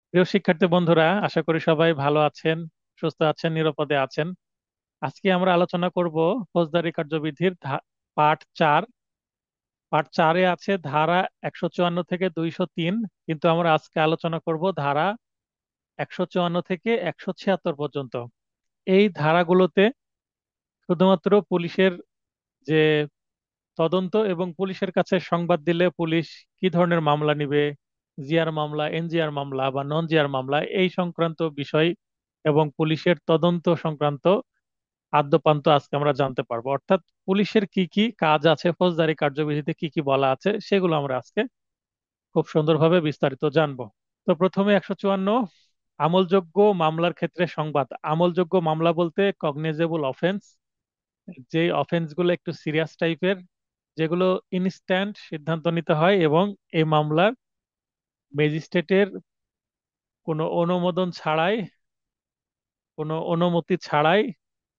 প্রিয় শিক্ষার্থী বন্ধুরা, আশা করি সবাই ভালো আছেন, সুস্থ আছেন, নিরাপদে আছেন। আজকে আমরা আলোচনা করব ফৌজদারি কার্যবিধির পার্ট 4। পার্ট 4-এ আছে ধারা 154 থেকে 203, কিন্তু আমরা আজকে আলোচনা করব ধারা 154 থেকে 176 পর্যন্ত। এই ধারাগুলোতে শুধুমাত্র পুলিশের যে তদন্ত এবং পুলিশের কাছে সংবাদ দিলে পুলিশ কি ধরনের মামলা নিবে, জিআর মামলা, এনজিআর মামলা বা নন জিআর মামলা, এই সংক্রান্ত বিষয় এবং পুলিশের তদন্ত সংক্রান্ত আদ্যোপান্ত আজকে আমরা জানতে পারবো। অর্থাৎ পুলিশের কি কি কাজ আছে, ফৌজদারি কার্যবিধিতে কি কি বলা আছে, সেগুলো আমরা আজকে খুব সুন্দরভাবে বিস্তারিত জানবো। তো প্রথমে 154, আমলযোগ্য মামলার ক্ষেত্রে সংবাদ। আমলযোগ্য মামলা বলতে কগনিজেবল অফেন্স, যে অফেন্স গুলো একটু সিরিয়াস টাইপের, যেগুলো ইনস্ট্যান্ট সিদ্ধান্ত নিতে হয় এবং এই মামলার ম্যাজিস্ট্রেটের কোনো অনুমোদন ছাড়াই, কোনো অনুমতি ছাড়াই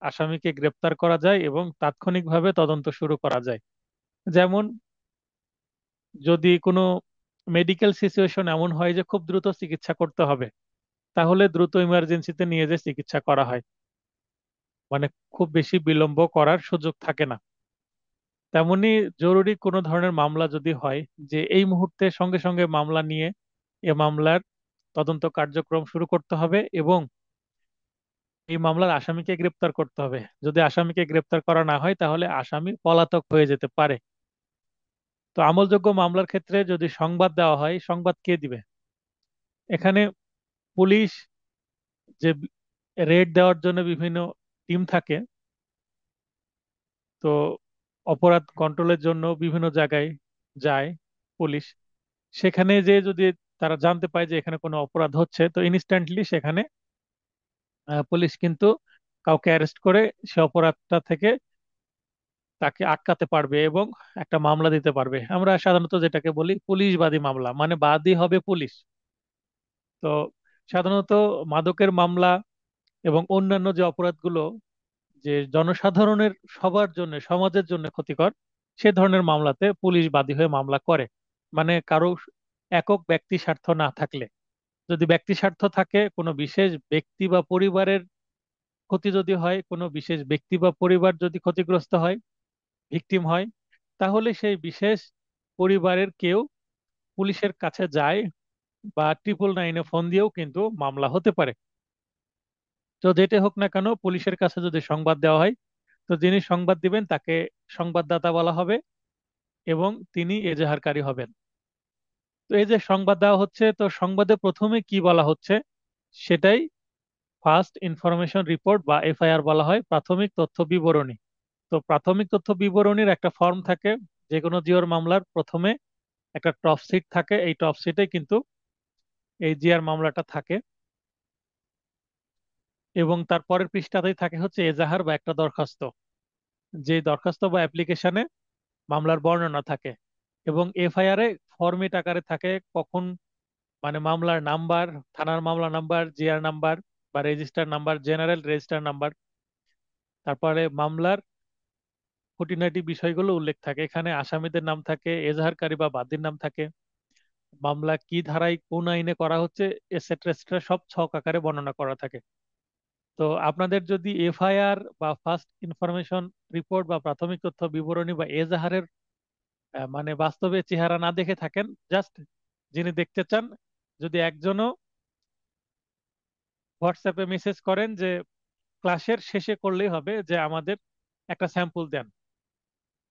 আসামিকে গ্রেপ্তার করা যায় এবং তাৎক্ষণিকভাবে তদন্ত শুরু করা যায়। যেমন যদি কোনো মেডিকেল সিচুয়েশন এমন হয় যে খুব দ্রুত চিকিৎসা করতে হবে, তাহলে দ্রুত ইমার্জেন্সিতে নিয়ে যে চিকিৎসা করা হয়, মানে খুব বেশি বিলম্ব করার সুযোগ থাকে না। তেমনি জরুরি কোনো ধরনের মামলা যদি হয় যে এই মুহূর্তে সঙ্গে সঙ্গে মামলা নিয়ে এ মামলার তদন্ত কার্যক্রম শুরু করতে হবে এবং এই মামলার আসামিকে গ্রেপ্তার করতে হবে। যদি আসামিকে গ্রেপ্তার করা না হয় তাহলে আসামি পলাতক হয়ে যেতে পারে। তো আমলযোগ্য মামলার ক্ষেত্রে যদি সংবাদ দেওয়া হয়, সংবাদ কে দিবে? এখানে পুলিশ যে রেড দেওয়ার জন্য বিভিন্ন টিম থাকে, তো অপরাধ কন্ট্রোলের জন্য বিভিন্ন জায়গায় যায় পুলিশ। সেখানে যে যদি তারা জানতে পায় যে এখানে কোনো অপরাধ হচ্ছে, তো ইনস্ট্যান্টলি সেখানে পুলিশ কিন্তু কাউকে অ্যারেস্ট করে সে অপরাধটা থেকে তাকে আটকাতে পারবে এবং একটা মামলা দিতে পারবে। আমরা সাধারণত যেটাকে বলি পুলিশ বাদী মামলা, মানে বাদী হবে পুলিশ। তো সাধারণত মাদকের মামলা এবং অন্যান্য যে অপরাধগুলো যে জনসাধারণের সবার জন্য, সমাজের জন্য ক্ষতিকর, সে ধরনের মামলাতে পুলিশ বাদী হয়ে মামলা করে। মানে কারো একক ব্যক্তি স্বার্থ না থাকলে। যদি ব্যক্তি স্বার্থ থাকে, কোনো বিশেষ ব্যক্তি বা পরিবারের ক্ষতি যদি হয়, কোনো বিশেষ ব্যক্তি বা পরিবার যদি ক্ষতিগ্রস্ত হয়, ভিকটিম হয়, তাহলে সেই বিশেষ পরিবারের কেউ পুলিশের কাছে যায় বা 999-এ ফোন দিয়েও কিন্তু মামলা হতে পারে। তো যেটা হোক না কেন, পুলিশের কাছে যদি সংবাদ দেওয়া হয়, তো যিনি সংবাদ দিবেন তাকে সংবাদদাতা বলা হবে এবং তিনি এজাহারকারী হবেন। তো এই যে সংবাদ দেওয়া হচ্ছে, তো সংবাদে প্রথমে কি বলা হচ্ছে সেটাই ফার্স্ট ইনফরমেশন রিপোর্ট বা এফআইআর বলা হয়, প্রাথমিক তথ্য বিবরণী। তো প্রাথমিক তথ্য বিবরণীর একটা ফর্ম থাকে। যে কোনো জিওর মামলার প্রথমে একটা টপ সিট থাকে, এই টপ সিটে কিন্তু এই জিআর মামলাটা থাকে এবং তার পরের পৃষ্ঠাতেই থাকে হচ্ছে এজাহার বা একটা দরখাস্ত। যে দরখাস্ত বা অ্যাপ্লিকেশনে মামলার বর্ণনা থাকে এবং এফআইআর এ ফরমেট আকারে থাকে কখন, মানে মামলার নাম্বার, থানার মামলা নাম্বার, জিআর নাম্বার বা register number, general register number, তারপরে মামলার খুঁটিনাটি বিষয়গুলো উল্লেখ থাকে। এখানে আসামিদের নাম থাকে, এজাহারকারী বা বাদীর নাম থাকে, মামলা কি ধারায় কোন আইনে করা হচ্ছে, এটসেট্রা এটসেট্রা, সব ছক আকারে বর্ণনা করা থাকে। তো আপনাদের যদি এফআইআর বা ফার্স্ট ইনফরমেশন রিপোর্ট বা প্রাথমিক তথ্য বিবরণী বা এজাহারের মানে বাস্তবে চেহারা না দেখে থাকেন, জাস্ট যিনি দেখতে চান, যদি একজনও হোয়াটসঅ্যাপে মেসেজ করেন যে ক্লাসের শেষে করলেই হবে যে আমাদের একটা স্যাম্পল দেন,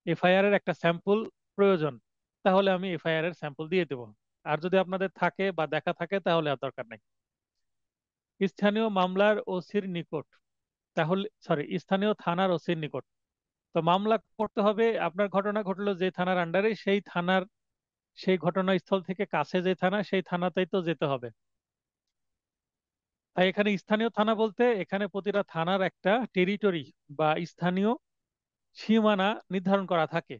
এফআইআর এর একটা স্যাম্পল প্রয়োজন, তাহলে আমি এফআইআর এর স্যাম্পল দিয়ে দেবো। আর যদি আপনাদের থাকে বা দেখা থাকে তাহলে আর দরকার নেই। স্থানীয় মামলার ওসির নিকট, তাহলে সরি, স্থানীয় থানার ওসির নিকট। তো মামলা করতে হবে, আপনার ঘটনা ঘটলো যে থানার আন্ডারে, সেই থানার, সেই ঘটনাস্থল থেকে কাছে যে থানা, সেই থানাতেই তো যেতে হবে। তাই এখানে স্থানীয় থানা বলতে এখানে প্রতিটা থানার একটা টেরিটরি বা স্থানীয় সীমানা নির্ধারণ করা থাকে।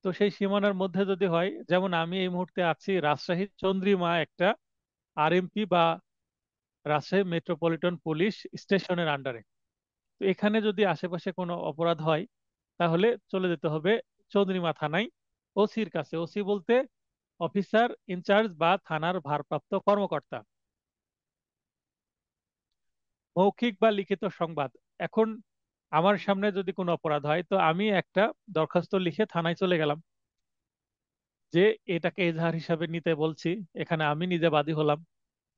তো সেই সীমানার মধ্যে যদি হয়, যেমন আমি এই মুহূর্তে আছি রাজশাহী চন্দ্রিমা একটা আরএমপি বা রাজশাহী মেট্রোপলিটন পুলিশ স্টেশনের আন্ডারে। তো এখানে যদি আশেপাশে কোনো অপরাধ হয়, তাহলে চলে যেতে হবে চন্দ্রিমা থানায় ওসির কাছে। ওসি বলতে অফিসার ইনচার্জ বা থানার ভারপ্রাপ্ত কর্মকর্তা। মৌখিক বা লিখিত সংবাদ। এখন আমার সামনে যদি কোনো অপরাধ হয়, তো আমি একটা দরখাস্ত লিখে থানায় চলে গেলাম যে এটাকে এজাহার হিসাবে নিতে বলছি। এখানে আমি নিজে বাদী হলাম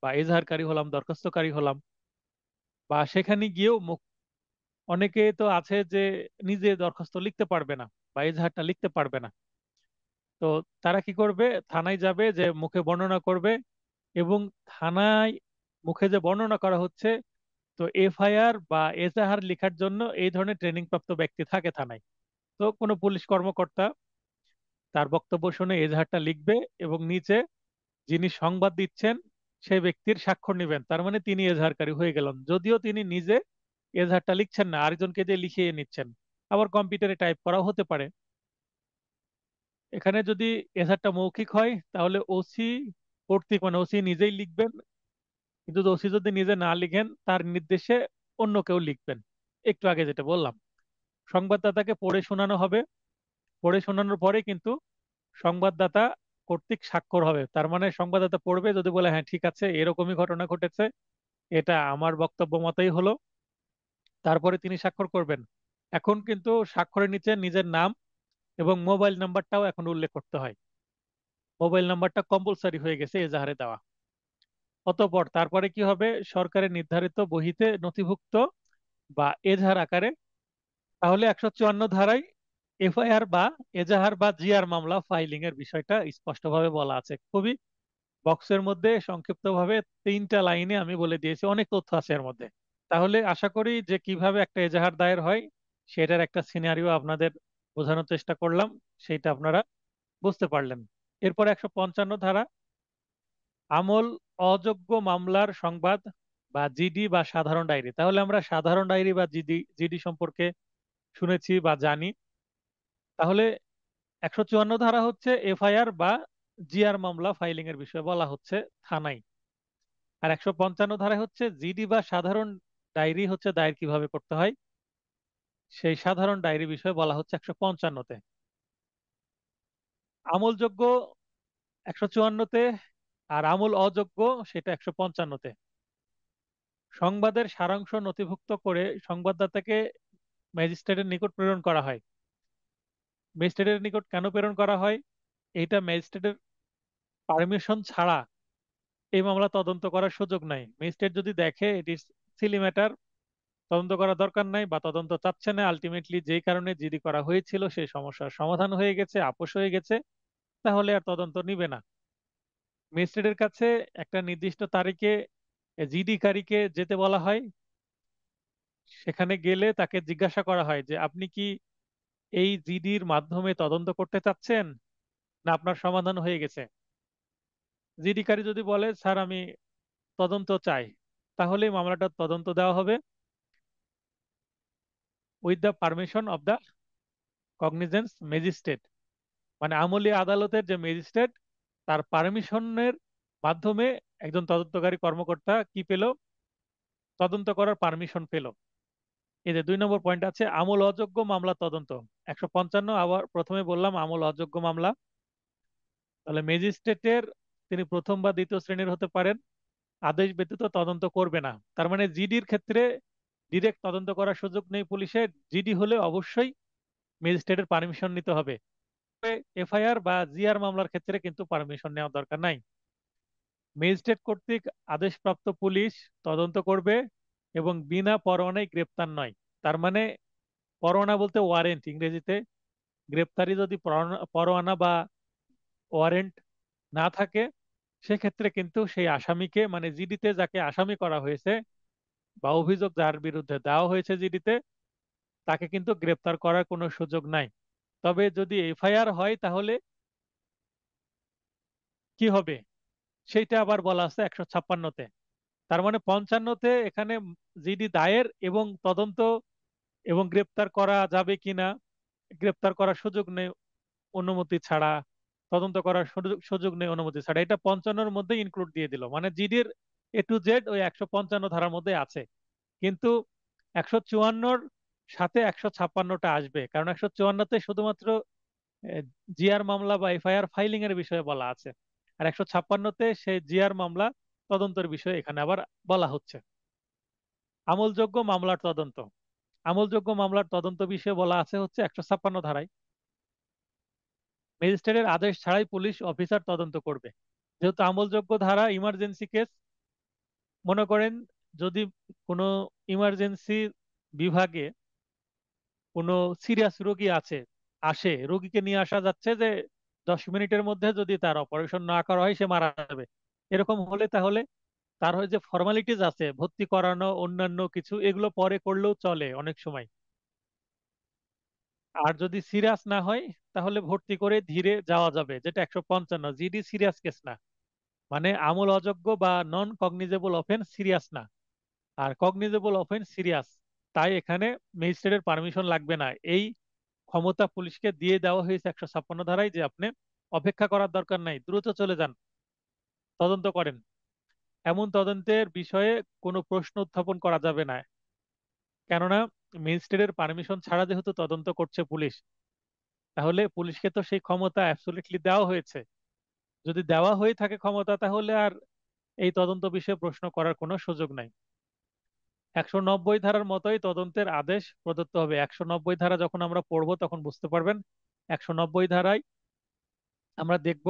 বা এজাহারকারী হলাম, দরখাস্তকারী হলাম। বা সেখানে গিয়েও অনেকে তো আছে যে নিজে দরখাস্ত লিখতে পারবে না বা এজাহারটা লিখতে পারবে না। তো তারা কি করবে? থানায় যাবে, যে মুখে বর্ণনা করবে। এবং থানায় মুখে যে বর্ণনা করা হচ্ছে, তো এফআইআর বা এজাহার লেখার জন্য এই ধরনের ট্রেনিং প্রাপ্ত ব্যক্তি থাকে থানায়। তো কোনো পুলিশ কর্মকর্তা তার বক্তব্য শুনে এজাহারটা লিখবে এবং নিচে যিনি সংবাদ দিচ্ছেন সেই ব্যক্তির স্বাক্ষর নেবেন। তার মানে তিনি এজাহারকারী হয়ে গেলেন, যদিও তিনি নিজে এজাহারটা লিখছেন না, আরেকজনকে দিয়ে লিখিয়ে নিচ্ছেন। আবার কম্পিউটারে টাইপ করা হতে পারে। এখানে যদি এজাহারটা মৌখিক হয়, তাহলে ওসি কর্তৃক, মানে ওসি নিজেই লিখবেন। কিন্তু ওসি যদি নিজে না লিখেন, তার নির্দেশে অন্য কেউ লিখবেন। একটু আগে যেটা বললাম, সংবাদদাতাকে পড়ে শোনানো হবে। পড়ে শোনানোর পরে কিন্তু সংবাদদাতা কর্তৃক স্বাক্ষর হবে। তার মানে সংবাদদাতা পড়বে, যদি বলে হ্যাঁ ঠিক আছে এরকমই ঘটনা ঘটেছে, এটা আমার বক্তব্য মতোই হলো, তারপরে তিনি স্বাক্ষর করবেন। এখন কিন্তু স্বাক্ষরের নিচে নিজের নাম এবং মোবাইল নাম্বারটাও এখন উল্লেখ করতে হয়। মোবাইল নাম্বারটা কম্পালসারি হয়ে গেছে এজাহারে দেওয়া। অতঃপর তারপরে কি হবে? সরকারের নির্ধারিত বহিতে নথিভুক্ত বা এজাহার আকারে। তাহলে 154 ধারায় এফআইআর বা এজাহার বা জিআর মামলা ফাইলিং এর বিষয়টা স্পষ্টভাবে বলা আছে। খুবই বক্সের মধ্যে সংক্ষিপ্তভাবে 3টা লাইনে আমি বলে দিয়েছি, অনেক তথ্য আছে এর মধ্যে। তাহলে আশা করি যে কিভাবে একটা এজাহার দায়ের হয় সেটার একটা সিনারিও আপনাদের বোঝানোর চেষ্টা করলাম, সেটা আপনারা বুঝতে পারলেন। এরপর 155 ধারা, আমল অযোগ্য মামলার সংবাদ বা জিডি বা সাধারণ ডায়েরি। তাহলে আমরা সাধারণ ডায়েরি বা জিডি জিডি সম্পর্কে শুনেছি বা জানি। তাহলে 154 ধারা হচ্ছে এফআইআর বা জিআর মামলা ফাইলিং এর বিষয়ে বলা হচ্ছে থানায়। আর 155 ধারায় হচ্ছে জিডি বা সাধারণ ডায়েরি হচ্ছে দায়ের কিভাবে করতে হয়, সেই সাধারণ ডায়েরি বিষয়ে বলা হচ্ছে 155-তে। আমলযোগ্য 154-তে, আর আমল অযোগ্য সেটা 155-তে। সংবাদের সারাংশ নথিভুক্ত করে সংবাদদাতাকে ম্যাজিস্ট্রেটের নিকট প্রেরণ করা হয়। ম্যাজিস্ট্রেটের নিকট কেন প্রেরণ করা হয়? এইটা ম্যাজিস্ট্রেটের পারমিশন ছাড়া এই মামলা তদন্ত করার সুযোগ নাই। ম্যাজিস্ট্রেট যদি দেখে এটি সিলি ম্যাটার, তদন্ত করা দরকার নাই বা তদন্ত চাচ্ছে না, আলটিমেটলি যেই কারণে জিডি করা হয়েছিল সেই সমস্যার সমাধান হয়ে গেছে, আপোষ হয়ে গেছে, তাহলে আর তদন্ত নিবে না। ম্যাজিস্ট্রেটের কাছে একটা নির্দিষ্ট তারিখে জিডি কারীকে যেতে বলা হয়। সেখানে গেলে তাকে জিজ্ঞাসা করা হয় যে আপনি কি এই জিডির মাধ্যমে তদন্ত করতে চাচ্ছেন, না আপনার সমাধান হয়ে গেছে? জিডি কারী যদি বলে স্যার আমি তদন্ত চাই, তাহলে মামলাটা তদন্ত দেওয়া হবে with the permission of the cognisance magistrate. মানে আমলি আদালতের যে ম্যাজিস্ট্রেট, তার পারমিশনের মাধ্যমে একজন তদন্তকারী কর্মকর্তা কি পেল? তদন্ত করার পারমিশন পেল। এই যে 2 নম্বর পয়েন্ট আছে আমল অযোগ্য মামলা তদন্ত। 155, আবার প্রথমে বললাম আমল অযোগ্য মামলা। তাহলে ম্যাজিস্ট্রেটের, তিনি প্রথম বা দ্বিতীয় শ্রেণীর হতে পারেন, আদেশ ব্যতীত তদন্ত করবে না। তার মানে জিডির ক্ষেত্রে ডিরেক্ট তদন্ত করার সুযোগ নেই পুলিশের। জিডি হলে অবশ্যই ম্যাজিস্ট্রেটের পারমিশন নিতে হবে। এফআইআর বা জিআর মামলার ক্ষেত্রে কিন্তু পারমিশন নেওয়ার দরকার নাই। ম্যাজিস্ট্রেট কর্তৃক আদেশপ্রাপ্ত পুলিশ তদন্ত করবে এবং বিনা পরোয়ানায় গ্রেপ্তার নয়। তার মানে পরোয়ানা বলতে ওয়ারেন্ট ইংরেজিতে। গ্রেপ্তারি যদি পরোয়ানা বা ওয়ারেন্ট না থাকে, সেক্ষেত্রে কিন্তু সেই আসামিকে, মানে জিডিতে যাকে আসামি করা হয়েছে বা অভিযোগ যার বিরুদ্ধে দেওয়া হয়েছে জিডিতে, তাকে কিন্তু গ্রেপ্তার করার কোনো সুযোগ নাই। তবে যদি এফআইআর হয় তাহলে কি হবে সেইটা আবার বলা আছে 156-তে। তার মানে 55-তে এখানে জিডি দায়ের এবং তদন্ত এবং গ্রেপ্তার করা যাবে কিনা, গ্রেপ্তার করার সুযোগ নেই অনুমতি ছাড়া, তদন্ত করার সুযোগ নেই অনুমতি ছাড়া, এটা 55-র মধ্যে ইনক্লুড দিয়ে দিল। মানে জিডির A to Z ওই 155 ধারার মধ্যে আছে। কিন্তু 154-র সাথে 156-টা আসবে, কারণ 154-তে শুধুমাত্র জিআর মামলা বা এফআইআর ফাইলিং এর বিষয়ে বলা আছে। আর 156তে সেই জিআর মামলা তদন্তের বিষয়ে এখানে আবার বলা হচ্ছে। আমলযোগ্য মামলার তদন্ত, আমলযোগ্য মামলার তদন্ত বিষয়ে বলা আছে হচ্ছে 156 ধারায়, ম্যাজিস্ট্রেটের আদেশ ছাড়াই পুলিশ অফিসার তদন্ত করবে। যেহেতু আমলযোগ্য ধারা ইমার্জেন্সি কেস, মনে করেন যদি কোনো ইমার্জেন্সি বিভাগে কোনো সিরিয়াস রোগী আসে, রোগীকে নিয়ে আসা যাচ্ছে যে 10 মিনিটের মধ্যে যদি তার অপারেশন না করা হয় সে মারা যাবে, এরকম হলে তাহলে তার হয় যে ফর্মালিটিজ আছে ভর্তি করানো অন্যান্য কিছু, এগুলো পরে করলেও চলে অনেক সময়। আর যদি সিরিয়াস না হয় তাহলে ভর্তি করে ধীরে যাওয়া যাবে, যেটা 155। জিডি সিরিয়াস কেস না, মানে আমল অযোগ্য বা নন কগনিজেবল অফেন্স সিরিয়াস না, আর কগনিজেবল অফেন্স সিরিয়াস। তাই এখানে ম্যাজিস্ট্রেটের পারমিশন লাগবে না, এই ক্ষমতা পুলিশকে দিয়ে দেওয়া হয়েছে 156 ধারায়, যে আপনি অপেক্ষা করার দরকার নাই, দ্রুত চলে যান, তদন্ত করেন। এমন তদন্তের বিষয়ে কোনো প্রশ্ন উত্থাপন করা যাবে না, কেননা ম্যাজিস্ট্রেটের পারমিশন ছাড়া যেহেতু তদন্ত করছে পুলিশ, তাহলে পুলিশকে তো সেই ক্ষমতা অ্যাবসলিউটলি দেওয়া হয়েছে। যদি দেওয়া হয়ে থাকে ক্ষমতা, তাহলে আর এই তদন্ত বিষয়ে প্রশ্ন করার কোনো সুযোগ নাই। 190 ধারার মতোই তদন্তের আদেশ প্রদত্ত হবে। 190 ধারা যখন আমরা পড়বো তখন বুঝতে পারবেন। 190 ধারায় আমরা দেখব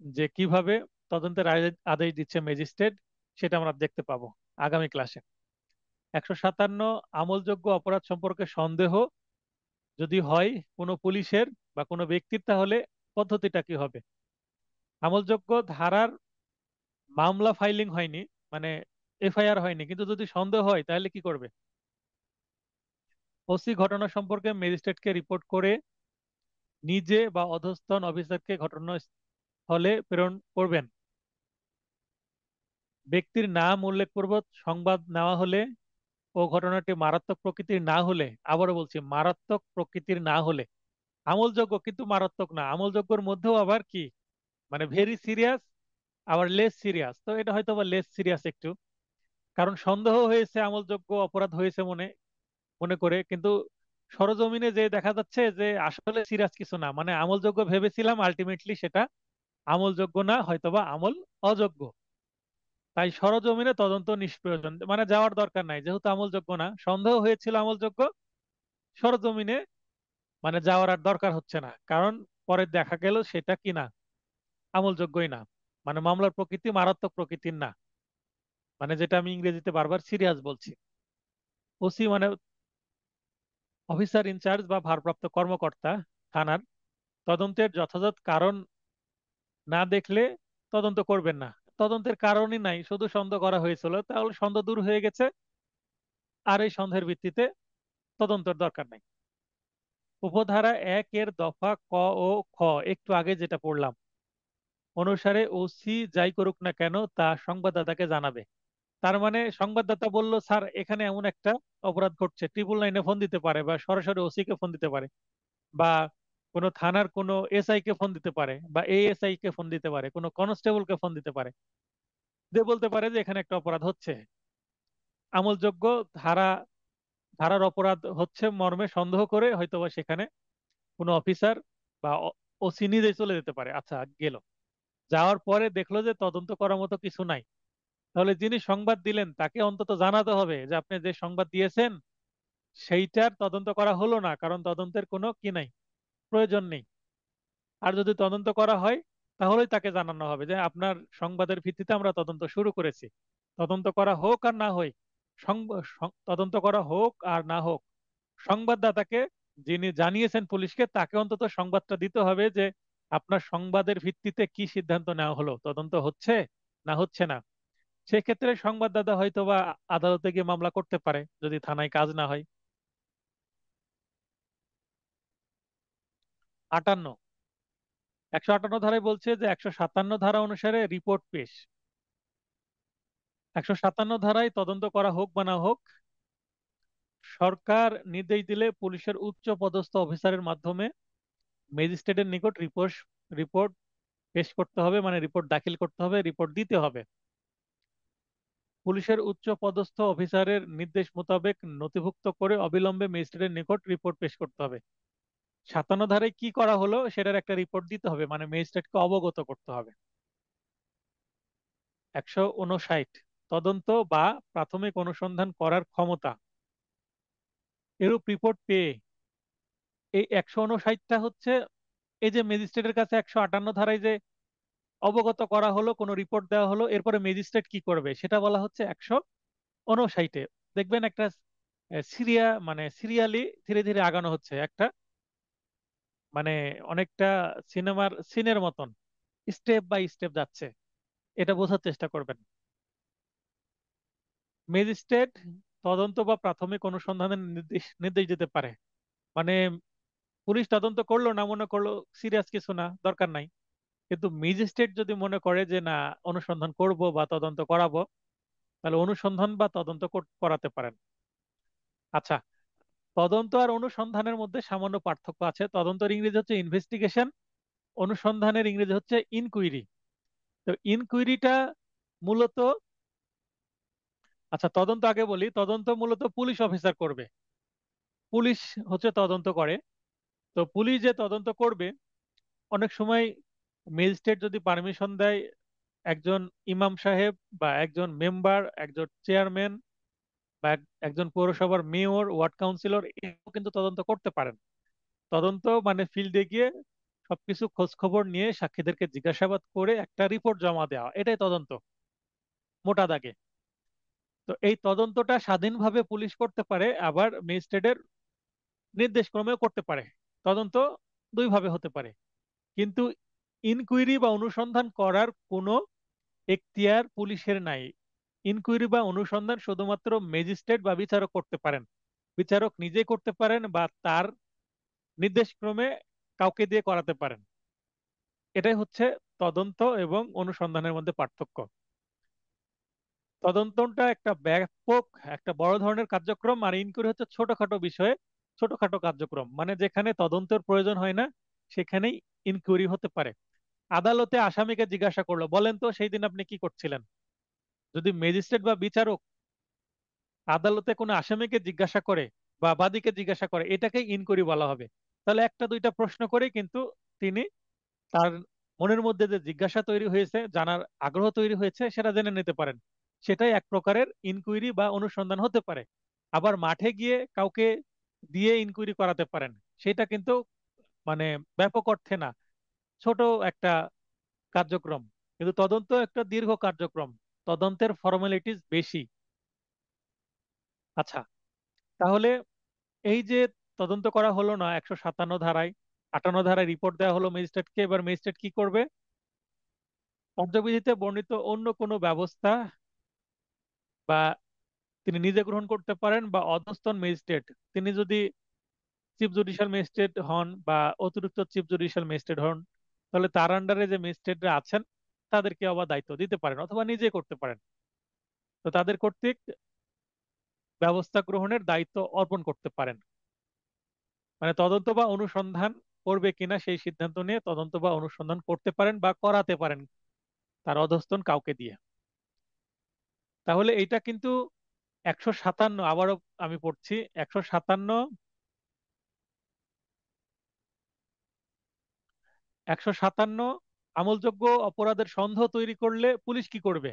যে কিভাবে তদন্তের আদেশ দিচ্ছে ম্যাজিস্ট্রেট, সেটা আমরা দেখতে পাবো আগামী ক্লাসে। 157, আমলযোগ্য অপরাধ সম্পর্কে সন্দেহ যদি হয় কোনো পুলিশের বা কোনো ব্যক্তির, তাহলে পদ্ধতিটা কি হবে। আমলযোগ্য ধারার মামলা ফাইলিং হয়নি, মানে এফআইআর হয়নি, কিন্তু যদি সন্দেহ হয় তাহলে কি করবে? ওসি ঘটনা সম্পর্কে ম্যাজিস্ট্রেটকে রিপোর্ট করে নিজে বা অধস্তন অফিসারকে ঘটনাস্থলে প্রেরণ করবেন। ব্যক্তির নাম উল্লেখপূর্বক সংবাদ নেওয়া হলে ও ঘটনাটি মারাত্মক প্রকৃতির না হলে, আবারও বলছি মারাত্মক প্রকৃতির না হলে, আমলযোগ্য কিন্তু মারাত্মক না, আমলযোগ্যর মধ্যেও আবার কি, মানে ভেরি সিরিয়াস আবার লেস সিরিয়াস, তো এটা হয়তো বা লেস সিরিয়াস একটু, কারণ সন্দেহ হয়েছে আমলযোগ্য অপরাধ হয়েছে মনে মনে করে, কিন্তু সরজমিনে যে দেখা যাচ্ছে যে আসলে সিরিয়াস কিছু না, মানে আমলযোগ্য ভেবেছিলাম, আলটিমেটলি সেটা আমলযোগ্য না, হয়তোবা আমল অযোগ্য। তাই সরজমিনে তদন্ত নিষ্প্রয়োজন, মানে যাওয়ার দরকার নাই, যেহেতু আমলযোগ্য না, সন্দেহ হয়েছিল আমলযোগ্য, সরজমিনে মানে যাওয়ার আর দরকার হচ্ছে না, কারণ পরে দেখা গেল সেটা কি না, আমলযোগ্যই না, মানে মামলার প্রকৃতি মারাত্মক প্রকৃতির না, মানে যেটা আমি ইংরেজিতে বারবার সিরিয়াস বলছি। ওসি মানে অফিসার ইনচার্জ বা ভারপ্রাপ্ত কর্মকর্তা থানার, তদন্তের যথাযথ কারণ না দেখলে তদন্ত করবেন না। তদন্তের কারণই নাই, শুধু সন্দেহ করা হয়েছিল, তাহলে সন্দেহ দূর হয়ে গেছে, আর এই সন্দেহের ভিত্তিতে তদন্তের দরকার নাই। উপধারা 1 এর দফা ক ও খ, একটু আগে যেটা পড়লাম, অনুসারে ওসি যাই করুক না কেন তা সংবাদদাতাকে জানাবে। তার মানে সংবাদদাতা বলল স্যার এখানে এমন একটা অপরাধ ঘটছে, 999-এ ফোন দিতে পারে বা সরাসরি ওসি কে ফোন দিতে পারে, বা কোনো থানার কোনো এসআই কে ফোন দিতে পারে, বা এএসআই কে ফোন দিতে পারে, কোনো কনস্টেবল কে ফোন দিতে পারে, দিয়ে বলতে পারে যে এখানে একটা অপরাধ হচ্ছে। আমলযোগ্য ধারা ধারার অপরাধ হচ্ছে মর্মে সন্দেহ করে হয়তোবা সেখানে কোনো অফিসার বা ওসি নিজেই চলে যেতে পারে। আচ্ছা গেল, যাওয়ার পরে দেখলো যে তদন্ত করার মতো কিছু নাই, তাহলে যিনি সংবাদ দিলেন তাকে অন্তত জানাতে হবে যে আপনি যে সংবাদ দিয়েছেন সেইটার তদন্ত করা হলো না, কারণ তদন্তের কোনো কি নাই, প্রয়োজন নেই। আর যদি তদন্ত করা হয় তাহলেই তাকে জানানো হবে যে আপনার সংবাদের ভিত্তিতে আমরা তদন্ত শুরু করেছি। তদন্ত করা হোক আর না হোক, তদন্ত করা হোক আর না হোক, সংবাদদাতাকে, যিনি জানিয়েছেন পুলিশকে, তাকে অন্তত সংবাদটা দিতে হবে যে আপনার সংবাদের ভিত্তিতে কি সিদ্ধান্ত নেওয়া হলো, তদন্ত হচ্ছে না হচ্ছে না। সেক্ষেত্রে সংবাদদাতা হয়তোবা আদালতে গিয়ে মামলা করতে পারে যদি থানায় কাজ না হয়। 58, 158 ধারায় বলছে যে 157 ধারা অনুসারে রিপোর্ট পেশ। 157 ধারায় তদন্ত করা হোক বা না হোক, সরকার নির্দেশ দিলে পুলিশের উচ্চ পদস্থ অফিসারের মাধ্যমে ম্যাজিস্ট্রেটের নিকট রিপোর্ট রিপোর্ট পেশ করতে হবে, মানে রিপোর্ট দাখিল করতে হবে, রিপোর্ট দিতে হবে। পুলিশের উচ্চ পদস্থ অফিসারের নির্দেশ মোতাবেক নথিভুক্ত করে অবিলম্বে ম্যাজিস্ট্রেটের নিকট রিপোর্ট পেশ করতে হবে। 57 ধারায় কি করা হলো সেটার একটা রিপোর্ট দিতে হবে, মানে ম্যাজিস্ট্রেটকে অবগত করতে হবে। 159, তদন্ত বা প্রাথমিক অনুসন্ধান করার ক্ষমতা। এরূপ রিপোর্ট পেয়ে, এই 159টা হচ্ছে এই যে ম্যাজিস্ট্রেটের কাছে 158 ধারায় যে অবগত করা হলো, কোনো রিপোর্ট দেওয়া হলো, এরপরে ম্যাজিস্ট্রেট কি করবে সেটা বলা হচ্ছে 159-এ। দেখবেন একটা মানে সিরিয়ালি ধীরে ধীরে আগানো হচ্ছে একটা, মানে অনেকটা সিনেমার সিনের মতন স্টেপ বাই স্টেপ যাচ্ছে, এটা বোঝার চেষ্টা করবেন। ম্যাজিস্ট্রেট তদন্ত বা প্রাথমিক অনুসন্ধানের নির্দেশ নির্দেশ দিতে পারে। মানে পুলিশ তদন্ত করলো না, মনে করলো সিরিয়াস কিছু না, দরকার নাই, কিন্তু ম্যাজিস্ট্রেট যদি মনে করে যে না, অনুসন্ধান করব বা তদন্ত করাবো, তাহলে অনুসন্ধান বা তদন্ত করাতে পারেন। আচ্ছা, তদন্ত আর অনুসন্ধানের মধ্যে সামান্য পার্থক্য আছে। তদন্তের ইংরেজি হচ্ছে ইনভেস্টিগেশন, অনুসন্ধানের ইংরেজি হচ্ছে ইনকুইরি। তো ইনকুইরিটা মূলত, আচ্ছা তদন্ত আগে বলি, তদন্ত মূলত পুলিশ অফিসার করবে। পুলিশ হচ্ছে তদন্ত করে। তো পুলিশ যে তদন্ত করবে, অনেক সময় ম্যাজিস্ট্রেট যদি পারমিশন দেয়, একজন ইমাম সাহেব বা একজন মেম্বার, একজন চেয়ারম্যান বা একজন পৌরসভার মেয়র, ওয়ার্ড কাউন্সিলর, এও কিন্তু তদন্ত করতে পারেন। তদন্ত মানে ফিল্ডে গিয়ে সবকিছু খোঁজ খবর নিয়ে সাক্ষীদেরকে জিজ্ঞাসাবাদ করে একটা রিপোর্ট জমা দেওয়া, এটাই তদন্ত মোটা দাগে। তো এই তদন্তটা স্বাধীনভাবে পুলিশ করতে পারে, আবার ম্যাজিস্ট্রেটের নির্দেশ ক্রমেও করতে পারে। তদন্ত দুই ভাবে হতে পারে, কিন্তু ইনকুইরি বা অনুসন্ধান করার কোনো এখতিয়ার পুলিশের নাই। ইনকুইরি বা অনুসন্ধান শুধুমাত্র ম্যাজিস্ট্রেট বা বিচারক করতে পারেন। বিচারক নিজে করতে পারেন বা তার নির্দেশক্রমে কাউকে দিয়ে করাতে পারেন। এটাই হচ্ছে তদন্ত এবং অনুসন্ধানের মধ্যে পার্থক্য। তদন্তটা একটা ব্যাপক, একটা বড় ধরনের কার্যক্রম, আর ইনকোয়ারি হচ্ছে ছোটখাটো বিষয়ে ছোটখাটো কার্যক্রম, মানে যেখানে তদন্তের প্রয়োজন হয় না সেখানেই ইনকোয়ারি হতে পারে। আদালতে আসামিকে জিজ্ঞাসা করলো, বলেন তো সেই দিন আপনি কি করছিলেন। যদি ম্যাজিস্ট্রেট বা বিচারক আদালতে কোনো আসামিকে জিজ্ঞাসা করে বা বাদীকে জিজ্ঞাসা করে, এটাকে ইনকোয়ারি বলা হবে। তাহলে একটা দুইটা প্রশ্ন করে কিন্তু তিনি তার মনের মধ্যে যে জিজ্ঞাসা তৈরি হয়েছে, জানার আগ্রহ তৈরি হয়েছে, সেটা জেনে নিতে পারেন। সেটাই এক প্রকারের ইনকুইরি বা অনুসন্ধান হতে পারে। আবার মাঠে গিয়ে কাউকে দিয়ে ইনকুইরি করাতে পারেন, সেটা কিন্তু মানে ব্যাপক অর্থে না, ছোট একটা কার্যক্রম। কিন্তু তদন্ত একটা দীর্ঘ কার্যক্রম, তদন্তের ফর্মালিটিস বেশি। আচ্ছা, তাহলে এই যে তদন্ত করা হলো না 157 ধারায়, 58 ধারায় রিপোর্ট দেওয়া হলো ম্যাজিস্ট্রেটকে, এবার ম্যাজিস্ট্রেট কি করবে? কার্যবিধিতে বর্ণিত অন্য কোনো ব্যবস্থা বা তিনি নিজে গ্রহণ করতে পারেন, বা অধস্তন ম্যাজিস্ট্রেট, তিনি যদি চিফ জুডিশিয়াল ম্যাজিস্ট্রেট হন বা অতিরিক্ত চিফ জুডিশিয়াল ম্যাজিস্ট্রেট হন, তাহলে তার আন্ডারে যে ম্যাজিস্ট্রেটরা আছেন তাদেরকে আবার দায়িত্ব দিতে পারেন, অথবা নিজে করতে পারেন। তো তাদের কর্তৃক ব্যবস্থা গ্রহণের দায়িত্ব অর্পণ করতে পারেন। মানে তদন্ত বা অনুসন্ধান করবে কিনা সেই সিদ্ধান্ত নিয়ে তদন্ত বা অনুসন্ধান করতে পারেন বা করাতে পারেন তার অধস্তন কাউকে দিয়ে। তাহলে এইটা কিন্তু 157, আবারও আমি পড়ছি, 157, 157 আমলযোগ্য অপরাধের সন্দেহ তৈরি করলে পুলিশ কি করবে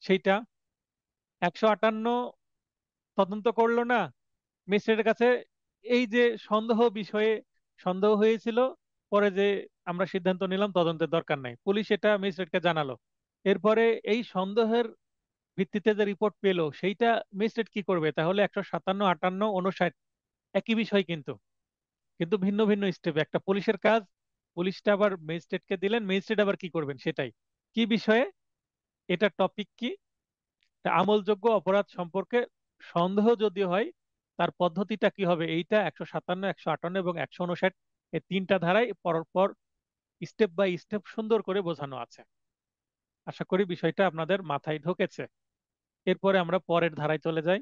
সেইটা। 158 তদন্ত করলো না, ম্যাজিস্ট্রেটের কাছে এই যে সন্দেহ বিষয়ে সন্দেহ হয়েছিল, পরে যে আমরা সিদ্ধান্ত নিলাম তদন্তের দরকার নাই, পুলিশ এটা ম্যাজিস্ট্রেটকে জানালো। এরপরে এই সন্দেহের ভিত্তিতে যে রিপোর্ট পেলো সেইটা ম্যাজিস্ট্রেট কি করবে? তাহলে 157, 58, 59 একই বিষয়, কিন্তু কিন্তু ভিন্ন ভিন্ন স্টেপে একটা পুলিশের কাজ। পুলিশটা আবার ম্যাজিস্ট্রেটকে দিলেন, ম্যাজিস্ট্রেট আবার কি করবেন সেটাই। কি বিষয়ে, এটা টপিক কি? তা আমলযোগ্য অপরাধ সম্পর্কে সন্দেহ যদি হয়, তার পদ্ধতিটা কি হবে, এইটা 157, 158 এবং 159 এই তিনটা ধারায় পরপর স্টেপ বাই স্টেপ সুন্দর করে বোঝানো আছে। আশা করি বিষয়টা আপনাদের মাথায় ঢুকেছে। এরপরে আমরা পরের ধারায় চলে যাই।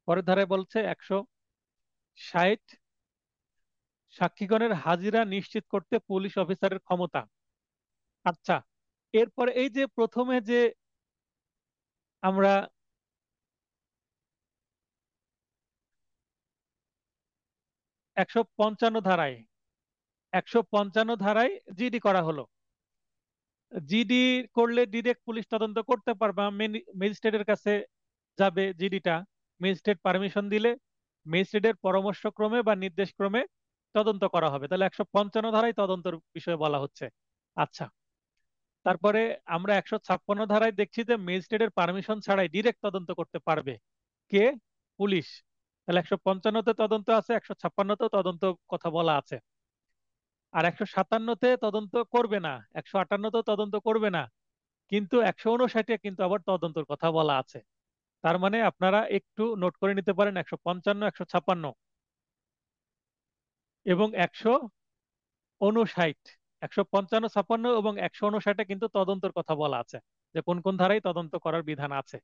পরের ধারায় বলছে 160, সাক্ষীগণের হাজিরা নিশ্চিত করতে পুলিশ অফিসারের ক্ষমতা। আচ্ছা, এরপরে এই যে প্রথমে যে আমরা 155 ধারায় 155 ধারায় জিডি করা হলো। জিডি করলে ডিরেক্ট পুলিশ তদন্ত করতে পারবে, ম্যাজিস্ট্রেটের কাছে যাবে জিডিটা, ম্যাজিস্ট্রেট পারমিশন দিলে ম্যাজিস্ট্রেটের পরামর্শক্রমে বা নির্দেশক্রমে তদন্ত করা হবে। তাহলে 155 ধারায় তদন্তের বিষয়ে বলা হচ্ছে। আচ্ছা, তারপরে আমরা 156 ধারায় দেখছি যে ম্যাজিস্ট্রেটের পারমিশন ছাড়াই ডিরেক্ট তদন্ত করতে পারবে কে? পুলিশ। তাহলে 155-তে তদন্ত আছে, 156-তেও তদন্ত কথা বলা আছে। আর 157-তে তদন্ত করবে না, 158-তেও তদন্ত করবে না, কিন্তু 159-এ কিন্তু আবার তদন্তের কথা বলা আছে। তার মানে আপনারা একটু নোট করে নিতে পারেন, 155, 156 এবং 159। 155, 56 এবং 159-এ কিন্তু তদন্তের কথা বলা আছে, যে কোন কোন ধারায় তদন্ত করার বিধান আছে।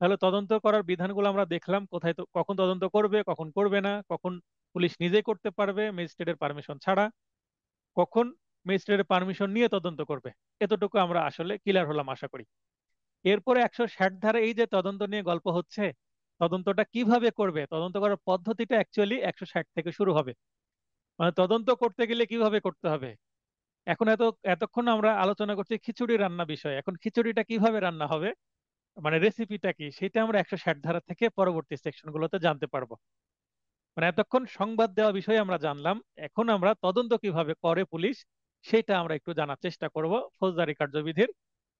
তাহলে তদন্ত করার বিধানগুলো আমরা দেখলাম, কোথায় তো কখন তদন্ত করবে, কখন করবে না, কখন পুলিশ নিজেই করতে পারবে ম্যাজিস্ট্রেটের পারমিশন ছাড়া, কখন ম্যাজিস্ট্রেটের পারমিশন নিয়ে তদন্ত করবে। এতটুকু আমরা আসলে ক্লিয়ার হলাম আশা করি। এরপরে 160 ধারা, এই যে তদন্ত নিয়ে গল্প হচ্ছে, তদন্তটা কিভাবে করবে, তদন্ত করার পদ্ধতিটা অ্যাকচুয়ালি 160 থেকে শুরু হবে। মানে তদন্ত করতে গেলে কিভাবে করতে হবে। এখন এতক্ষণ আমরা আলোচনা করছি খিচুড়ি রান্না বিষয়ে, এখন খিচুড়িটা কিভাবে রান্না হবে, মানে রেসিপিটা কি, সেটা আমরা 160 ধারা থেকে পরবর্তী সেকশনগুলোতে জানতে পারবো। মানে এতক্ষণ সংবাদ দেওয়া বিষয়ে আমরা জানলাম, এখন আমরা তদন্ত কিভাবে করে পুলিশ সেটা আমরা একটু জানার চেষ্টা করব ফৌজদারি কার্যবিধির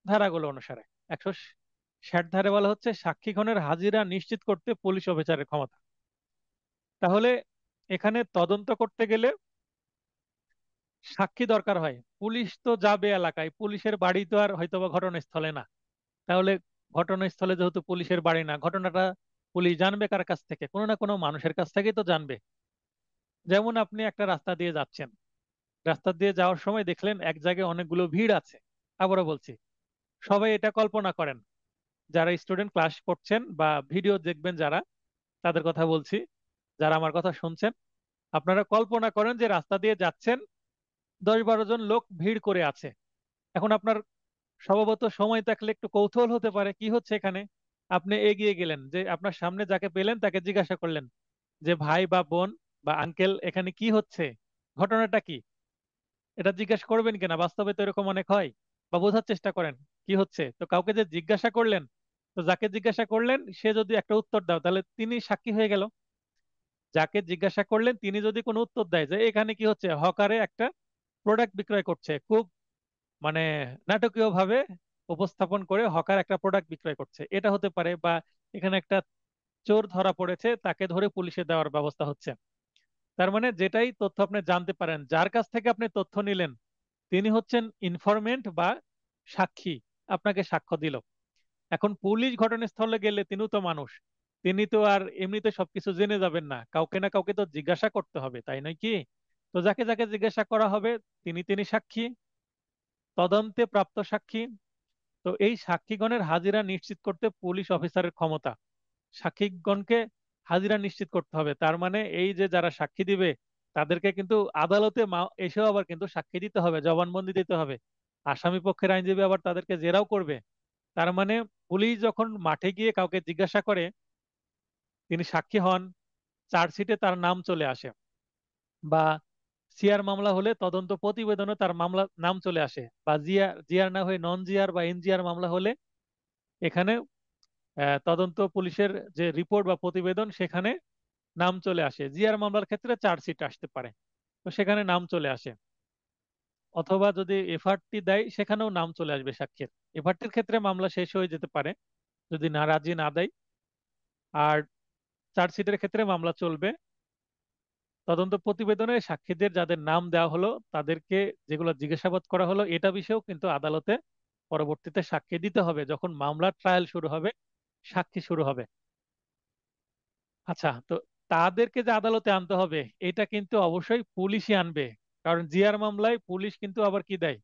ধারাগুলো অনুসারে। 160 ধারে বলা হচ্ছে সাক্ষীগণের হাজিরা নিশ্চিত করতে পুলিশ অফিসারের ক্ষমতা। তাহলে এখানে তদন্ত করতে গেলে সাক্ষী দরকার হয়। পুলিশ তো যাবে এলাকায়, পুলিশের বাড়ি তো আর হয়তোবা ঘটনাস্থলে না। তাহলে ঘটনাস্থলে যেহেতু পুলিশের বাড়ি না, ঘটনাটা পুলিশ জানবে কার কাছ থেকে? কোনো না কোনো মানুষের কাছ থেকেই তো জানবে। যেমন আপনি একটা রাস্তা দিয়ে যাচ্ছেন, রাস্তা দিয়ে যাওয়ার সময় দেখলেন এক জায়গায় অনেকগুলো ভিড় আছে। আবারও বলছি, সবাই এটা কল্পনা করেন, যারা স্টুডেন্ট ক্লাস করছেন বা ভিডিও দেখবেন যারা, তাদের কথা বলছি, যারা আমার কথা শুনছেন, আপনারা কল্পনা করেন যে রাস্তা দিয়ে যাচ্ছেন, 10-12 জন লোক ভিড় করে আছে। এখন আপনার স্বভাবত সময় থাকলে একটু কৌতূহল হতে পারে কি হচ্ছে এখানে। আপনি এগিয়ে গেলেন, যে আপনার সামনে যাকে পেলেন তাকে জিজ্ঞাসা করলেন যে ভাই বা বোন বা আঙ্কেল, এখানে কি হচ্ছে, ঘটনাটা কি। এটা জিজ্ঞাসা করবেন কিনা? বাস্তবে তো এরকম অনেক হয়। বা বোঝার চেষ্টা করেন কি হচ্ছে, তো কাউকে যে জিজ্ঞাসা করলেন, তো যাকে জিজ্ঞাসা করলেন সে যদি একটা উত্তর দাও, তাহলে তিনি সাক্ষী হয়ে গেল। যাকে জিজ্ঞাসা করলেন তিনি যদি কোনো উত্তর দেয় যে এখানে কি হচ্ছে, হকারে একটা প্রোডাক্ট বিক্রয় করছে, খুব মানে নাটকীয় ভাবে উপস্থাপন করে হকার একটা প্রোডাক্ট বিক্রয় করছে, এটা হতে পারে। বা এখানে একটা চোর ধরা পড়েছে, তাকে ধরে পুলিশে দেওয়ার ব্যবস্থা হচ্ছে। তার মানে যেটাই তথ্য আপনি জানতে পারেন, যার কাছ থেকে আপনি তথ্য নিলেন তিনি হচ্ছেন ইনফরমেন্ট বা সাক্ষী, আপনাকে সাক্ষ্য দিল। এখন পুলিশ ঘটনাস্থলে গেলে তিনিও তো মানুষ, তিনি তো আর এমনিতে সবকিছু জেনে যাবেন না, কাউকে না কাউকে তো জিজ্ঞাসা করতে হবে, তাই নয় কি? তো যাকে যাকে জিজ্ঞাসা করা হবে তিনি তিনি সাক্ষী, তদন্তে প্রাপ্ত সাক্ষী। তো এই সাক্ষীগণের হাজিরা নিশ্চিত করতে পুলিশ অফিসারের ক্ষমতা। সাক্ষীগণকে হাজিরা নিশ্চিত করতে হবে, তার মানে এই যে যারা সাক্ষী দিবে তাদেরকে কিন্তু আদালতে এসেও আবার কিন্তু সাক্ষী দিতে হবে, জবানবন্দি দিতে হবে। আসামি পক্ষের আইনজীবী আবার তাদেরকে জেরাও করবে। তার মানে পুলিশ যখন মাঠে গিয়ে কাউকে জিজ্ঞাসা করে, তিনি সাক্ষী হন, চার্জশিটে তার নাম চলে আসে, বা সিআর মামলা হলে তদন্ত প্রতিবেদনে তার মামলা নাম চলে আসে, বা জিআর জিআর না হয়ে নন জিআর বা এনজিআর মামলা হলে এখানে তদন্ত পুলিশের যে রিপোর্ট বা প্রতিবেদন সেখানে নাম চলে আসে। জিআর মামলার ক্ষেত্রে চার্জশিট আসতে পারে, তো সেখানে নাম চলে আসে। অথবা যদি এফআরটি দেয় সেখানেও নাম চলে আসবে সাক্ষীর। এফআরটির ক্ষেত্রে মামলা শেষ হয়ে যেতে পারে যদি নারাজি না দেয়। আর চার্জশিটের ক্ষেত্রে মামলা চলবে। তদন্ত প্রতিবেদনে সাক্ষীদের যাদের নাম দেওয়া হলো তাদেরকে যেগুলো জিজ্ঞাসাবাদ করা হলো এটা বিষয়েও কিন্তু আদালতে পরবর্তীতে সাক্ষী দিতে হবে, যখন মামলার ট্রায়াল শুরু হবে, সাক্ষী শুরু হবে। আচ্ছা, তো তাদেরকে যে আদালতে আনতে হবে এটা কিন্তু অবশ্যই পুলিশই আনবে। কারণ জিআর মামলায় পুলিশ কিন্তু আবার কি দেয়,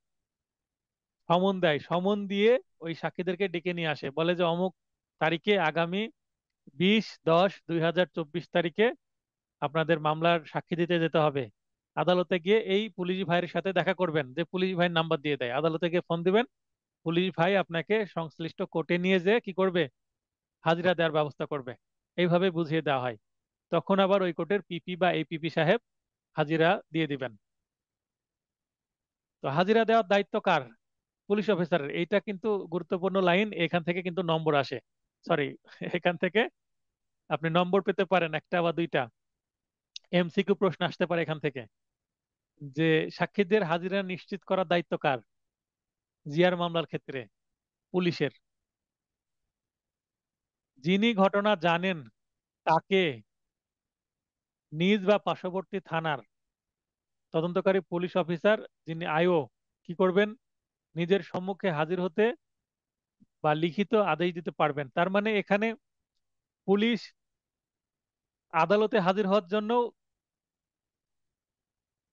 সমন দেয়। সমন দিয়ে ওই সাক্ষীদেরকে ডেকে নিয়ে আসে, বলে যে অমুক তারিখে আগামী 20-10-2024 তারিখে আপনাদের মামলার সাক্ষী দিতে যেতে হবে। আদালতে গিয়ে এই পুলিশ ভাইয়ের সাথে দেখা করবেন, যে পুলিশ ভাইয়ের নাম্বার দিয়ে দেয়, আদালতে গিয়ে ফোন দিবেন, পুলিশ ভাই আপনাকে সংশ্লিষ্ট কোর্টে নিয়ে যেয়ে কি করবে, হাজিরা দেওয়ার ব্যবস্থা করবে। এইভাবে বুঝিয়ে দেওয়া হয়। তখন আবার ওই কোর্টের পিপি বা এপিপি সাহেব হাজিরা দিয়ে দিবেন। তো হাজিরা দেওয়ার দায়িত্ব কার? পুলিশ অফিসারের। এইটা কিন্তু গুরুত্বপূর্ণ লাইন, এখান থেকে কিন্তু নম্বর আসে। সরি, এখান থেকে আপনি নম্বর পেতে পারেন একটা বা দুইটা। এমসিকিউ প্রশ্ন আসতে পারে এখান থেকে, যে সাক্ষীদের হাজিরা নিশ্চিত করার দায়িত্ব কার? জিয়ার মামলার ক্ষেত্রে পুলিশের। যিনি ঘটনা জানেন তাকে নিজ বা পার্শ্ববর্তী থানার তদন্তকারী পুলিশ অফিসার, যিনি আইও, কি করবেন? নিজের সম্মুখে হাজির হতে বা লিখিত আদেশ দিতে পারবেন। তার মানে এখানে পুলিশ আদালতে হাজির হওয়ার জন্য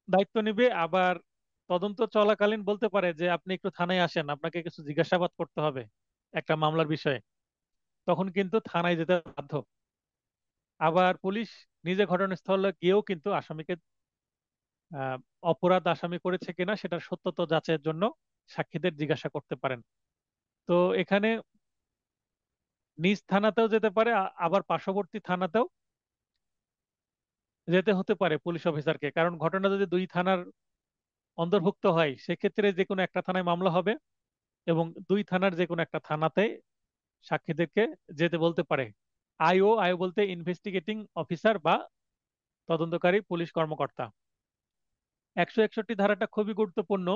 দায়িত্ব নেবে, আবার তদন্ত চলাকালীন বলতে পারে যে আপনি একটু থানায় আসেন, আপনাকে কিছু জিজ্ঞাসাবাদ করতে হবে একটা মামলার বিষয়ে। তখন কিন্তু থানায় যেতে বাধ্য। আবার পুলিশ নিজে ঘটনাস্থলে গিয়েও কিন্তু আসামিকে আহ, অপরাধ আসামি করেছে কিনা সেটার সত্যতা যাচাইয়ের জন্য সাক্ষীদের জিজ্ঞাসা করতে পারেন। তো এখানে নিজ থানাতেও যেতে পারে, আবার পার্শ্ববর্তী থানাতেও যেতে হতে পারে পুলিশ অফিসারকে, কারণ ঘটনা যদি দুই থানার অন্তর্ভুক্ত হয় সেক্ষেত্রে যে কোনো একটা থানায় মামলা হবে, এবং দুই থানার যে কোনো একটা থানাতে সাক্ষীদেরকে যেতে বলতে পারে। আইও, আইও বলতে ইনভেস্টিগেটিং অফিসার বা তদন্তকারী পুলিশ কর্মকর্তা। 161 ধারাটা খুবই গুরুত্বপূর্ণ।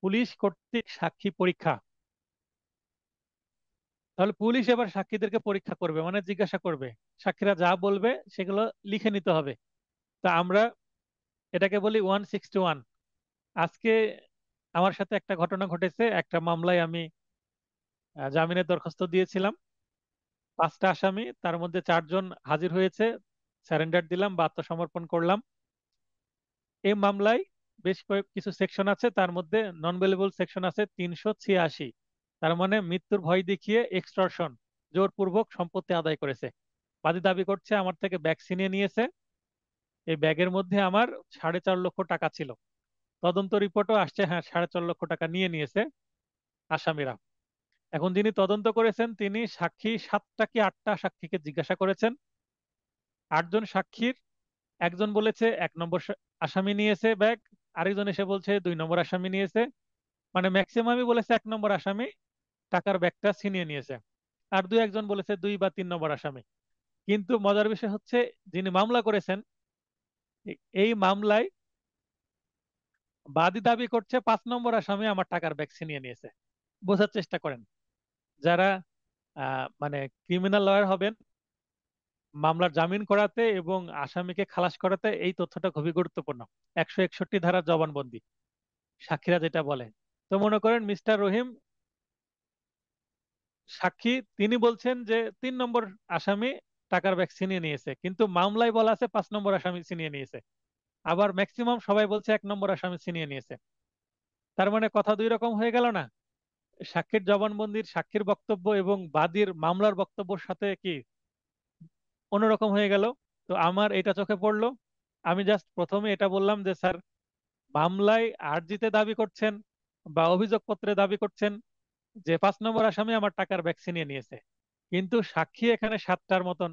পুলিশ কর্তৃক সাক্ষী পরীক্ষা। তাহলে পুলিশ এবার সাক্ষীদেরকে পরীক্ষা করবে, মানে জিজ্ঞাসা করবে, সাক্ষীরা যা বলবে সেগুলো লিখে নিতে হবে। তা আমরা এটাকে বলি 161। আজকে আমার সাথে একটা ঘটনা ঘটেছে। একটা মামলায় আমি জামিনের দরখাস্ত দিয়েছিলাম। 5টা আসামি, তার মধ্যে 4জন হাজির হয়েছে, স্যারেন্ডার দিলাম বা আত্মসমর্পণ করলাম। এই মামলায় বেশ কিছু সেকশন আছে, তার মধ্যে নন বেলেবল সেকশন আছে 386। তার মানে মৃত্যুর ভয় দেখিয়ে এক্সটর্শন, জোরপূর্বক সম্পত্তি আদায় করেছে। বাদী দাবি করছে আমার থেকে ব্যাগ ছিনিয়ে নিয়েছে। এই ব্যাগের মধ্যে আমার 4.5 লক্ষ টাকা ছিল। তদন্ত রিপোর্টও আসছে, হ্যাঁ 4.5 লক্ষ টাকা নিয়ে নিয়েছে আসামিরা। এখন যিনি তদন্ত করেছেন তিনি সাক্ষী 7টা কি 8টা সাক্ষীকে জিজ্ঞাসা করেছেন। 8জন সাক্ষীর একজন বলেছে 1 নম্বর আসামি নিয়েছে ব্যাগ, আরেকজন এসে বলছে 2 নম্বর আসামি নিয়েছে। মানে ম্যাক্সিমামই বলেছে 1 নম্বর আসামি টাকার ব্যাগটা ছিনিয়ে নিয়েছে, আর দু একজন বলেছে 2 বা 3 নম্বর আসামি। কিন্তু মজার বিষয় হচ্ছে, যিনি মামলা করেছেন এই মামলায় বাদী দাবি করছে 5 নম্বর আসামি আমার টাকার ব্যাগ ছিনিয়ে নিয়েছে। বোঝার চেষ্টা করেন, যারা মানে ক্রিমিনাল লয়ার হবেন, মামলার জামিন করাতে এবং আসামিকে খালাস করাতে এই তথ্যটা খুবই গুরুত্বপূর্ণ। 161 ধারার জবানবন্দি, সাক্ষীরা যেটা বলে। তো মনে করেন মিস্টার রহিম সাক্ষী, তিনি বলছেন যে 3 নম্বর আসামি টাকার ব্যাগ ছিনিয়ে নিয়েছে, কিন্তু মামলায় বলা আছে 5 নম্বর আসামি ছিনিয়ে নিয়েছে। আবার ম্যাক্সিমাম সবাই বলছে 1 নম্বর আসামি ছিনিয়ে নিয়েছে। তার মানে কথা দুই রকম হয়ে গেল না? সাক্ষীর জবানবন্দির সাক্ষীর বক্তব্য এবং বাদীর মামলার বক্তব্যের সাথে কি অন্যরকম হয়ে গেল। তো আমার এটা চোখে পড়লো। আমি জাস্ট প্রথমে এটা বললাম যে স্যার, মামলায় আর্জিতে দাবি করছেন বা অভিযোগপত্রে দাবি করছেন যে 5 নম্বর আসামি আমার টাকার ব্যাগ ছিনিয়ে নিয়েছে, কিন্তু সাক্ষী এখানে 7টার মতন,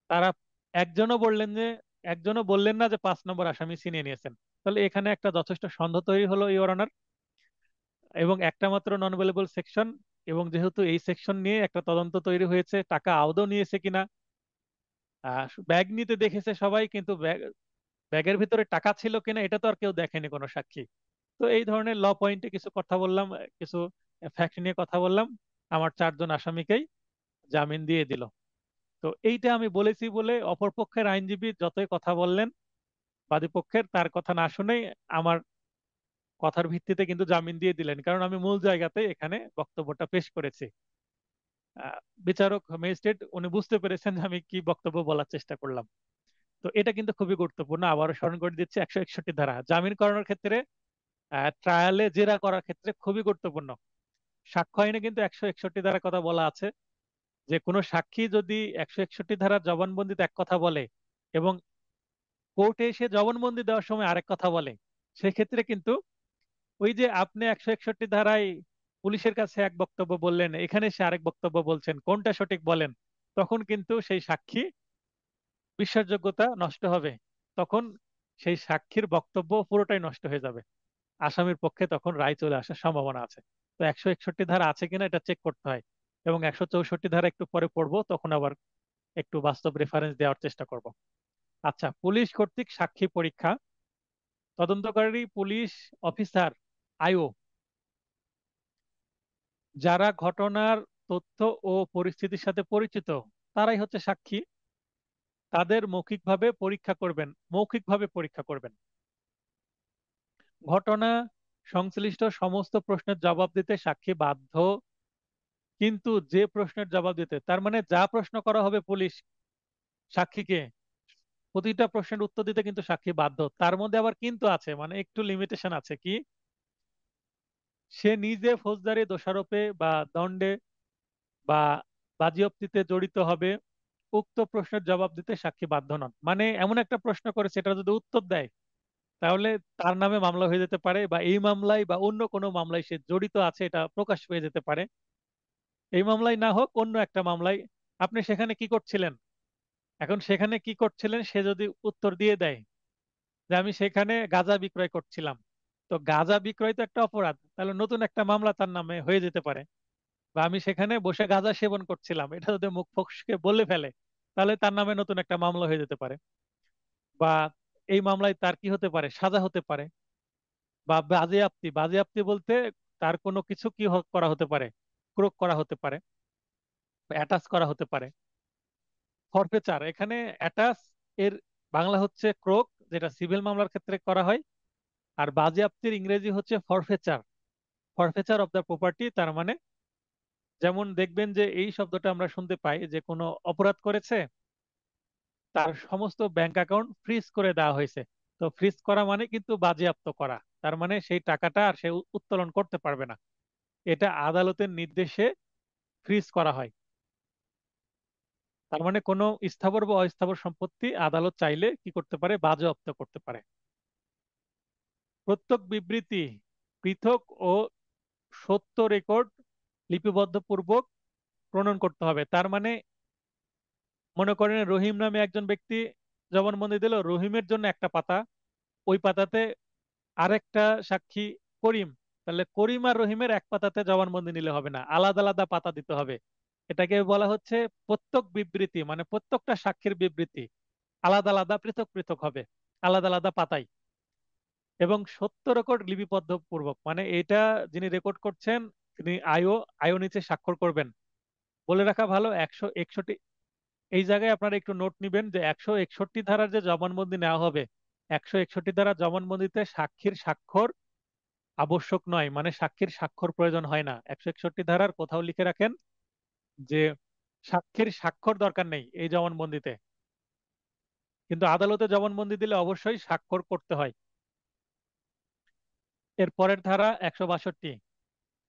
তারা একজনও বললেন যে একজনও বললেন না যে 5 নম্বর আসামি ছিনিয়ে নিয়েছেন। তাহলে এখানে একটা যথেষ্ট সন্দেহ তৈরি হলো ইওর অনার। এবং একটা মাত্র নন অ্যাভেলেবল সেকশন, এবং যেহেতু এই সেকশন নিয়ে একটা তদন্ত তৈরি হয়েছে টাকা আদৌ নিয়েছে কিনা, ব্যাগ নিতে দেখেছে সবাই, কিন্তু ব্যাগের ভিতরে টাকা ছিল কিনা এটা তো আর কেউ দেখেনি কোনো সাক্ষী। তো এই ধরনের ল পয়েন্টে কিছু কথা বললাম, কিছু ফ্যাক্ট নিয়ে কথা বললাম, আমার 4জন আসামিকেই জামিন দিয়ে দিল। তো এইটা আমি বলেছি বলে অপর পক্ষের আইনজীবী যতই কথা বললেন, বাদী পক্ষের তার কথা না শুনেই আমার কথার ভিত্তিতে কিন্তু জামিন দিয়ে দিলেন, কারণ আমি মূল জায়গাতে এখানে বক্তব্যটা পেশ করেছি। আহ, বিচারক ম্যাজিস্ট্রেট উনি বুঝতে পেরেছেন যে আমি কি বক্তব্য বলার চেষ্টা করলাম। তো এটা কিন্তু খুবই গুরুত্বপূর্ণ, আবারও স্মরণ করে দিচ্ছি 161 ধারা জামিন করানোর ক্ষেত্রে, ট্রায়ালে জেরা করার ক্ষেত্রে খুবই গুরুত্বপূর্ণ। সাক্ষ্য আইনে কিন্তু 161 ধারার কথা বলা আছে, যে কোনো সাক্ষী যদি 161 ধারার জবানবন্দিতে এক কথা বলে এবং কোর্টে এসে জবানবন্দি দেওয়ার সময় আরেক কথা বলে, সেক্ষেত্রে কিন্তু ওই যে আপনি 161 ধারায় পুলিশের কাছে এক বক্তব্য বললেন, এখানে সে আরেক বক্তব্য বলছেন, কোনটা সঠিক বলেন, তখন কিন্তু সেই সাক্ষী বিশ্বাসযোগ্যতা নষ্ট হবে। তখন সেই সাক্ষীর বক্তব্য পুরোটাই নষ্ট হয়ে যাবে। আসামির পক্ষে তখন রায় চলে আসার সম্ভাবনা আছে। তো 161 ধারা আছে কিনা এটা চেক করতে হয়। এবং 164 ধারা একটু পরে পড়বো, তখন আবার একটু বাস্তব রেফারেন্স দেওয়ার চেষ্টা করব। আচ্ছা, পুলিশ কর্তৃক সাক্ষী পরীক্ষা। তদন্তকারী পুলিশ অফিসার, আইও, যারা ঘটনার তথ্য ও পরিস্থিতির সাথে পরিচিত, তারাই হচ্ছে সাক্ষী। তাদের মৌখিকভাবে পরীক্ষা করবেন। ঘটনা সংশ্লিষ্ট সমস্ত প্রশ্নের জবাব দিতে সাক্ষী বাধ্য। কিন্তু যে প্রশ্নের জবাব দিতে, তার মানে যা প্রশ্ন করা হবে পুলিশ সাক্ষীকে, প্রতিটা প্রশ্নের উত্তর দিতে কিন্তু সাক্ষী বাধ্য। তার মধ্যে আবার কিন্তু আছে, মানে একটু লিমিটেশন আছে কি, সে নিজে ফৌজদারি দোষারোপে বা দণ্ডে বা বাজেয়াপ্তিতে জড়িত হবে, উক্ত প্রশ্নের জবাব দিতে সাক্ষী বাধ্য নন। মানে এমন একটা প্রশ্ন করে সেটা যদি উত্তর দেয়, তাহলে তার নামে মামলা হয়ে যেতে পারে, বা এই মামলায় বা অন্য কোনো মামলায় সে জড়িত আছে এটা প্রকাশ হয়ে যেতে পারে। এই মামলায় না হোক অন্য একটা মামলায়, আপনি সেখানে কি করছিলেন, এখন সেখানে কি করছিলেন সে যদি উত্তর দিয়ে দেয় যে আমি সেখানে গাঁজা বিক্রয় করছিলাম, তো গাঁজা বিক্রয় তো একটা অপরাধ, তাহলে নতুন একটা মামলা তার নামে হয়ে যেতে পারে। বা আমি সেখানে বসে গাঁজা সেবন করছিলাম, এটা যদি মুখ ফসকে বলে ফেলে, তাহলে তার নামে নতুন একটা মামলা হয়ে যেতে পারে। বা এই মামলায় তার কি হতে পারে, সাজা হতে পারে। বা বাজেয়াপ্তি, বাজেয়াপ্তি বলতে তার কোনো কিছু করা হতে পারে, ক্রোক করা হতে পারে, অ্যাটাচ করা হতে পারে। ফরফেচার, এখানে অ্যাটাচ এর বাংলা হচ্ছে ক্রোক, যেটা সিভিল মামলার ক্ষেত্রে করা হয়। আর বাজেয়াপ্তির ইংরেজি হচ্ছে ফরফেচার, ফরফেচার অফ দ্য প্রপার্টি। তার মানে যেমন দেখবেন যে এই শব্দটা আমরা শুনতে পাই, যে কোনো অপরাধ করেছে, তার সমস্ত ব্যাংক অ্যাকাউন্ট ফ্রিজ করে দেওয়া হয়েছে। তো ফ্রিজ করা মানে কিন্তু বাজেয়াপ্ত করা, তার মানে সেই টাকাটা আর সে উত্তোলন করতে পারবে না। এটা আদালতের নির্দেশে ফ্রিজ করা হয়। তার মানে কোনো স্থাবর বা অস্থাবর সম্পত্তি আদালত চাইলে কি করতে পারে, বাজেয়াপ্ত করতে পারে। প্রত্যেক বিবৃতি পৃথক ও সত্য রেকর্ড লিপিবদ্ধ পূর্বক প্রণয়ন করতে হবে। তার মানে মনে করেন রহিম নামে একজন ব্যক্তি জবানবন্দি দিল, রহিমের জন্য একটা পাতা, ওই পাতাতে আরেকটা সাক্ষী করিম, তাহলে করিম আর রহিমের এক পাতাতে জবানবন্দি নিলে হবে না, আলাদা আলাদা পাতা দিতে হবে। এটাকে বলা হচ্ছে প্রত্যেক বিবৃতি, মানে প্রত্যেকটা সাক্ষীর বিবৃতি আলাদা আলাদা পৃথক পৃথক হবে, আলাদা আলাদা পাতায়। এবং সত্য রেকর্ড লিপিবদ্ধ পূর্বক, মানে এটা যিনি রেকর্ড করছেন তিনি আইও, আইও নিচে স্বাক্ষর করবেন। বলে রাখা ভালো, 161, এই জায়গায় আপনারা একটু নোট নিবেন যে 161 ধারার যে জবানবন্দি নেওয়া হবে, 161 ধারা জবানবন্দিতে সাক্ষীর স্বাক্ষর আবশ্যক নয়, মানে সাক্ষীর স্বাক্ষর প্রয়োজন হয় না। 161 ধারার কোথাও লিখে রাখেন যে সাক্ষীর স্বাক্ষর দরকার নেই এই জবানবন্দিতে, কিন্তু আদালতে জবানবন্দি দিলে অবশ্যই স্বাক্ষর করতে হয়। এর পরের ধারা 162,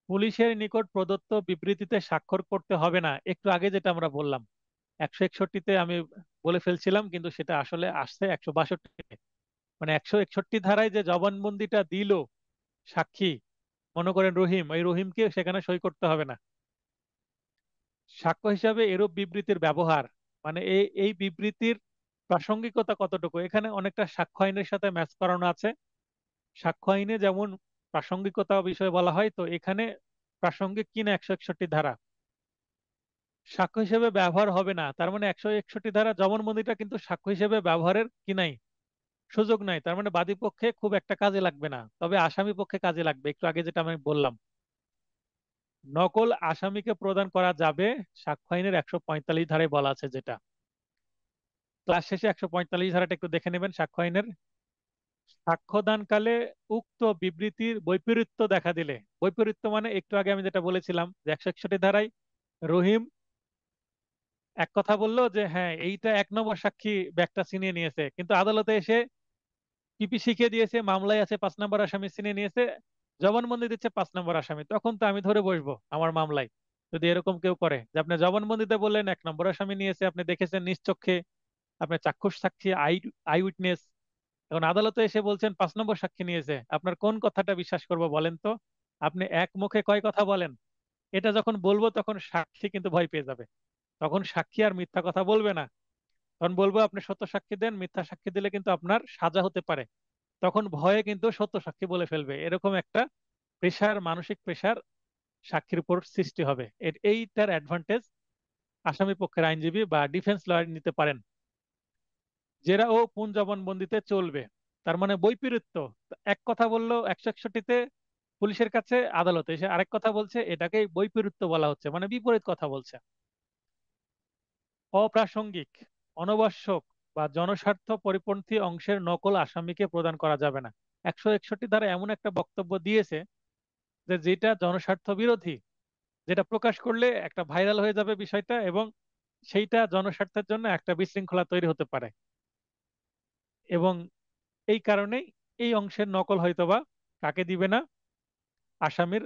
পুলিশের নিকট প্রদত্ত বিবৃতিতে স্বাক্ষর করতে হবে না। একটু আগে যেটা আমরা বললাম, 161-তে আমি বলে ফেলছিলাম, কিন্তু সেটা আসলে আসছে 162-তে। মানে 161 ধারায় যে জবানবন্দিটা দিল সাক্ষী, মনে করেন রহিম, ওই রহিমকে সেখানে সই করতে হবে না। সাক্ষ্য হিসাবে এরূপ বিবৃতির ব্যবহার, মানে এই এই বিবৃতির প্রাসঙ্গিকতা কতটুকু, এখানে অনেকটা সাক্ষ্য আইনের সাথে ম্যাচ করানো আছে। সাক্ষ্য আইনে যেমন প্রাসঙ্গিকতা বিষয়ে বলা হয়, তো এখানে প্রাসঙ্গিক কিনা 161 ধারা, সাক্ষ্য হিসেবে ব্যবহার হবে না। তার মানে 161 ধারা জবানবন্দিটা কিন্তু সাক্ষ্য হিসেবে ব্যবহারের কি নাই, সুযোগ নাই। তার মানে বাদী পক্ষে খুব একটা কাজে লাগবে না, তবে আসামি পক্ষে কাজে লাগবে, একটু আগে যেটা আমি বললাম। নকল আসামিকে প্রদান করা যাবে, সাক্ষ্য আইনের 145 ধারায় বলা আছে যেটা। ক্লাস শেষে 145 ধারাটা একটু দেখে নেবেন সাক্ষ্য আইনের। সাক্ষ্যদানকালে উক্ত বিবৃতির বৈপরীত্য দেখা দিলে, বৈপরীত্য মানে একটু আগে আমি যেটা বলেছিলাম যে 161 ধারায় রহিম এক কথা বললো যে হ্যাঁ এইটা 1 নম্বর সাক্ষী ব্যাগটা ছিনিয়ে নিয়েছে, কিন্তু আদালতে এসে পিপি শিখিয়ে দিয়েছে মামলায় আছে 5 নম্বর আসামি ছিনিয়ে নিয়েছে, জবানবন্দি দিচ্ছে 5 নম্বর আসামি, তখন তো আমি ধরে বসবো আমার মামলায়। যদি এরকম কেউ করে যে আপনি জবানবন্দিতে বললেন 1 নম্বর আসামি নিয়েছে, আপনি দেখেছেন নিজ চোখে, আপনি চাক্ষুষ সাক্ষী, আই উইটনেস, এখন আদালতে এসে বলছেন 5 নম্বর সাক্ষী নিয়েছে, আপনার কোন কথাটা বিশ্বাস করবো বলেন তো? আপনি এক মুখে কয় কথা বলেন, এটা যখন বলবো তখন সাক্ষী কিন্তু ভয় পেয়ে যাবে, তখন সাক্ষী আর মিথ্যা কথা বলবে না। তখন বলবো আপনি সত্য সাক্ষী দেন, মিথ্যা সাক্ষী দিলে কিন্তু আপনার সাজা হতে পারে। তখন ভয়ে কিন্তু সত্য সাক্ষী বলে ফেলবে, এরকম একটা প্রেশার, মানসিক প্রেশার সাক্ষীর উপর সৃষ্টি হবে। এইটার অ্যাডভান্টেজ আসামি পক্ষের আইনজীবী বা ডিফেন্স লয়ার নিতে পারেন। জেরা ও পুন জবানবন্দিতে চলবে, তার মানে বৈপরীত্য। এক কথা বললো 161-তে পুলিশের কাছে, আদালতে এসে আরেক কথা বলছে, এটাকে বৈপরীত্য বলা হচ্ছে, মানে বিপরীত কথা বলছে। অপ্রাসঙ্গিক, অনাবশ্যক বা জনস্বার্থ পরিপন্থী অংশের নকল আসামিকে প্রদান করা যাবে না। 161 ধারা এমন একটা বক্তব্য দিয়েছে যে যেটা জনস্বার্থ বিরোধী, যেটা প্রকাশ করলে একটা ভাইরাল হয়ে যাবে বিষয়টা, এবং সেইটা জনস্বার্থের জন্য একটা বিশৃঙ্খলা তৈরি হতে পারে। এবং এই কারণেই এই অংশের নকল হয়তোবা কাকে দিবে না, আসামির।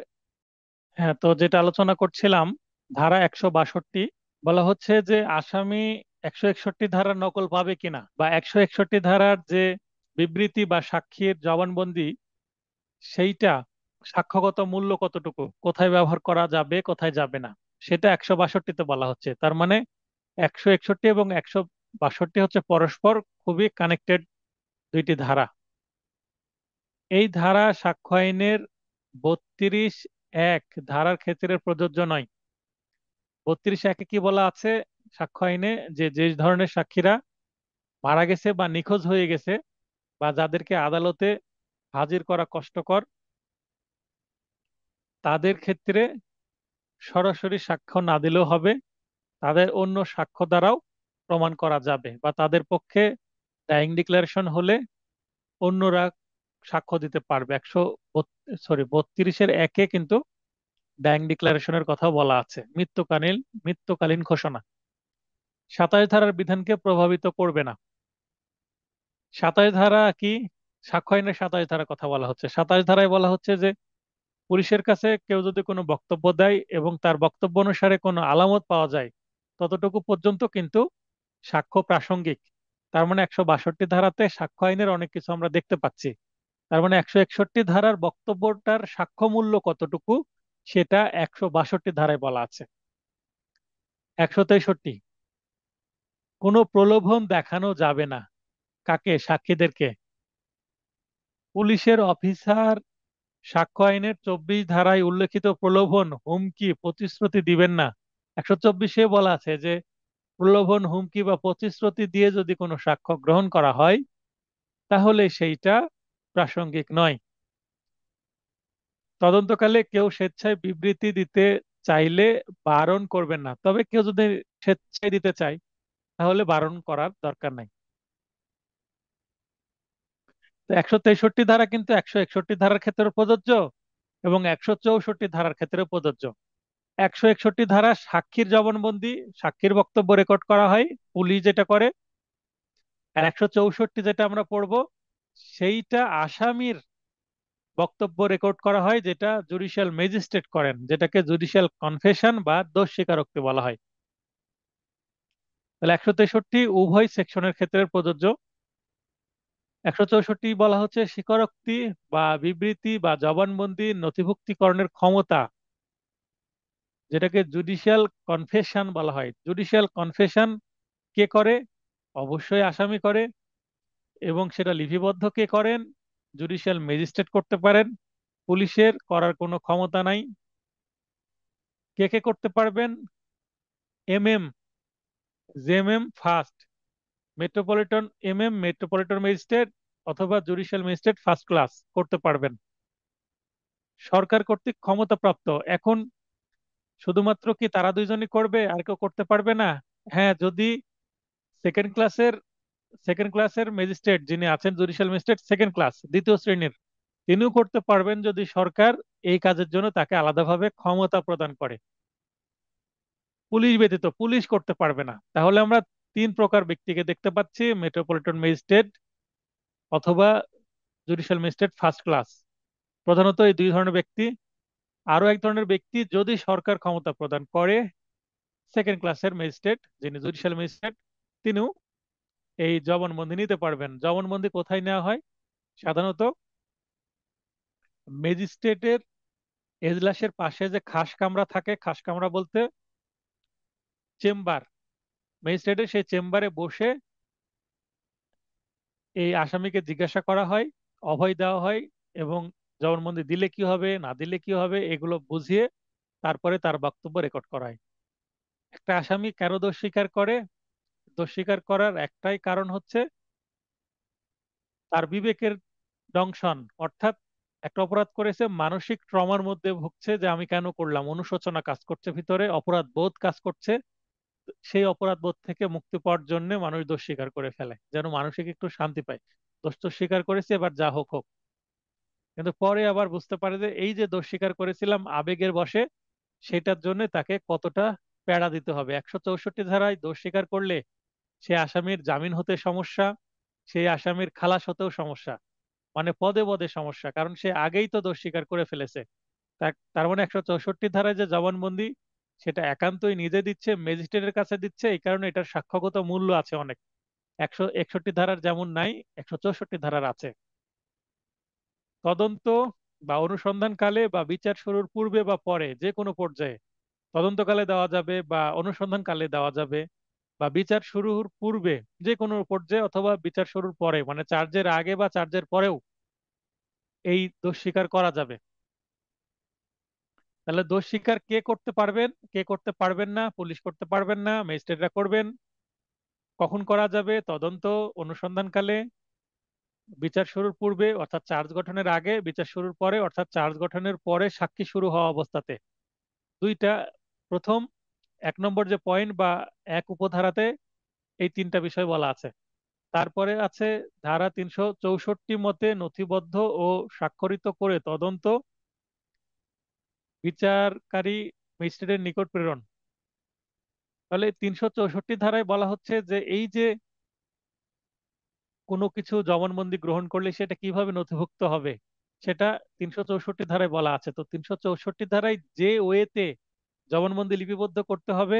হ্যাঁ, তো যেটা আলোচনা করছিলাম, ধারা 162 বলা হচ্ছে যে আসামি 161 ধারার নকল পাবে কিনা, বা 161 ধারার যে বিবৃতি বা সাক্ষীর জবানবন্দি, সেইটা সাক্ষ্যগত মূল্য কতটুকু, কোথায় ব্যবহার করা যাবে কোথায় যাবে না, সেটা 162-তে বলা হচ্ছে। তার মানে 161 এবং 162 হচ্ছে পরস্পর খুবই কানেক্টেড দুইটি ধারা। এই ধারা সাক্ষ্য আইনের 32(1) ধারার ক্ষেত্রে প্রযোজ্য নয়। 32(1)-এ কি বলা আছে সাক্ষ্য আইনে, যে যে ধরনের সাক্ষীরা মারা গেছে বা নিখোঁজ হয়ে গেছে, বা যাদেরকে আদালতে হাজির করা কষ্টকর, তাদের ক্ষেত্রে সরাসরি সাক্ষ্য না দিলেও হবে, তাদের অন্য সাক্ষ্য দ্বারাও প্রমাণ করা যাবে, বা তাদের পক্ষে ডাইং ডিক্লারেশন হলে অন্যরা সাক্ষ্য দিতে পারবে। 32-এর 1-এ কিন্তু ডাইং ডিক্লারেশনের কথা বলা আছে, মৃত্যুকালীন ঘোষণা। 27 ধারার বিধানকে প্রভাবিত করবে না। 27 ধারা কি? সাক্ষ্য আইনের 27 ধারা কথা বলা হচ্ছে। 27 ধারায় বলা হচ্ছে যে পুলিশের কাছে কেউ যদি কোনো বক্তব্য দেয় এবং তার বক্তব্য অনুসারে কোনো আলামত পাওয়া যায়, ততটুকু পর্যন্ত কিন্তু সাক্ষ্য প্রাসঙ্গিক। তার মানে 162 ধারাতে সাক্ষ্য আইনের অনেক কিছু আমরা দেখতে পাচ্ছি। তার মানে 161 ধারার বক্তব্যটার সাক্ষ্য মূল্য কতটুকু, সেটা 162 ধারায় বলা আছে। 163, কোনো প্রলোভন দেখানো যাবে না। কাকে? সাক্ষীদেরকে। পুলিশের অফিসার সাক্ষ্য আইনের 24 ধারায় উল্লেখিত প্রলোভন, হুমকি, প্রতিশ্রুতি দিবেন না। 124-এ বলা আছে যে প্রলোভন, হুমকি বা প্রতিশ্রুতি দিয়ে যদি কোনো সাক্ষ্য গ্রহণ করা হয়, তাহলে সেইটা প্রাসঙ্গিক নয়। তদন্তকালে কেউ স্বেচ্ছায় বিবৃতি দিতে চাইলে বারণ করবেন না, তবে কেউ যদি স্বেচ্ছায় দিতে চায় তাহলে বারণ করার দরকার নাই। তো 163 ধারা কিন্তু 161 ধারার ক্ষেত্রে প্রযোজ্য, এবং 164 ধারার ক্ষেত্রে প্রযোজ্য। 161 ধারা সাক্ষীর জবানবন্দি, সাক্ষীর বক্তব্য রেকর্ড করা হয়, পুলিশ যেটা করে। আর 164 যেটা আমরা পড়বো, সেইটা আসামির বক্তব্য রেকর্ড করা হয়, যেটা জুডিশিয়াল ম্যাজিস্ট্রেট করেন, যেটাকে জুডিশিয়াল কনফেশন বা দোষ স্বীকারোক্তি বলা হয়। তাহলে 163 উভয় সেকশনের ক্ষেত্রে প্রযোজ্য। 164 বলা হচ্ছে স্বীকারোক্তি বা বিবৃতি বা জবানবন্দি নথিভুক্তিকরণের ক্ষমতা, যেটাকে জুডিশিয়াল কনফেশন বলা হয়। জুডিশিয়াল কনফেশন কে করে? অবশ্যই আসামি করে, এবং সেটা লিপিবদ্ধ কে করেন? জুডিশিয়াল ম্যাজিস্ট্রেট করতে পারেন, পুলিশের করার কোনো ক্ষমতা নাই। কে কে করতে পারবেন? MM, JMM first, metropolitan magistrate, অথবা জুডিশিয়াল ম্যাজিস্ট্রেট ফার্স্ট ক্লাস করতে পারবেন। সরকার কর্তৃক ক্ষমতাপ্রাপ্ত। এখন শুধুমাত্র কি তারা দুইজনই করবে, আর কেউ করতে পারবে না? হ্যাঁ, যদি সেকেন্ড ক্লাসের সেকেন্ড ক্লাসের ম্যাজিস্ট্রেট যিনি আছেন, জুডিশিয়াল ম্যাজিস্ট্রেট সেকেন্ড ক্লাস, দ্বিতীয় শ্রেণীর, তিনিও করতে পারবেন যদি সরকার এই কাজের জন্য তাকে আলাদাভাবে ক্ষমতা প্রদান করে। পুলিশ ব্যতীত পুলিশ করতে পারবে না। তাহলে আমরা তিন প্রকার ব্যক্তিকে দেখতে পাচ্ছি: মেট্রোপলিটন ম্যাজিস্ট্রেট অথবা জুডিশিয়াল ম্যাজিস্ট্রেট ফার্স্ট ক্লাস, প্রধানত এই দুই ধরনের ব্যক্তি। আরো এক ধরনের ব্যক্তি যদি সরকার ক্ষমতা প্রদান করে, সেকেন্ড ক্লাসের ম্যাজিস্ট্রেট যিনি জুডিশিয়াল ম্যাজিস্ট্রেট, তিনিও এই জবানবন্দি নিতে পারবেন। জবানবন্দি কোথায় নেওয়া হয়? সাধারণত ম্যাজিস্ট্রেটের এজলাসের পাশে যে খাস কামরা থাকে, খাস কামরা বলতে চেম্বার, ম্যাজিস্ট্রেটের সেই চেম্বারে বসে এই আসামিকে জিজ্ঞাসা করা হয়, অভয় দেওয়া হয়, এবং জবানবন্দি দিলে কি হবে না দিলে কি হবে এগুলো বুঝিয়ে তারপরে তার বক্তব্য রেকর্ড করা হয়। একটা আসামি কেন দোষ স্বীকার করে? দোষ স্বীকার করার একটাই কারণ হচ্ছে তার বিবেকের দংশন, অর্থাৎ একটা অপরাধ করেছে, মানসিক ট্রমার মধ্যে ভুগছে যে আমি কেন করলাম, অনুশোচনা কাজ করছে ভিতরে, অপরাধ বোধ কাজ করছে। সেই অপরাধ বোধ থেকে মুক্তি পাওয়ার জন্য মানুষ দোষ স্বীকার করে ফেলে, যেন মানসিক একটু শান্তি পায়। দোষ তো স্বীকার করেছে, এবার যা হোক হোক। কিন্তু পরে আবার বুঝতে পারে যে এই যে দোষ স্বীকার করেছিলাম আবেগের বশে, সেটার জন্য তাকে কতটা প্যাড়া দিতে হবে। 164 ধারায় দোষ স্বীকার করলে সে আসামির জামিন হতে সমস্যা, সেই আসামির খালাস হতেও সমস্যা, মানে পদে পদে সমস্যা, কারণ সে আগেই তো দোষ স্বীকার করে ফেলেছে। তার মানে 164 ধারায় যে জবানবন্দি, সেটা একান্তই নিজে দিচ্ছে, ম্যাজিস্ট্রেটের কাছে দিচ্ছে, এই কারণে এটার সাক্ষ্যগত মূল্য আছে অনেক। 161 ধারার যেমন নাই, 164 ধারার আছে। তদন্ত বা অনুসন্ধানকালে বা বিচার শুরুর পূর্বে বা পরে যে কোনো পর্যায়ে, তদন্তকালে দেওয়া যাবে বা অনুসন্ধানকালে দেওয়া যাবে, বা বিচার শুরুর পূর্বে যে কোনো পর্যায়ে, অথবা বিচার শুরুর পরে, মানে চার্জের আগে বা চার্জের পরেও এই দোষ স্বীকার করা যাবে। তাহলে দোষ স্বীকার কে করতে পারবেন, কে করতে পারবেন না? পুলিশ করতে পারবেন না, ম্যাজিস্ট্রেটরা করবেন। কখন করা যাবে? তদন্ত অনুসন্ধানকালে, বিচার শুরুর পূর্বে অর্থাৎ চার্জ গঠনের আগে, বিচার শুরুর পরে অর্থাৎ চার্জ গঠনের পরে, সাক্ষী শুরু হওয়া অবস্থাতে। দুইটা, প্রথম 1 নম্বর যে পয়েন্ট বা 1 উপধারাতে এই তিনটা বিষয় বলা আছে। তারপরে আছে ধারা 364 মতে নথিবদ্ধ ও স্বাক্ষরিত করে তদন্ত বিচারকারী ম্যাজিস্ট্রেটের নিকট প্রেরণ। তাহলে 364 ধারায় বলা হচ্ছে যে এই যে কোনো কিছু জবানবন্দি গ্রহণ করলে সেটা কিভাবে নথিভুক্ত হবে, সেটা 364 ধারায় বলা আছে। তো 364 ধারায় যে ওয়েতে জবানবন্দি লিপিবদ্ধ করতে হবে,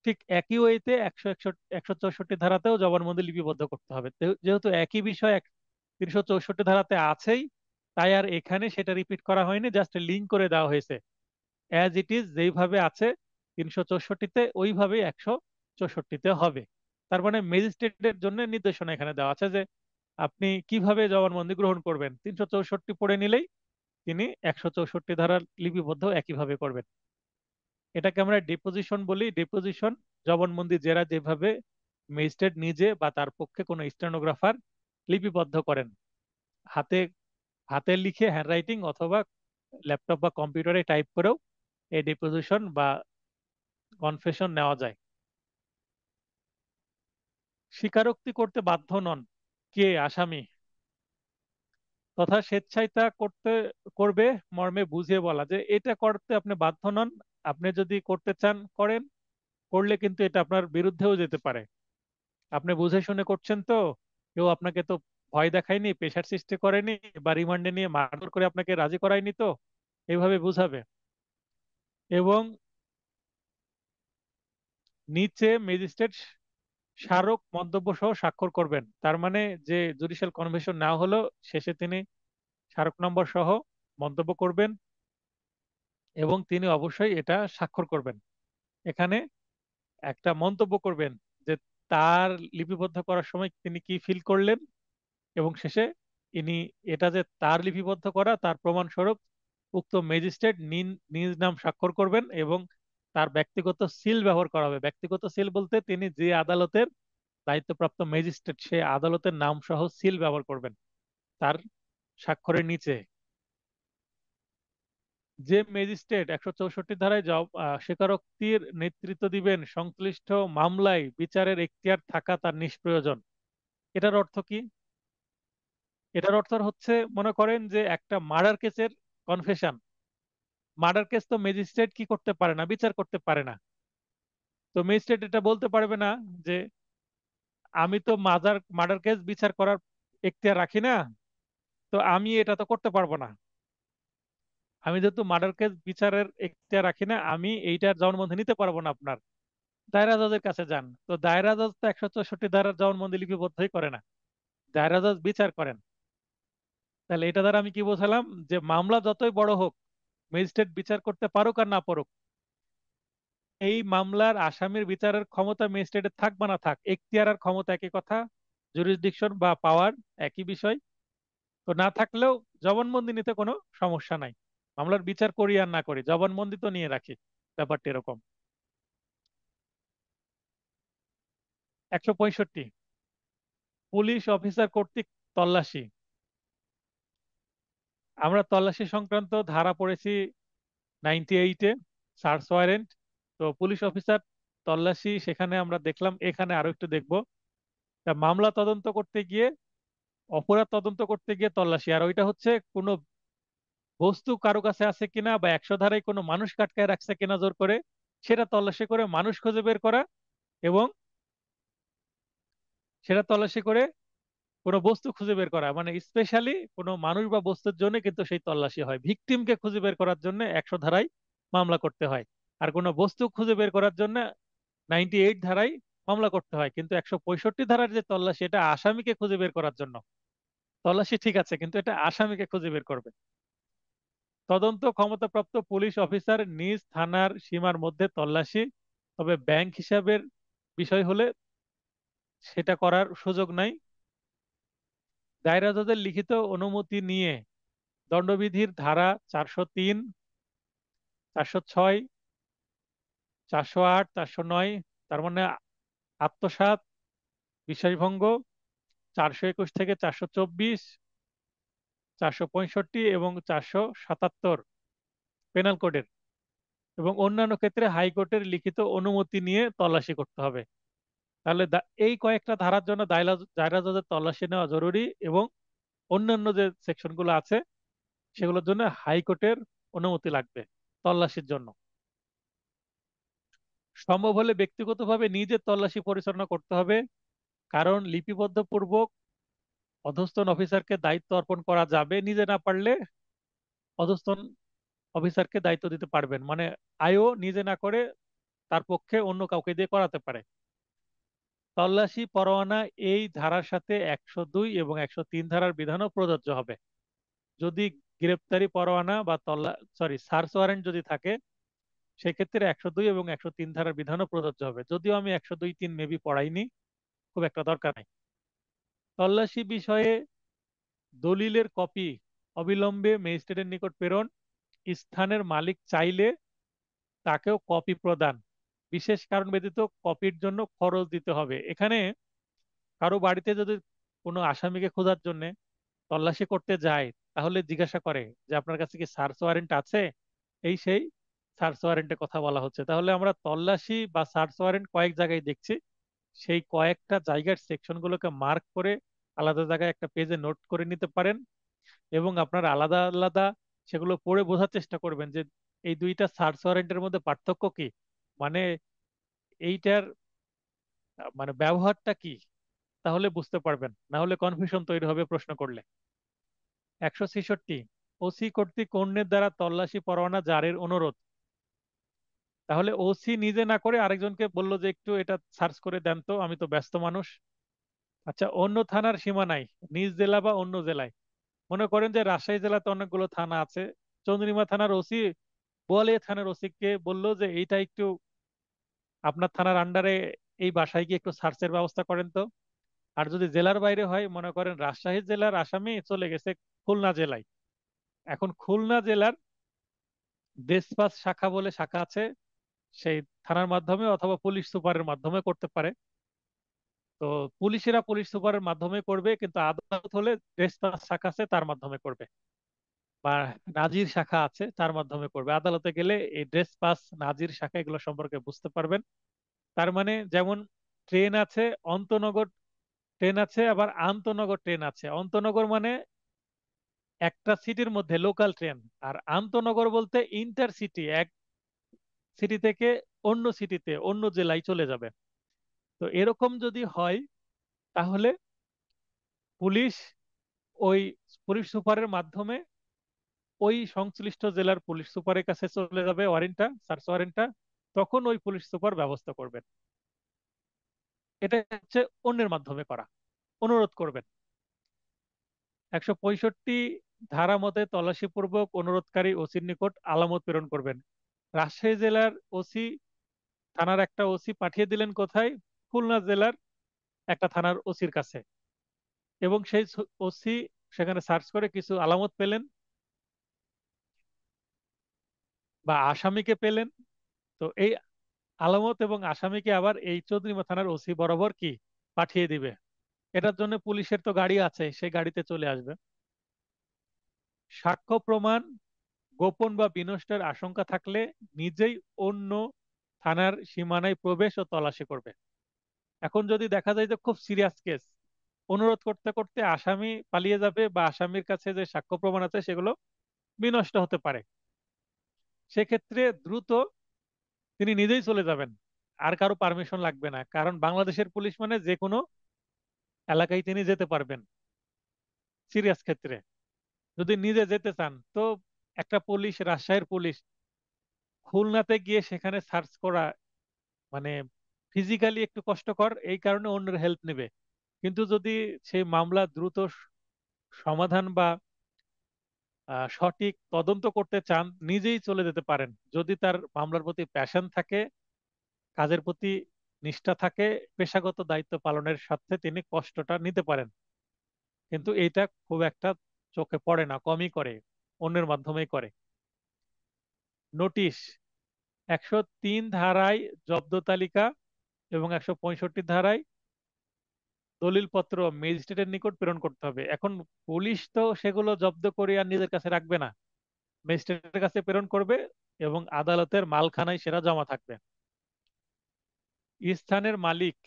ঠিক একই ওয়েতে 164 ধারাতেও জবানবন্দি লিপিবদ্ধ করতে হবে। যেহেতু একই বিষয় 364 ধারাতে আছেই, তাই আর এখানে সেটা রিপিট করা হয়নি, জাস্ট লিঙ্ক করে দেওয়া হয়েছে। অ্যাজ ইট ইজ যেইভাবে আছে 364-তে, ওইভাবেই 164-তে হবে। তার মানে ম্যাজিস্ট্রেটের জন্য নির্দেশনা এখানে দেওয়া আছে যে আপনি কিভাবে জবানবন্দি গ্রহণ করবেন। 364 পড়ে নিলেই তিনি 164 ধারার লিপিবদ্ধ একইভাবে করবেন। এটাকে আমরা ডিপোজিশন বলি। ডিপোজিশন জবানবন্দি জেরা যেভাবে ম্যাজিস্ট্রেট নিজে বা তার পক্ষে কোনো স্টেনোগ্রাফার লিপিবদ্ধ করেন, হাতে হাতে লিখে, হ্যান্ডরাইটিং, অথবা ল্যাপটপ বা কম্পিউটারে টাইপ করেও এই ডিপোজিশন বা কনফেশন নেওয়া যায়। স্বীকারোক্তি করতে বাধ্য নন কে? আসামি। তথা স্বেচ্ছায় তা করবে মর্মে বুঝিয়ে বলা যে এটা করতে আপনি বাধ্য নন। আপনি যদি করতে চান করেন, করলে কিন্তু এটা আপনার বিরুদ্ধেও যেতে পারে। আপনি বুঝে শুনে করছেন তো, কেউ আপনাকে তো ভয় দেখায়নি, প্রেশার সৃষ্টি করেনি, বা রিমান্ডে নিয়ে মারধর করে আপনাকে রাজি করায়নি তো, এইভাবে বুঝাবে। এবং নিচে ম্যাজিস্ট্রেট স্মারক মন্তব্য সহ স্বাক্ষর করবেন। তার মানে যে জুডিশিয়াল কনভেনশন না হলো, শেষে তিনি স্মারক নম্বর সহ মন্তব্য করবেন, এবং তিনি অবশ্যই এটা স্বাক্ষর করবেন। এখানে একটা মন্তব্য করবেন যে তার লিপিবদ্ধ করার সময় তিনি কি ফিল করলেন, এবং শেষে ইনি এটা যে তার লিপিবদ্ধ করা তার প্রমাণস্বরূপ উক্ত ম্যাজিস্ট্রেট নিজ নাম স্বাক্ষর করবেন, এবং তার ব্যক্তিগত সিল ব্যবহার করা হবে। ব্যক্তিগত সিল বলতে তিনি যে আদালতের দায়িত্বপ্রাপ্ত ম্যাজিস্ট্রেট, সে আদালতের নাম সহ সিল ব্যবহার করবেন তার স্বাক্ষরের নিচে। যে ম্যাজিস্ট্রেট 164 ধারায় স্বীকারোক্তির নেতৃত্ব দিবেন, সংশ্লিষ্ট মামলায় বিচারের এখতিয়ার থাকা তার নিষ্প্রয়োজন। এটার অর্থ কি? এটার অর্থ হচ্ছে, মনে করেন যে একটা মার্ডার কেসের কনফেশন, মার্ডার কেস তো ম্যাজিস্ট্রেট কি করতে পারে না, বিচার করতে পারে না। তো ম্যাজিস্ট্রেট এটা বলতে পারবে না যে আমি তো মার্ডার কেস বিচার করার এখতিয়ার রাখি না, তো আমি এটা তো করতে পারবো না। আমি যেহেতু মার্ডার কেস বিচারের এখতিয়ার রাখি না, আমি এইটার জবানবন্দি নিতে পারবো না আপনার। দায়রা জজের কাছে যান। তো দায়রা জজ তো 164 ধারার জবানবন্দি লিপিবদ্ধই করে না, দায়রা জজ বিচার করেন। তাহলে এটা দ্বারা আমি কি বোঝালাম, যে মামলা যতই বড় হোক, ম্যাজিস্ট্রেট বিচার করতে পারুক আর না পারুক, এই মামলার আসামির বিচারের ক্ষমতা ম্যাজিস্ট্রেটের থাক বা না থাক, এখতিয়ার আর ক্ষমতা একই কথা, জুরিসডিকশন বা পাওয়ার একই বিষয়। তো না থাকলেও জবানবন্দি নিতে কোনো সমস্যা নাই। মামলার বিচার করি আর না করি, জবানবন্দি তো নিয়ে রাখি। ব্যাপারটা এরকম। 165, পুলিশ অফিসার কর্তৃক তল্লাশি। আমরা তল্লাশি সংক্রান্ত ধারা পড়েছি 98-এ, সার্চ ওয়ারেন্ট। তো পুলিশ অফিসার তল্লাশি সেখানে আমরা দেখলাম, এখানে আরো একটু দেখবো। তা মামলা তদন্ত করতে গিয়ে, অপরাধ তদন্ত করতে গিয়ে তল্লাশি, আর ওইটা হচ্ছে কোনো বস্তু কারো কাছে আছে কিনা বা 100 ধারায় কোনো মানুষ আটকায় রাখছে কিনা জোর করে, সেটা তল্লাশি করে মানুষ খুঁজে বের করা। এবং সেটা তল্লাশি করে কোনো বস্তু খুঁজে বের করা, মানে স্পেশালি কোনো মানুষ বা বস্তুর জন্য কিন্তু সেই তল্লাশি হয়। ভিকটিমকে খুঁজে বের করার জন্য 100 ধারায় মামলা করতে হয়, আর কোনো বস্তু খুঁজে বের করার জন্য 98 ধারায় মামলা করতে হয়। কিন্তু 165 ধারার যে তল্লাশি, এটা আসামিকে খুঁজে বের করার জন্য। তল্লাশি ঠিক আছে, কিন্তু এটা আসামিকে খুঁজে বের করবে। তদন্ত ক্ষমতাপ্রাপ্ত পুলিশ অফিসার নিজ থানার সীমার মধ্যে তল্লাশি, তবে ব্যাংক হিসাবের বিষয় হলে সেটা করার সুযোগ নাই। দায়রা জজের লিখিত অনুমতি নিয়ে দণ্ডবিধির ধারা 403, 406, 408, 409, তার মানে আত্মসাৎ, বিশ্বাসভঙ্গ, 421 থেকে 424, 465 এবং 477 পেনাল কোডের, এবং অন্যান্য ক্ষেত্রে হাইকোর্টের লিখিত অনুমতি নিয়ে তল্লাশি করতে হবে। তাহলে এই কয়েকটা ধারার জন্য দায়রা জজের তল্লাশি নেওয়া জরুরি, এবং অন্যান্য যে সেকশনগুলো আছে সেগুলোর জন্য হাইকোর্টের অনুমতি লাগবে তল্লাশির জন্য। সম্ভব হলে ব্যক্তিগতভাবে নিজে তল্লাশি পরিচালনা করতে হবে, কারণ লিপিবদ্ধ পূর্বক অধস্তন অফিসারকে দায়িত্ব অর্পণ করা যাবে। নিজে না পারলে অধস্তন অফিসারকে দায়িত্ব দিতে পারবেন, মানে আইও নিজে না করে তার পক্ষে অন্য কাউকে দিয়ে করাতে পারে। তল্লাশি পরোয়ানা এই ধারার সাথে 102 এবং 103 ধারার বিধানও প্রযোজ্য হবে। যদি গ্রেপ্তারি পরোয়ানা বা সার্চ ওয়ারেন্ট যদি থাকে, সেক্ষেত্রে 102 এবং 103 ধারার বিধানও প্রযোজ্য হবে। যদিও আমি 102-3 মেবি পড়াইনি, খুব একটা দরকার নেই। তল্লাশি বিষয়ে দলিলের কপি অবিলম্বে ম্যাজিস্ট্রেটের নিকট প্রেরণ, স্থানের মালিক চাইলে তাকেও কপি প্রদান, বিশেষ কারণ ব্যতীত কপির জন্য খরচ দিতে হবে। এখানে কারো বাড়িতে যদি কোনো আসামিকে খোঁজার জন্য তল্লাশি করতে যায়, তাহলে জিজ্ঞাসা করে যে আপনার কাছে কি সার্চ ওয়ারেন্ট আছে, এই সেই সার্চ ওয়ারেন্টের কথা বলা হচ্ছে। তাহলে আমরা তল্লাশি বা সার্চ ওয়ারেন্ট কয়েক জায়গায় দেখছি, সেই কয়েকটা জায়গার সেকশনগুলোকে মার্ক করে আলাদা জায়গায় একটা পেজে নোট করে নিতে পারেন, এবং আপনার আলাদা আলাদা সেগুলো পড়ে বোঝার চেষ্টা করবেন যে এই দুইটা সার্চ ওয়ারেন্টের মধ্যে পার্থক্য কি, মানে এইটার মানে ব্যবহারটা কি, তাহলে বুঝতে পারবেন, না হলে কনফিউশন তৈরি হবে প্রশ্ন করলে। 166, ওসি কর্তৃক অন্যের দ্বারা তল্লাশি পরোয়ানা জারির অনুরোধ। তাহলে ওসি নিজে না করে আরেকজনকে বললো যে একটু এটা সার্চ করে দেন তো, আমি তো ব্যস্ত মানুষ। আচ্ছা, অন্য থানার সীমানায়, নিজ জেলা বা অন্য জেলায়, মনে করেন যে রাজশাহী জেলাতে অনেকগুলো থানা আছে, চন্দ্রিমা থানার ওসি বোয়ালিয়া থানার ওসি কে বললো যে এইটা একটু আপনার থানার আন্ডারে, এই বাসায় গিয়ে একটু সার্চের ব্যবস্থা করেন তো। আর যদি জেলার বাইরে হয়, মনে করেন রাজশাহী জেলার আসামি চলে গেছে খুলনা জেলায়, এখন খুলনা জেলার দেশপাস শাখা বলে শাখা আছে, সেই থানার মাধ্যমে অথবা পুলিশ সুপারের মাধ্যমে করতে পারে। তো পুলিশেরা পুলিশ সুপারের মাধ্যমে করবে, কিন্তু আদালত হলে দেশপাস শাখা আছে তার মাধ্যমে করবে, বা নাজির শাখা আছে তার মাধ্যমে করবে। আদালতে গেলে এই ড্রেস পাস, নাজির শাখা এগুলো সম্পর্কে বুঝতে পারবেন। তার মানে যেমন ট্রেন আছে, অন্তনগর ট্রেন আছে, আবার আন্তনগর ট্রেন আছে। অন্তনগর মানে একটা সিটির মধ্যে লোকাল ট্রেন, আর আন্তনগর বলতে ইন্টার সিটি, এক সিটি থেকে অন্য সিটিতে অন্য জেলায় চলে যাবে। তো এরকম যদি হয়, তাহলে পুলিশ ওই পুলিশ সুপারের মাধ্যমে ওই সংশ্লিষ্ট জেলার পুলিশ সুপারের কাছে চলে যাবে ওয়ারেন্টটা, সার্চ ওয়ারেন্টটা। তখন ওই পুলিশ সুপার ব্যবস্থা করবেন। এটা হচ্ছে অন্যের মাধ্যমে করা, অনুরোধ করবেন। 165 ধারা মতে তল্লাশি পূর্বক অনুরোধকারী ওসির নিকট আলামত প্রেরণ করবেন। রাজশাহী জেলার ওসি থানার একটা ওসি পাঠিয়ে দিলেন কোথায়? খুলনা জেলার একটা থানার ওসির কাছে। এবং সেই ওসি সেখানে সার্চ করে কিছু আলামত পেলেন বা আসামিকে পেলেন। তো এই আলামত এবং আসামিকে আবার এই চৌধুরী থানার ওসি বরাবর কি পাঠিয়ে দিবে। এটার জন্য পুলিশের তো গাড়ি আছে, সেই গাড়িতে চলে আসবে। সাক্ষ্য প্রমাণ গোপন বা বিনষ্টের আশঙ্কা থাকলে নিজেই অন্য থানার সীমানায় প্রবেশ ও তল্লাশি করবে। এখন যদি দেখা যায় যে খুব সিরিয়াস কেস, অনুরোধ করতে করতে আসামি পালিয়ে যাবে বা আসামির কাছে যে সাক্ষ্য প্রমাণ আছে সেগুলো বিনষ্ট হতে পারে, সেক্ষেত্রে দ্রুত তিনি নিজেই চলে যাবেন। আর কারো পারমিশন লাগবে না, কারণ বাংলাদেশের পুলিশ মানে যে কোনো এলাকায় তিনি যেতে পারবেন সিরিয়াস ক্ষেত্রে। যদি নিজে যেতে চান তো একটা পুলিশ, রাজশাহীর পুলিশ খুলনাতে গিয়ে সেখানে সার্চ করা মানে ফিজিক্যালি একটু কষ্টকর, এই কারণে অন্যের হেল্প নেবে। কিন্তু যদি সেই মামলা দ্রুত সমাধান বা সঠিক তদন্ত করতে চান, নিজেই চলে যেতে পারেন। যদি তার মামলার প্রতি প্যাশন থাকে, কাজের প্রতি নিষ্ঠা থাকে, পেশাগত দায়িত্ব পালনের সাথে তিনি কষ্টটা নিতে পারেন। কিন্তু এইটা খুব একটা চোখে পড়ে না, কমই করে, অন্যের মাধ্যমেই করে। নোটিশ 103 ধারায় জব্দ তালিকা এবং 165 ধারায় দলিলপত্র ম্যাজিস্ট্রেটের নিকট প্রেরণ করতে হবে। এখন পুলিশ তো সেগুলো জব্দ করে আর নিজের কাছে রাখবে না, ম্যাজিস্ট্রেটের কাছে প্রেরণ করবে এবং আদালতের মালখানায় সেটা জমা থাকবে। স্থানের মালিক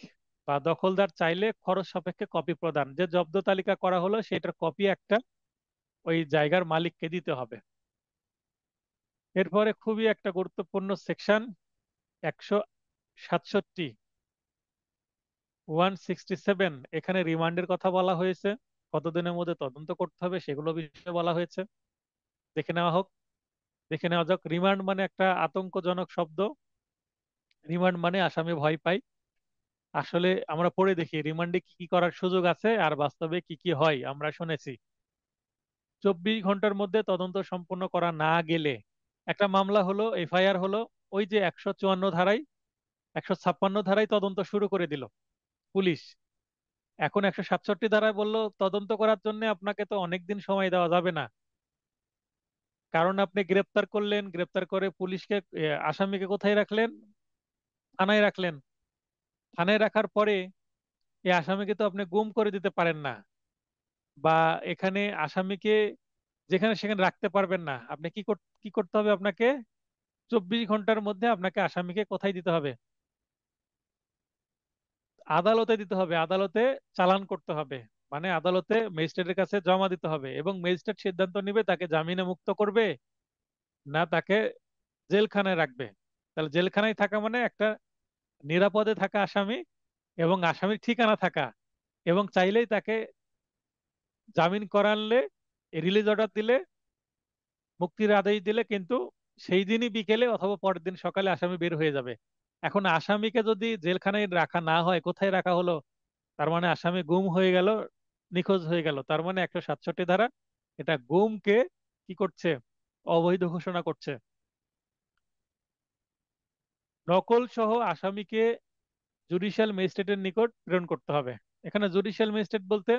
বা দখলদার চাইলে খরচ সাপেক্ষে কপি প্রদান, যে জব্দ তালিকা করা হলো সেটার কপি একটা ওই জায়গার মালিককে দিতে হবে। এরপরে খুবই একটা গুরুত্বপূর্ণ সেকশন 167, 167, এখানে রিমান্ডের কথা বলা হয়েছে। কতদিনের মধ্যে তদন্ত করতে হবে সেগুলো বিষয়ে বলা হয়েছে। দেখে নেওয়া হোক, দেখে নেওয়া যাক। রিমান্ড মানে একটা আতঙ্কজনক শব্দ। রিমান্ড মানে আসামি ভয় পায়। আসলে আমরা পড়ে দেখি রিমান্ডে কি কি করার সুযোগ আছে আর বাস্তবে কি কি হয় আমরা শুনেছি। 24 ঘন্টার মধ্যে তদন্ত সম্পন্ন করা না গেলে একটা মামলা হলো, এফআইআর হলো, ওই যে 154 ধারায়, 156 ধারায় তদন্ত শুরু করে দিল পুলিশ। এখন 167 ধারায় বললো তদন্ত করার জন্য আপনাকে তো অনেক দিন সময় দেওয়া যাবে না, কারণ আপনি গ্রেপ্তার করলেন, গ্রেপ্তার করে পুলিশকে আসামিকে কোথায় রাখলেন? থানায় রাখলেন। থানায় রাখার পরে এই আসামিকে তো আপনি গুম করে দিতে পারেন না, বা এখানে আসামিকে যেখানে সেখানে রাখতে পারবেন না। আপনি কি করতে হবে? আপনাকে 24 ঘন্টার মধ্যে আপনাকে আসামিকে কোথায় দিতে হবে? আদালতে দিতে হবে। আদালতে চালান করতে হবে, মানে আদালতে ম্যাজিস্ট্রেটের কাছে জমা দিতে হবে এবং ম্যাজিস্ট্রেট সিদ্ধান্ত নিবে তাকে জামিনে মুক্ত করবে না তাকে জেলখানায় রাখবে। তাহলে জেলখানায় থাকা মানে একটা নিরাপদে থাকা আসামি এবং আসামির ঠিকানা থাকা, এবং চাইলেই তাকে জামিন করালে, রিলিজ অর্ডার দিলে, মুক্তির আদেশ দিলে কিন্তু সেই দিনই বিকেলে অথবা পরের দিন সকালে আসামি বের হয়ে যাবে। এখন আসামিকে যদি জেলখানায় রাখা না হয়, কোথায় রাখা হলো? তার মানে আসামি গুম হয়ে গেল, নিখোঁজ হয়ে গেল। তার মানে 167 ধারা এটা গুমকে কি করছে? অবৈধ ঘোষণা করছে। নকল সহ আসামিকে জুডিশিয়াল ম্যাজিস্ট্রেটের নিকট প্রেরণ করতে হবে। এখানে জুডিশিয়াল ম্যাজিস্ট্রেট বলতে,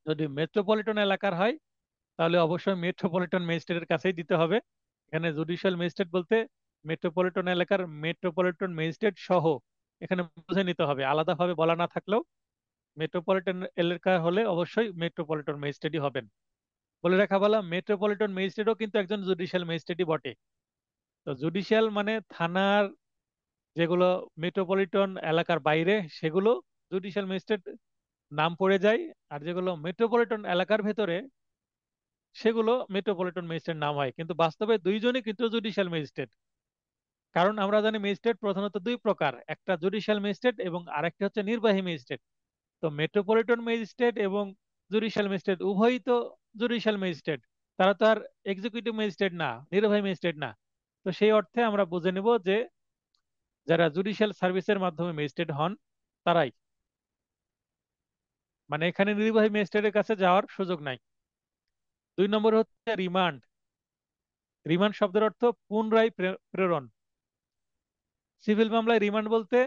যদি মেট্রোপলিটন এলাকার হয় তাহলে অবশ্যই মেট্রোপলিটন ম্যাজিস্ট্রেটের কাছেই দিতে হবে। এখানে জুডিশিয়াল ম্যাজিস্ট্রেট বলতে মেট্রোপলিটন এলাকার মেট্রোপলিটন ম্যাজিস্ট্রেট সহ এখানে বুঝে নিতে হবে, আলাদাভাবে বলা না থাকলেও মেট্রোপলিটন এলাকা হলে অবশ্যই মেট্রোপলিটন ম্যাজিস্ট্রেটই হবেন। বলে রাখা ভালো, মেট্রোপলিটন ম্যাজিস্ট্রেটও কিন্তু একজন জুডিশিয়াল ম্যাজিস্ট্রেটই বটে। তো জুডিশিয়াল মানে থানার যেগুলো মেট্রোপলিটন এলাকার বাইরে সেগুলো জুডিশিয়াল ম্যাজিস্ট্রেট নাম পড়ে যায়, আর যেগুলো মেট্রোপলিটন এলাকার ভেতরে সেগুলো মেট্রোপলিটন ম্যাজিস্ট্রেট নাম হয়। কিন্তু বাস্তবে দুইজনই কিন্তু জুডিশিয়াল ম্যাজিস্ট্রেট। কারণ আমরা জানি ম্যাজিস্ট্রেট প্রধানত দুই প্রকার, একটা জুডিশিয়াল ম্যাজিস্ট্রেট এবং আরেকটা হচ্ছে নির্বাহী ম্যাজিস্ট্রেট। তো মেট্রোপলিটন ম্যাজিস্ট্রেট এবং জুডিশিয়াল ম্যাজিস্ট্রেট উভয়ই তো জুডিশিয়াল ম্যাজিস্ট্রেট। তারা তো আর এক্সিকিউটিভ ম্যাজিস্ট্রেট না, নির্বাহী ম্যাজিস্ট্রেট না। তো সেই অর্থে আমরা বুঝে নিব যে যারা জুডিশিয়াল সার্ভিসের মাধ্যমে ম্যাজিস্ট্রেট হন তারাই, মানে এখানে নির্বাহী ম্যাজিস্ট্রেটের কাছে যাওয়ার সুযোগ নাই। 2 নম্বর হচ্ছে রিমান্ড। রিমান্ড শব্দের অর্থ পুনরায় প্রেরণ। সিভিল মামলায় রিমান্ড বলতে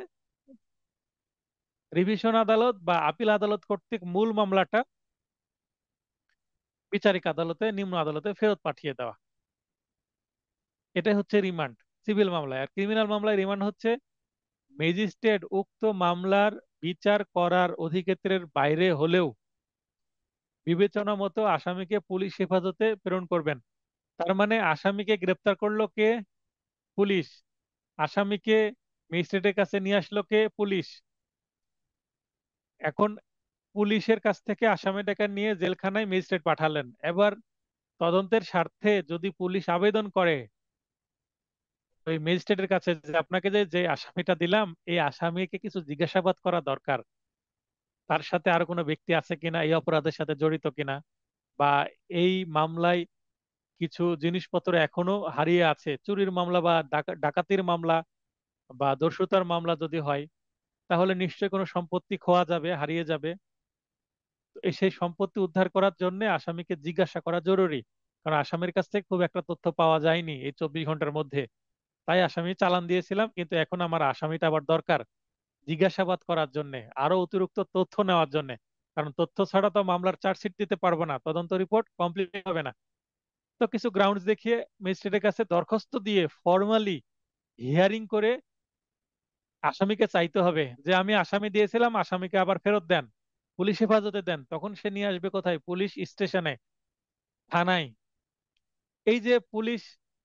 রিভিশন আদালত বা আপিল আদালত কর্তৃক মূল মামলাটা বিচারিক আদালতে, নিম্ন আদালতে ফেরত পাঠিয়ে দেওয়া, এটাই হচ্ছে রিমান্ড সিভিল মামলায়। আর ক্রিমিনাল মামলায় রিমান্ড হচ্ছে ম্যাজিস্ট্রেট উক্ত মামলার বিচার করার অধিক্ষেত্রের বাইরে হলেও বিবেচনা মতো আসামিকে পুলিশ হেফাজতে প্রেরণ করবেন। তার মানে আসামিকে গ্রেপ্তার করলো কে? পুলিশ। আসামিকে ম্যাজিস্ট্রেটের কাছে নিয়ে আসলো কে? পুলিশ। এখন পুলিশের কাছ থেকে আসামিটাকে নিয়ে জেলখানায় ম্যাজিস্ট্রেট পাঠালেন। এবার তদন্তের স্বার্থে যদি পুলিশ আবেদন করে ওই ম্যাজিস্ট্রেটের কাছে যে আপনাকে যে যে আসামিটা দিলাম, এই আসামিকে কিছু জিজ্ঞাসাবাদ করা দরকার, তার সাথে আর কোনো ব্যক্তি আছে কিনা, এই অপরাধের সাথে জড়িত কিনা, বা এই মামলায় কিছু জিনিসপত্র এখনো হারিয়ে আছে, চুরির মামলা বা ডাকাতির মামলা বা দস্যুতার মামলা যদি হয়, তাহলে নিশ্চয়ই কোনো সম্পত্তি খোয়া যাবে, হারিয়ে যাবে। তো সেই সম্পত্তি উদ্ধার করার জন্য আসামিকে জিজ্ঞাসা করা জরুরি, কারণ আসামির কাছ থেকে খুব একটা তথ্য পাওয়া যায়নি এই 24 ঘন্টার মধ্যে। তাই আসামি চালান দিয়েছিলাম, কিন্তু এখন আমার আসামিটা আবার দরকার জিজ্ঞাসাবাদ করার জন্য, আরো অতিরিক্ত তথ্য নেওয়ার জন্য। কারণ তথ্য ছাড়া তো মামলার চার্জশিট দিতে পারবো না, তদন্ত রিপোর্ট কমপ্লিট হবে না। তো কিছু গ্রাউন্ডস দেখিয়ে ম্যাজিস্ট্রেটের কাছে দরখাস্ত দিয়ে ফর্মালি হিয়ারিং করে আসামিকে চাইতে হবে যে আমি আসামি দিয়েছিলাম, আসামিকে আবার ফেরত দেন, পুলিশ হেফাজতে দেন। তখন সে নিয়ে আসবে কোথায়? পুলিশ স্টেশনে, থানায়। এই যে পুলিশ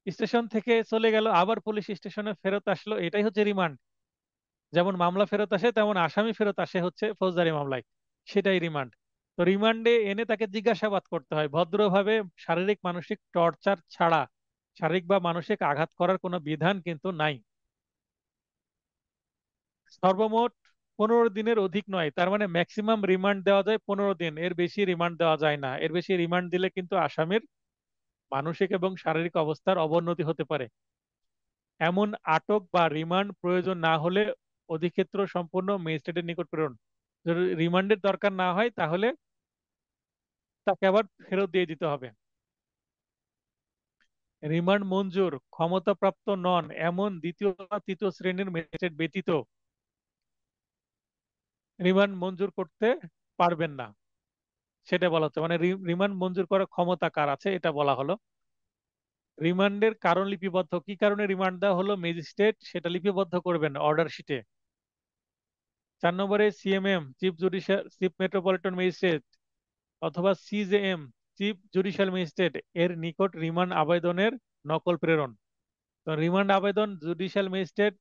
স্টেশন থেকে চলে গেল আবার পুলিশ স্টেশনে ফেরত আসলো, এটাই হচ্ছে রিমান্ড। যেমন মামলা ফেরত আসে তেমন আসামি ফেরত আসে হচ্ছে ফৌজদারি মামলায়, সেটাই রিমান্ড। তো রিমান্ডে এনে তাকে জিজ্ঞাসাবাদ করতে হয় ভদ্রভাবে, শারীরিক মানসিক টর্চার ছাড়া। শারীরিক বা মানসিক আঘাত করার কোনো বিধান কিন্তু নাই। সর্বমোট 15 দিনের অধিক নয়, তার মানে ম্যাক্সিমাম রিমান্ড দেওয়া যায় 15 দিন, এর বেশি রিমান্ড দেওয়া যায় না। এর বেশি রিমান্ড দিলে কিন্তু আসামির মানসিক এবং শারীরিক অবস্থার অবনতি হতে পারে। এমন আটক বা রিমান্ড প্রয়োজন না হলে অধিক্ষেত্র সম্পূর্ণ ম্যাজিস্ট্রেটের নিকট প্রেরণ। যদি রিমান্ডের দরকার না হয় তাহলে তাকে আবার ফেরত দিয়ে দিতে হবে। রিমান্ড মঞ্জুর ক্ষমতাপ্রাপ্ত নন এমন দ্বিতীয় বা তৃতীয় শ্রেণীর ম্যাজিস্ট্রেট ব্যতীত রিমান্ড মঞ্জুর করতে পারবেন না, সেটা বলা হচ্ছে। মানে রিমান্ড মঞ্জুর করার ক্ষমতা কার আছে এটা বলা হলো। রিমান্ডের কারণ লিপিবদ্ধ, কি কারণে রিমান্ড দেওয়া হলো ম্যাজিস্ট্রেট সেটা লিপিবদ্ধ করবেন অর্ডার শিটে। 4 নম্বরে CMM chief judicial chief metropolitan magistrate অথবা সিজেএম চিফ জুডিশিয়াল ম্যাজিস্ট্রেট এর নিকট রিমান্ড আবেদনের নকল প্রেরণ। তো রিমান্ড আবেদন জুডিশিয়াল ম্যাজিস্ট্রেট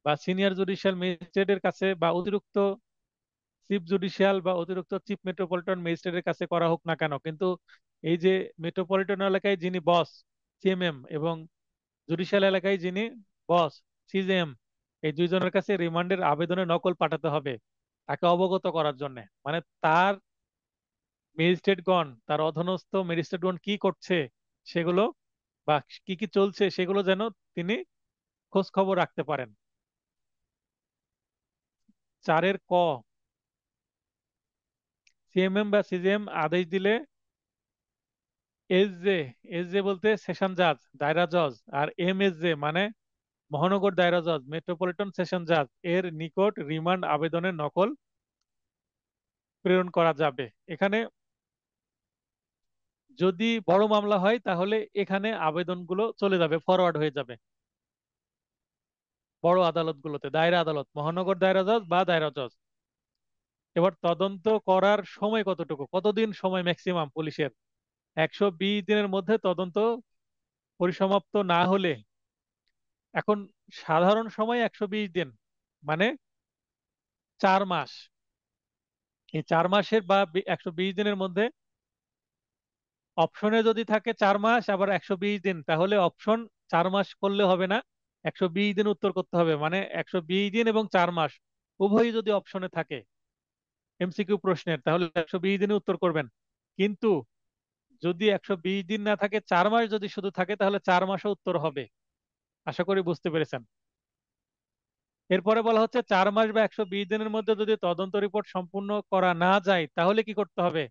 বা সিনিয়র জুডিশিয়াল ম্যাজিস্ট্রেটের কাছে বা অতিরিক্ত চিফ জুডিশিয়াল বা অতিরিক্ত চিফ মেট্রোপলিটন ম্যাজিস্ট্রেটের কাছে করা হোক না কেন, কিন্তু এই যে মেট্রোপলিটন এলাকায় যিনি বস সিএমএম এবং জুডিশিয়াল এলাকায় যিনি বস সিজেএম, এই দুইজনের কাছে রিমান্ডের আবেদনের নকল পাঠাতে হবে তাকে অবগত করার জন্য। মানে তার ম্যাজিস্ট্রেটগণ, তার অধীনস্থ ম্যাজিস্ট্রেটগণ কি করছে সেগুলো বা কি কি চলছে সেগুলো যেন তিনি খোঁজ খবর রাখতে পারেন। 4 ক সিএমএম বা সিজিএম আদেশ দিলে এস জে, এস জে বলতে সেশন জাজ, দায়রা জজ, আর এম এস জে মানে মহানগর দায়রা জজ, মেট্রোপলিটন সেশন জাজ এর নিকট রিমান্ড আবেদনের নকল প্রেরণ করা যাবে। এখানে যদি বড় মামলা হয় তাহলে এখানে আবেদনগুলো চলে যাবে, ফরওয়ার্ড হয়ে যাবে বড় আদালতগুলোতে, দায়রা আদালত, মহানগর দায়রা জজ বা দায়রা জজ। এবার তদন্ত করার সময় কতটুকু, কতদিন সময় ম্যাক্সিমাম পুলিশের? 120 দিনের মধ্যে তদন্ত পরিসমাপ্ত না হলে, এখন সাধারণ সময় 120 দিন, মানে 4 মাস। এই 4 মাসের বা 120 দিনের মধ্যে অপশনে যদি থাকে 4 মাস আবার 120 দিন, তাহলে অপশন 4 মাস করলে হবে না, 120 দিন উত্তর করতে হবে। মানে 120 দিন এবং 4 মাস উভয়ই যদি অপশনে থাকে এমসিকিউ প্রশ্নের, তাহলে 120 দিনে উত্তর করবেন। কিন্তু যদি 120 দিন না থাকে, 4 মাস যদি শুধু থাকে, তাহলে 4 মাসে উত্তর হবে। আশা করি বুঝতে পেরেছেন। এরপরে বলা হচ্ছে 4 মাস বা 120 দিনের মধ্যে যদি তদন্ত রিপোর্ট সম্পূর্ণ করা না যায় তাহলে কি করতে হবে?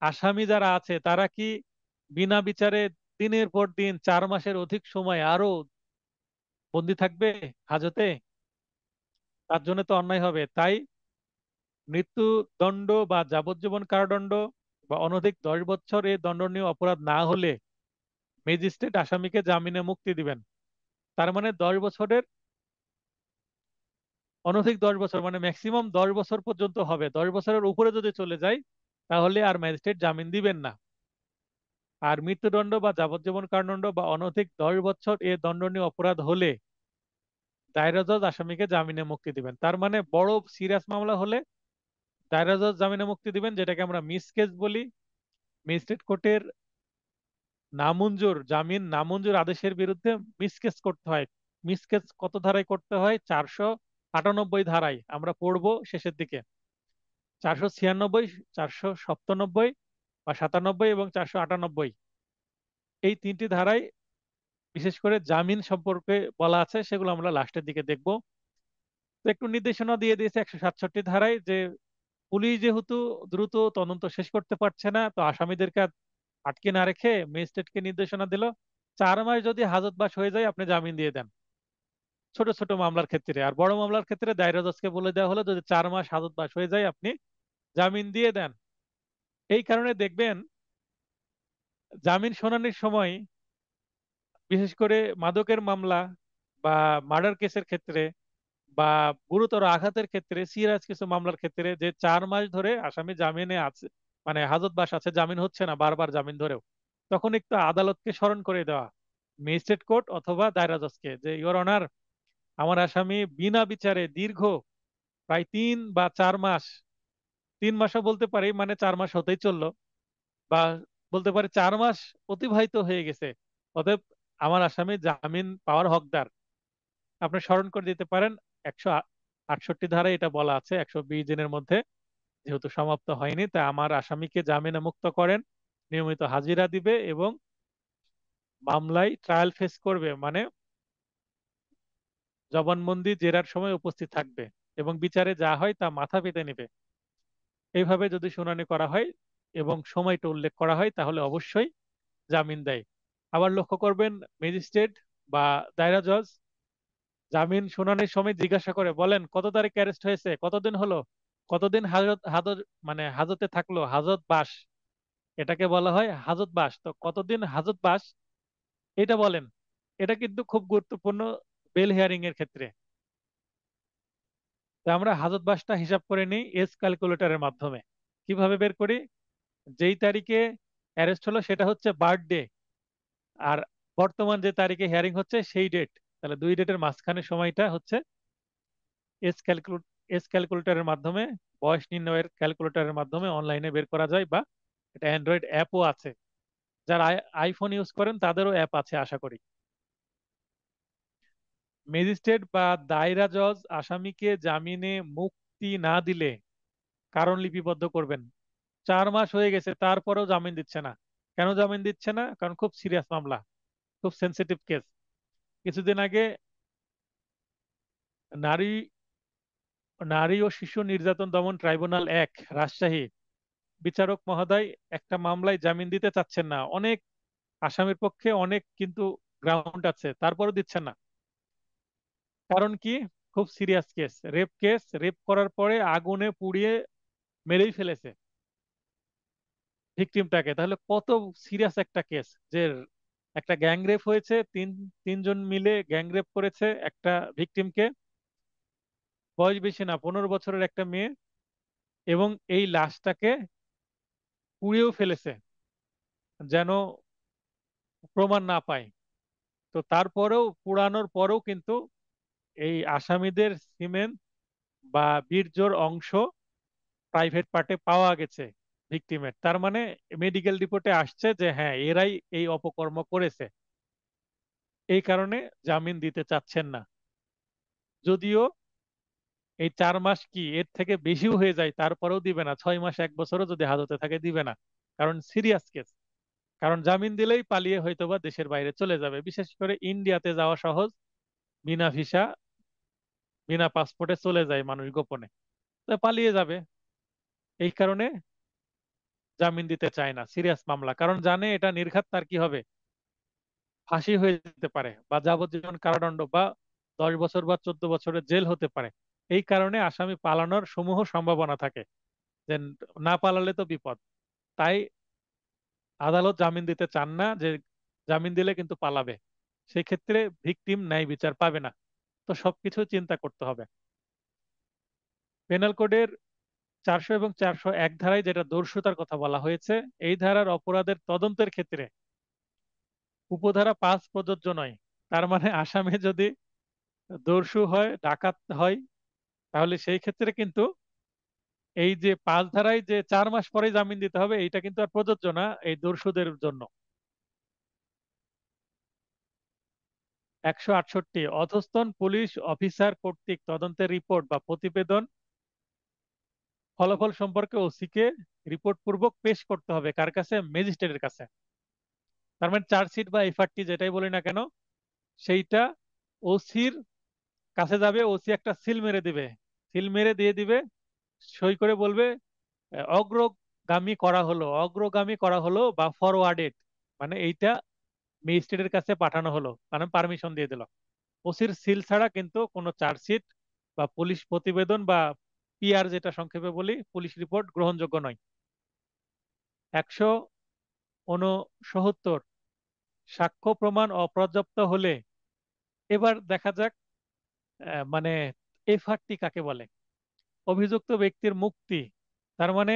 আসামি যারা আছে তারা কি বিনা বিচারে দিনের পর দিন 4 মাসের অধিক সময় আরো বন্দি থাকবে হাজতে? তার জন্য তো অন্যায় হবে। তাই মৃত্যুদণ্ড বা যাবজ্জীবন কারাদণ্ড বা অনধিক 10 বছর এই দণ্ডনীয় অপরাধ না হলে ম্যাজিস্ট্রেট আসামিকে জামিনে মুক্তি দিবেন। তার মানে 10 বছরের অনধিক 10 বছর মানে ম্যাক্সিমাম 10 বছর পর্যন্ত হবে। 10 বছরের উপরে যদি চলে যায় তাহলে আর ম্যাজিস্ট্রেট জামিন দিবেন না। আর মৃত্যুদণ্ড বা যাবজ্জীবন কারাদণ্ড বা অনধিক 10 বছর এ দণ্ডনীয় অপরাধ হলে দায়রা জজ আসামিকে জামিনে মুক্তি দিবেন। তার মানে বড় সিরিয়াস মামলা হলে দায়রা জজ জামিনে মুক্তি দিবেন, যেটাকে আমরা মিস কেস বলি। ম্যাজিস্ট্রেট কোর্টের জামিন নামঞ্জুর আদেশের বিরুদ্ধে মিস কেস করতে হয়। মিস কেস কত ধারায় করতে হয়? 498 ধারায় আমরা পড়বো শেষের দিকে। 496, 497 বা 97 এবং 498, এই তিনটি ধারায় বিশেষ করে জামিন সম্পর্কে বলা আছে, সেগুলো আমরা লাস্টের দিকে দেখব। তো একটু নির্দেশনা দিয়ে দিয়েছে 167 ধারায় যে পুলিশ যেহেতু দ্রুত তদন্ত শেষ করতে পারছে না, তো আসামিদেরকে আর আটকে না রেখে ম্যাজিস্ট্রেটকে নির্দেশনা দিল 4 মাস যদি হাজতবাস হয়ে যায় আপনি জামিন দিয়ে দেন, ছোট ছোট মামলার ক্ষেত্রে। আর বড় মামলার ক্ষেত্রে দায়রা জজকে বলে দেওয়া হলো যদি 4 মাস হাজতবাস হয়ে যায় আপনি জামিন দিয়ে দেন। এই কারণে দেখবেন জামিন শুনানির সময় বিশেষ করে মাদকের মামলা বা মার্ডার কেসের ক্ষেত্রে বা গুরুতর আঘাতের ক্ষেত্রে, সিরিয়াস কিছু মামলার ক্ষেত্রে যে 4 মাস ধরে আসামি জামিনে আছে, মানে হাজতবাস আছে, জামিন হচ্ছে না বারবার জামিন ধরেও, তখন একটু আদালতকে স্মরণ করে দেওয়া, ম্যাজিস্ট্রেট কোর্ট অথবা দায়রা জজকে, যে ইওর অনার, আমার আসামি বিনা বিচারে দীর্ঘ প্রায় 3 বা 4 মাস, 3 মাসও বলতে পারি, মানে 4 মাস হতেই চললো, বা বলতে পারি 4 মাস অতিবাহিত হয়ে গেছে, অতএব আমার আসামি জামিন পাওয়ার হকদার। আপনি স্মরণ করে দিতে পারেন 168 ধারায় এটা বলা আছে 120 দিনের মধ্যে যেহেতু সমাপ্ত হয়নি, তা আমার আসামিকে জামিনে মুক্ত করেন, নিয়মিত হাজিরা দিবে এবং মামলায় ট্রায়াল ফেস করবে, মানে জবানবন্দি জেরার সময় উপস্থিত থাকবে এবং বিচারে যা হয় তা মাথা পেতে নেবে। এইভাবে যদি শুনানি করা হয় এবং সময়টা উল্লেখ করা হয় তাহলে অবশ্যই জামিন দেয়। আবার লক্ষ্য করবেন, ম্যাজিস্ট্রেট বা দায়রা জজ জামিন শুনানির সময় জিজ্ঞাসা করে বলেন কত তারিখ অ্যারেস্ট হয়েছে, কতদিন হলো, কতদিন হাজত হাজত মানে হাজতে থাকলো, হাজত বাস, এটাকে বলা হয় হাজত বাস। তো কতদিন হাজত বাস এটা বলেন। এটা কিন্তু খুব গুরুত্বপূর্ণ বেল হিয়ারিং এর ক্ষেত্রে। তো আমরা হাজত বাসটা হিসাব করে নিই এস ক্যালকুলেটরের মাধ্যমে। কিভাবে বের করি? যেই তারিখে অ্যারেস্ট হলো সেটা হচ্ছে বার্থডে, আর বর্তমান যে তারিখে হিয়ারিং হচ্ছে সেই ডেট, তাহলে দুই ডেটের মাঝখানে সময়টা হচ্ছে এস ক্যালকুলেট এস ক্যালকুলেটরের মাধ্যমে, বয়স নির্ণয়ের ক্যালকুলেটরের মাধ্যমে অনলাইনে বের করা যায়, বা এটা অ্যান্ড্রয়েড অ্যাপও আছে, যারা আইফোন ইউজ করেন তাদেরও অ্যাপ আছে আশা করি। ম্যাজিস্ট্রেট বা দায়রা জজ আসামিকে জামিনে মুক্তি না দিলে কারণ লিপিবদ্ধ করবেন। 4 মাস হয়ে গেছে তারপরেও জামিন দিচ্ছে না। কেন জামিন দিচ্ছে না? কারণ খুব সিরিয়াস মামলা, খুব সেন্সিটিভ কেস। কিছুদিন আগে নারী নারী ও শিশু নির্যাতন দমন ট্রাইব্যুনাল 1 রাজশাহী বিচারক মহোদয় একটা মামলায় জামিন দিতে চাচ্ছেন না। অনেক আসামির পক্ষে অনেক কিন্তু গ্রাউন্ড আছে, তারপরও দিচ্ছেন না। কারণ কি? খুব সিরিয়াস কেস, কেস, রেপ করার পরে আগুনে পুড়িয়ে মেরেই ফেলেছে ভিকটিমটাকে। তাহলে কত সিরিয়াস একটা কেস, যে একটা গ্যাং রেপ হয়েছে, তিনজন মিলে গ্যাং রেপ করেছে একটা ভিকটিমকে, বয়স বেশি না, 15 বছরের একটা মেয়ে, এবং এই লাশটাকে পুড়িয়েও ফেলেছে যেন প্রমাণ না পায়। তো তারপরেও, পুড়ানোর পরেও কিন্তু এই আসামিদের সিমেন্ট বা বীর্যর অংশ প্রাইভেট পার্টে পাওয়া গেছে ভিকটিমের। তার মানে মেডিকেল রিপোর্টে আসছে যে হ্যাঁ এরাই এই অপকর্ম করেছে। এই কারণে জামিন দিতে চাচ্ছেন না। যদিও এই 4 মাস কি এর থেকে বেশিও হয়ে যায় তারপরেও দিবে না, 6 মাস 1 বছরও যদি হাজতে থাকে দিবে না, কারণ সিরিয়াস কেস। কারণ জামিন দিলেই পালিয়ে হয়তোবা দেশের বাইরে চলে যাবে, বিশেষ করে ইন্ডিয়াতে যাওয়া সহজ, বিনা ভিসা, বিনা পাসপোর্টে চলে যায় মানুষ গোপনে, তো পালিয়ে যাবে। এই কারণে জামিন দিতে চায় না, সিরিয়াস মামলা, কারণ জানে এটা নির্ঘাত তার কি হবে, ফাঁসি হয়ে যেতে পারে বা যাবজ্জীবন কারাদণ্ড বা 10 বছর বা 14 বছরের জেল হতে পারে। এই কারণে আসামি পালানোর সমূহ সম্ভাবনা থাকে, যে না পালালে তো বিপদ। তাই আদালত জামিন দিতে চান না, যে জামিন দিলে কিন্তু পালাবে, সেই ক্ষেত্রে ভিকটিম ন্যায় বিচার পাবে না। তো সবকিছু চিন্তা করতে হবে। পেনাল কোডের 400 এবং 401 ধারায় যেটা দস্যুতার কথা বলা হয়েছে, এই ধারার অপরাধের তদন্তের ক্ষেত্রে উপধারা 5 প্রযোজ্য নয়। তার মানে আসামি যদি দস্যু হয়, ডাকাত হয়, তাহলে সেই ক্ষেত্রে কিন্তু এই যে 5 ধারায় যে 4 মাস পরে জামিন দিতে হবে, এইটা কিন্তু আর প্রযোজ্য না এই দস্যুদের জন্য। 168, অধস্তন পুলিশ অফিসার কর্তৃক তদন্তের রিপোর্ট বা প্রতিবেদন ফলাফল সম্পর্কে ওসিকে রিপোর্ট পূর্বক পেশ করতে হবে, কার কাছে? ম্যাজিস্ট্রেটের কাছে। তার মানে চার্জশিট বা এফআরটি যেটাই বলি না কেন, সেইটা ওসির কাছে যাবে, ওসি একটা সিল মেরে দিবে, সিল মেরে দিয়ে দিবে, সই করে বলবে অগ্রগামী করা হলো, অগ্রগামী করা হলো বা ফরওয়ার্ডেড, মানে এইটা ম্যাজিস্ট্রেটের কাছে পাঠানো হলো, মানে পারমিশন দিয়ে দিল। ওসির সিল ছাড়া কিন্তু কোনো চার্জশিট বা পুলিশ প্রতিবেদন বা পিআর, যেটা সংক্ষেপে বলি, পুলিশ রিপোর্ট, গ্রহণযোগ্য নয়। 169, সাক্ষ্য প্রমাণ অপর্যাপ্ত হলে, এবার দেখা যাক মানে এফআরটি কাকে বলে। অভিযুক্ত ব্যক্তির মুক্তি, তার মানে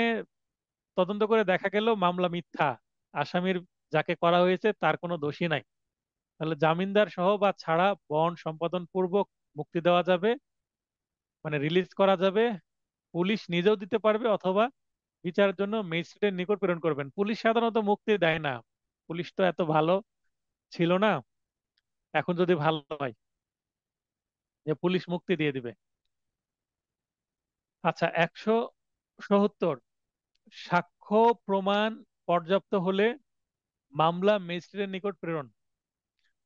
তদন্ত করে দেখা গেল মামলা মিথ্যা, আসামির যাকে করা হয়েছে তার কোনো দোষী নাই, তাহলে জামিনদার সহ বা ছাড়া বন্ড সম্পাদন পূর্বক মুক্তি দেওয়া যাবে, মানে রিলিজ করা যাবে। পুলিশ নিজেও দিতে পারবে অথবা বিচারের জন্য ম্যাজিস্ট্রেটের নিকট প্রেরণ করবেন। পুলিশ সাধারণত মুক্তি দেয় না, পুলিশ তো এত ভালো ছিল না, এখন যদি ভালো হয় যে পুলিশ মুক্তি দিয়ে দিবে। আচ্ছা, 170, সাক্ষ্য প্রমাণ পর্যাপ্ত হলে মামলা ম্যাজিস্ট্রেটের নিকট প্রেরণ।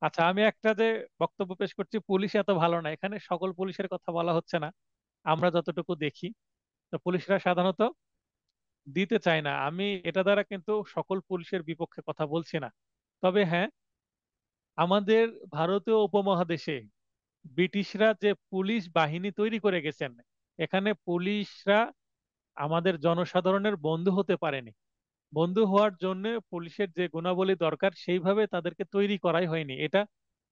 আচ্ছা, আমি একটা যে বক্তব্য পেশ করছি, পুলিশ এত ভালো না, এখানে সকল পুলিশের কথা বলা হচ্ছে না, আমরা যতটুকু দেখি, তো পুলিশরা সাধারণত দিতে চায় না। আমি এটা দ্বারা কিন্তু সকল পুলিশের বিপক্ষে কথা বলছি না। তবে হ্যাঁ, আমাদের ভারতীয় উপমহাদেশে ব্রিটিশরা যে পুলিশ বাহিনী তৈরি করে গেছেন, এখানে পুলিশরা আমাদের জনসাধারণের বন্ধু হতে পারেনি। বন্ধু হওয়ার জন্য পুলিশের যে গুণাবলী দরকার সেইভাবে তাদেরকে তৈরি করাই হয়নি। এটা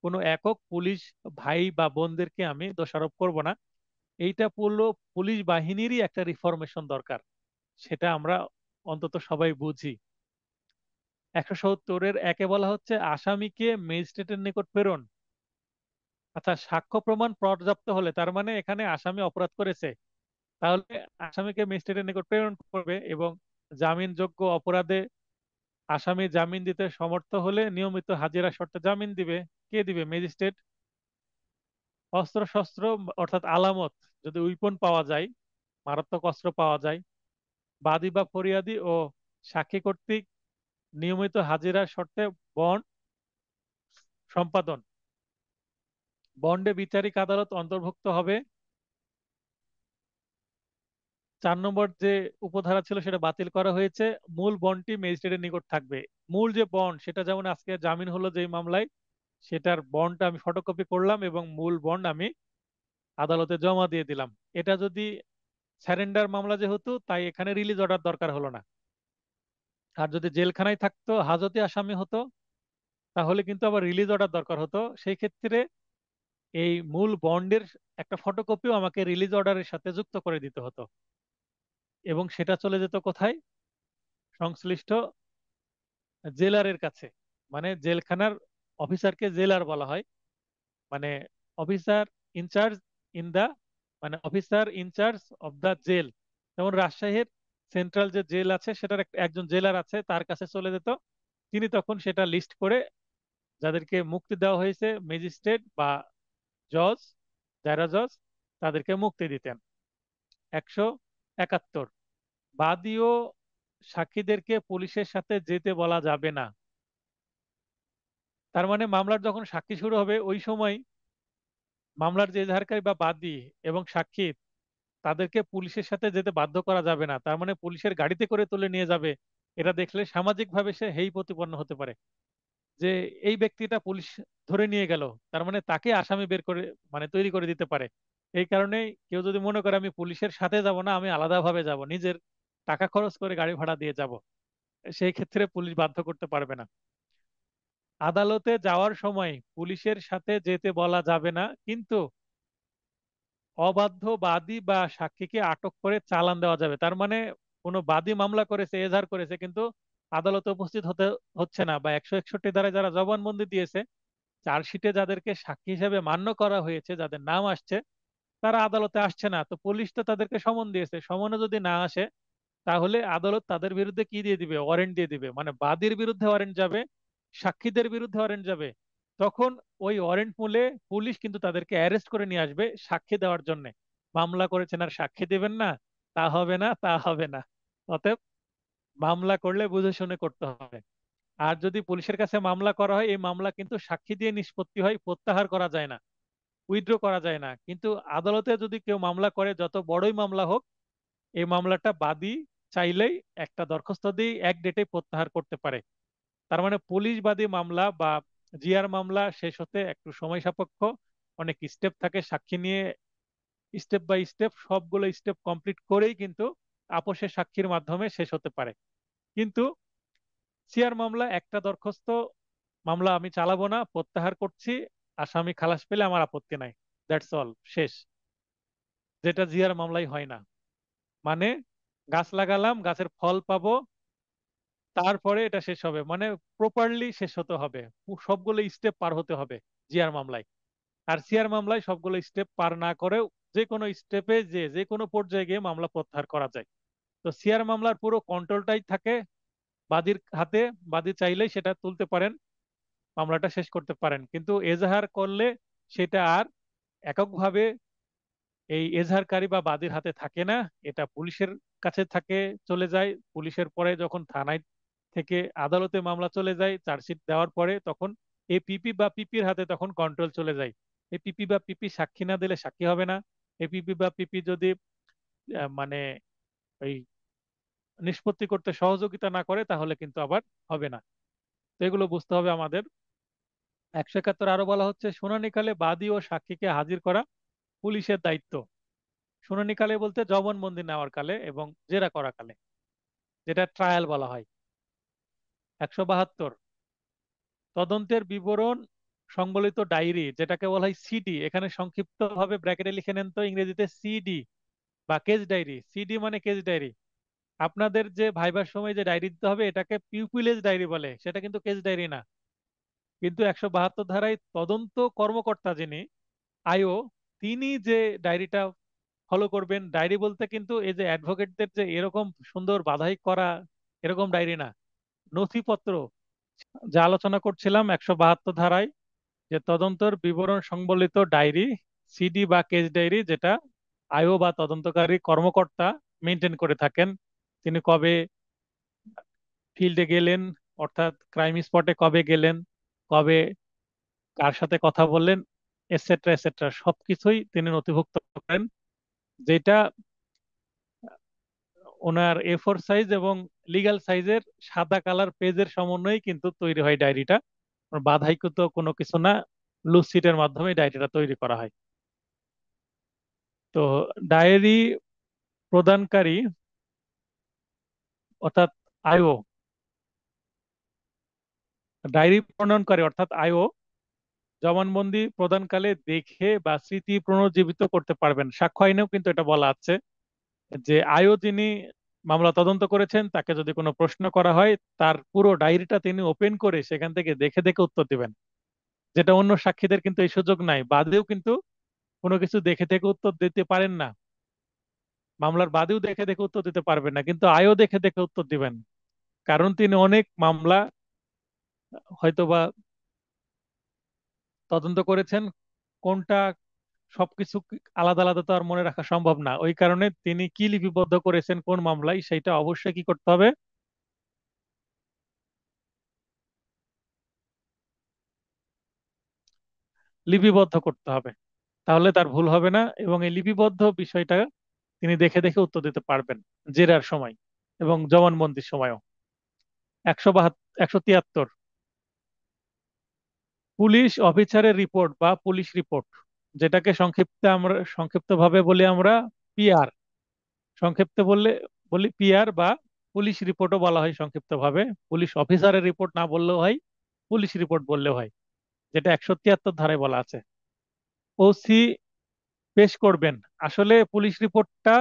কোনো একক পুলিশ ভাই বা বোনদেরকে আমি দোষারোপ করব না, এইটা পুরো পুলিশ বাহিনীরই একটা রিফরমেশন দরকার, সেটা আমরা অন্তত সবাই বুঝি। 170-এর 1-এ বলা হচ্ছে আসামিকে ম্যাজিস্ট্রেটের নিকট প্রেরণ। আচ্ছা, সাক্ষ্য প্রমাণ পর্যাপ্ত হলে, তার মানে এখানে আসামি অপরাধ করেছে, তাহলে আসামিকে ম্যাজিস্ট্রেটের নিকট প্রেরণ করবে, এবং জামিনযোগ্য অপরাধে আসামি জামিন দিতে সমর্থ হলে নিয়মিত হাজিরা শর্তে জামিন দিবে। কে দিবে? ম্যাজিস্ট্রেট। অস্ত্র শস্ত্র অর্থাৎ আলামত, যদি উইপন পাওয়া যায়, মারাত্মক অস্ত্র পাওয়া যায়, বাদী বা ফরিয়াদি ও সাক্ষী কর্তৃক নিয়মিত হাজিরার শর্তে বন্ড সম্পাদন। বন্ডে বিচারিক আদালত অন্তর্ভুক্ত হবে। 4 নম্বর যে উপধারা ছিল সেটা বাতিল করা হয়েছে, মূল বন্ডটি ম্যাজিস্ট্রেটের নিকট থাকবে। মূল যে বন্ড, সেটা যেমন আজকে জামিন হলো যেই মামলায়, সেটার বন্ডটা আমি ফটোকপি করলাম এবং মূল বন্ড আমি আদালতে জমা দিয়ে দিলাম। এটা যদি স্যারেন্ডার মামলা যেহেতু, তাই এখানে রিলিজ অর্ডার দরকার হলো না। আর যদি জেলখানায় থাকতো, হাজতে আসামি হতো, তাহলে কিন্তু আবার রিলিজ অর্ডার দরকার হতো। সেই ক্ষেত্রে এই মূল বন্ডের একটা ফটোকপিও আমাকে রিলিজ অর্ডারের সাথে যুক্ত করে দিতে হতো, এবং সেটা চলে যেত কোথায়? সংশ্লিষ্ট জেলারের কাছে। মানে জেলখানার অফিসারকে জেলার বলা হয়, মানে অফিসার ইনচার্জ ইন দা, মানে officer incharge of the jail. যেমন রাজশাহীর সেন্ট্রাল যে জেল আছে, সেটার একজন জেলার আছে, তার কাছে চলে যেত। তিনি তখন সেটা লিস্ট করে যাদেরকে মুক্তি দেওয়া হয়েছে, ম্যাজিস্ট্রেট বা জজ, দায়রা জজ, তাদেরকে মুক্তি দিতেন। 171, বাদী ও সাক্ষীদেরকে পুলিশের সাথে যেতে বলা যাবে না। তার মানে মামলার যখন সাক্ষী শুরু হবে, ওই সময় মামলার যে এজাহারকারী বা বাদী এবং সাক্ষী, তাদেরকে পুলিশের সাথে যেতে বাধ্য করা যাবে না। তার মানে পুলিশের গাড়িতে করে তুলে নিয়ে যাবে, এটা দেখলে সামাজিক ভাবে সে হেয় প্রতিপন্ন হতে পারে। যে এই ব্যক্তিটা পুলিশ ধরে নিয়ে গেল, তার মানে তাকে আসামি বের করে মানে তৈরি করে দিতে পারে। এই কারণে কেউ যদি মনে করে আমি পুলিশের সাথে যাব না, আমি আলাদাভাবে যাব, নিজের টাকা খরচ করে গাড়ি ভাড়া দিয়ে যাব, সেই ক্ষেত্রে পুলিশ বাধ্য করতে পারবে না। আদালতে যাওয়ার সময় পুলিশের সাথে যেতে বলা যাবে না, কিন্তু অবাধ্য বাদী বা সাক্ষীকে আটক করে চালান দেওয়া যাবে। তার মানে কোনো বাদী মামলা করেছে, এজাহার করেছে, কিন্তু আদালতে উপস্থিত হতে হচ্ছে না, বা 161 ধারায় যারা জবানবন্দি দিয়েছে, চার্জশিটে যাদেরকে সাক্ষী হিসেবে মান্য করা হয়েছে, যাদের নাম আসছে, তারা আদালতে আসছে না, তো পুলিশ তো তাদেরকে সমন দিয়েছে, সমনে যদি না আসে তাহলে আদালত তাদের বিরুদ্ধে কি দিয়ে দিবে, ওয়ারেন্ট দিয়ে দিবে। মানে বাদীর বিরুদ্ধে ওয়ারেন্ট যাবে, সাক্ষীদের বিরুদ্ধে ওয়ারেন্ট যাবে। তখন ওই ওয়ারেন্ট মূলে পুলিশ কিন্তু তাদেরকে অ্যারেস্ট করে নিয়ে আসবে সাক্ষী দেওয়ার জন্য। মামলা করেছেন আর সাক্ষী দিবেন না, তা হবে না, তা হবে না। অতএব মামলা করলে বুঝে শুনে করতে হবে। আর যদি পুলিশের কাছে মামলা করা হয়, এই মামলা কিন্তু সাক্ষী দিয়ে নিষ্পত্তি হয়, প্রত্যাহার করা যায় না, উইথড্র করা যায় না। কিন্তু আদালতে যদি কেউ মামলা করে, যত বড়ই মামলা হোক, এই মামলাটা বাদী চাইলেই একটা দরখাস্ত দিয়ে এক ডেটে প্রত্যাহার করতে পারে। তার মানে পুলিশ বাদী মামলা বা জিআর মামলা শেষ হতে একটু সময় সাপেক্ষ, অনেক স্টেপ থাকে, সাক্ষী নিয়ে স্টেপ বাই স্টেপ সবগুলো স্টেপ কমপ্লিট করেই কিন্তু আপোষের সাক্ষীর মাধ্যমে শেষ হতে পারে। কিন্তু সিআর মামলা একটা দরখাস্ত, মামলা আমি চালাবো না, প্রত্যাহার করছি, আসামি খালাস পেলে আমার আপত্তি নাই, দ্যাটস অল, শেষ। যেটা জিআর মামলায় হয় না। মানে গাছ লাগালাম, গাছের ফল পাবো, তারপরে এটা শেষ হবে, মানে প্রপারলি শেষ হতে হবে, সবগুলো স্টেপ পার হতে হবে জিআর মামলায়। আর সিআর মামলায় সবগুলো স্টেপ পার না করেও যে কোনো স্টেপে যে যে কোনো পর্যায়ে গিয়ে মামলা প্রত্যাহার করা যায়। তো সিআর মামলার পুরো কন্ট্রোলটাই থাকে বাদীর হাতে, বাদী চাইলেই সেটা তুলতে পারেন, মামলাটা শেষ করতে পারেন। কিন্তু এজাহার করলে সেটা আর এককভাবে এই এজাহারকারী বা বাদীর হাতে থাকে না, এটা পুলিশের কাছে থাকে, চলে যায়। পুলিশের পরে যখন থানায় থেকে আদালতে মামলা চলে যায় চার্জশিট দেওয়ার পরে, তখন এই পিপি বা পিপির হাতে তখন কন্ট্রোল চলে যায়। এই পিপি বা পিপি সাক্ষী না দিলে সাক্ষী হবে না। এই পিপি বা পিপি যদি মানে ওই নিষ্পত্তি করতে সহযোগিতা না করে, তাহলে কিন্তু আবার হবে না। তো এগুলো বুঝতে হবে আমাদের। 171 আরো বলা হচ্ছে, শুনানিকালে বাদী ও সাক্ষীকে হাজির করা পুলিশের দায়িত্ব। শুনানিকালে বলতে জবানবন্দি নেওয়ার কালে এবং জেরা করা কালে, যেটা ট্রায়াল বলা হয়। 172 তদন্তের বিবরণ সংবলিত ডায়েরি, যেটাকে বলা হয় সিডি, এখানে সংক্ষিপ্ত ভাবে ব্র্যাকেটে লিখে নেন তো, ইংরেজিতে সিডি বা কেস ডায়েরি। সিডি মানে কেস ডায়েরি। আপনাদের যে ভাইবার সময় যে ডায়েরি দিতে হবে, এটাকে পিউপিলেজ ডায়েরি বলে, সেটা কিন্তু কেস ডায়েরি না। কিন্তু 172 ধারায় তদন্ত কর্মকর্তা যিনি, আইও, তিনি যে ডায়েরিটা ফলো করবেন, ডায়েরি বলতে কিন্তু এই যে অ্যাডভোকেটদের যে এরকম সুন্দর বাধাই করা এরকম ডায়েরি না, নথিপত্র। যা আলোচনা করছিলাম 172 ধারায়, যে তদন্তের বিবরণ সংবলিত ডায়েরি, সিডি বা কেস ডায়েরি, যেটা আইও বা তদন্তকারী কর্মকর্তা মেনটেন করে থাকেন। তিনি কবে ফিল্ডে গেলেন, অর্থাৎ ক্রাইম স্পটে কবে গেলেন, কবে কার সাথে কথা বললেন, এটসেট্রা এটসেট্রা, সবকিছুই তিনি নথিভুক্ত করেন। যেটা ওনার A4 সাইজ এবং লিগ্যাল সাইজের সাদা কালার পেজের সমন্বয়ে কিন্তু তৈরি হয় ডায়েরিটা। বাধাইকৃত কোনো কিছু না, লুজ সিটের মাধ্যমে ডায়েরিটা তৈরি করা হয়। তো ডায়েরি প্রদানকারী অর্থাৎ আইও, ডায়েরি প্রণয়নকারী অর্থাৎ আইও জবানবন্দি প্রদানকালে দেখে বা স্মৃতি পুনর্জীবিত করতে পারবেন। সাক্ষ্য আইনেও কিন্তু এটা বলা আছে যে আইও যিনি মামলা তদন্ত করেছেন, তাকে যদি কোনো প্রশ্ন করা হয়, তার পুরো ডায়েরিটা তিনি ওপেন করে সেখান থেকে দেখে দেখে উত্তর দিবেন। যেটা অন্য সাক্ষীদের কিন্তু এই সুযোগ নাই, বাদীও কিন্তু কোনো কিছু দেখে দেখে উত্তর দিতে পারেন না। মামলার বাদীও দেখে দেখে উত্তর দিতে পারবেন না, কিন্তু আইও দেখে দেখে উত্তর দিবেন। কারণ তিনি অনেক মামলা হয়তোবা তদন্ত করেছেন, কোনটা সবকিছু আলাদা আলাদা তো আর মনে রাখা সম্ভব না। ওই কারণে তিনি কি লিপিবদ্ধ করেছেন কোন মামলায়, সেটা অবশ্যই কি করতে হবে, লিপিবদ্ধ করতে হবে। তাহলে তার ভুল হবে না, এবং এই লিপিবদ্ধ বিষয়টা তিনি দেখে দেখে উত্তর দিতে পারবেন জেরার সময় এবং জবানবন্দির সময়ও। 172 173 পুলিশ অফিসারের রিপোর্ট বা পুলিশ রিপোর্ট, যেটাকে সংক্ষিপ্তে আমরা সংক্ষিপ্ত ভাবে বলি আমরা পিআর। সংক্ষিপ্ত বললে বলি পিআর, বা পুলিশ রিপোর্টও বলা হয় সংক্ষিপ্ত ভাবে। পুলিশ অফিসারের রিপোর্ট না বললেও হয়, পুলিশ রিপোর্ট বললেও হয়, যেটা 173 ধারায় বলা আছে। ওসি পেশ করবেন। আসলে পুলিশ রিপোর্টটা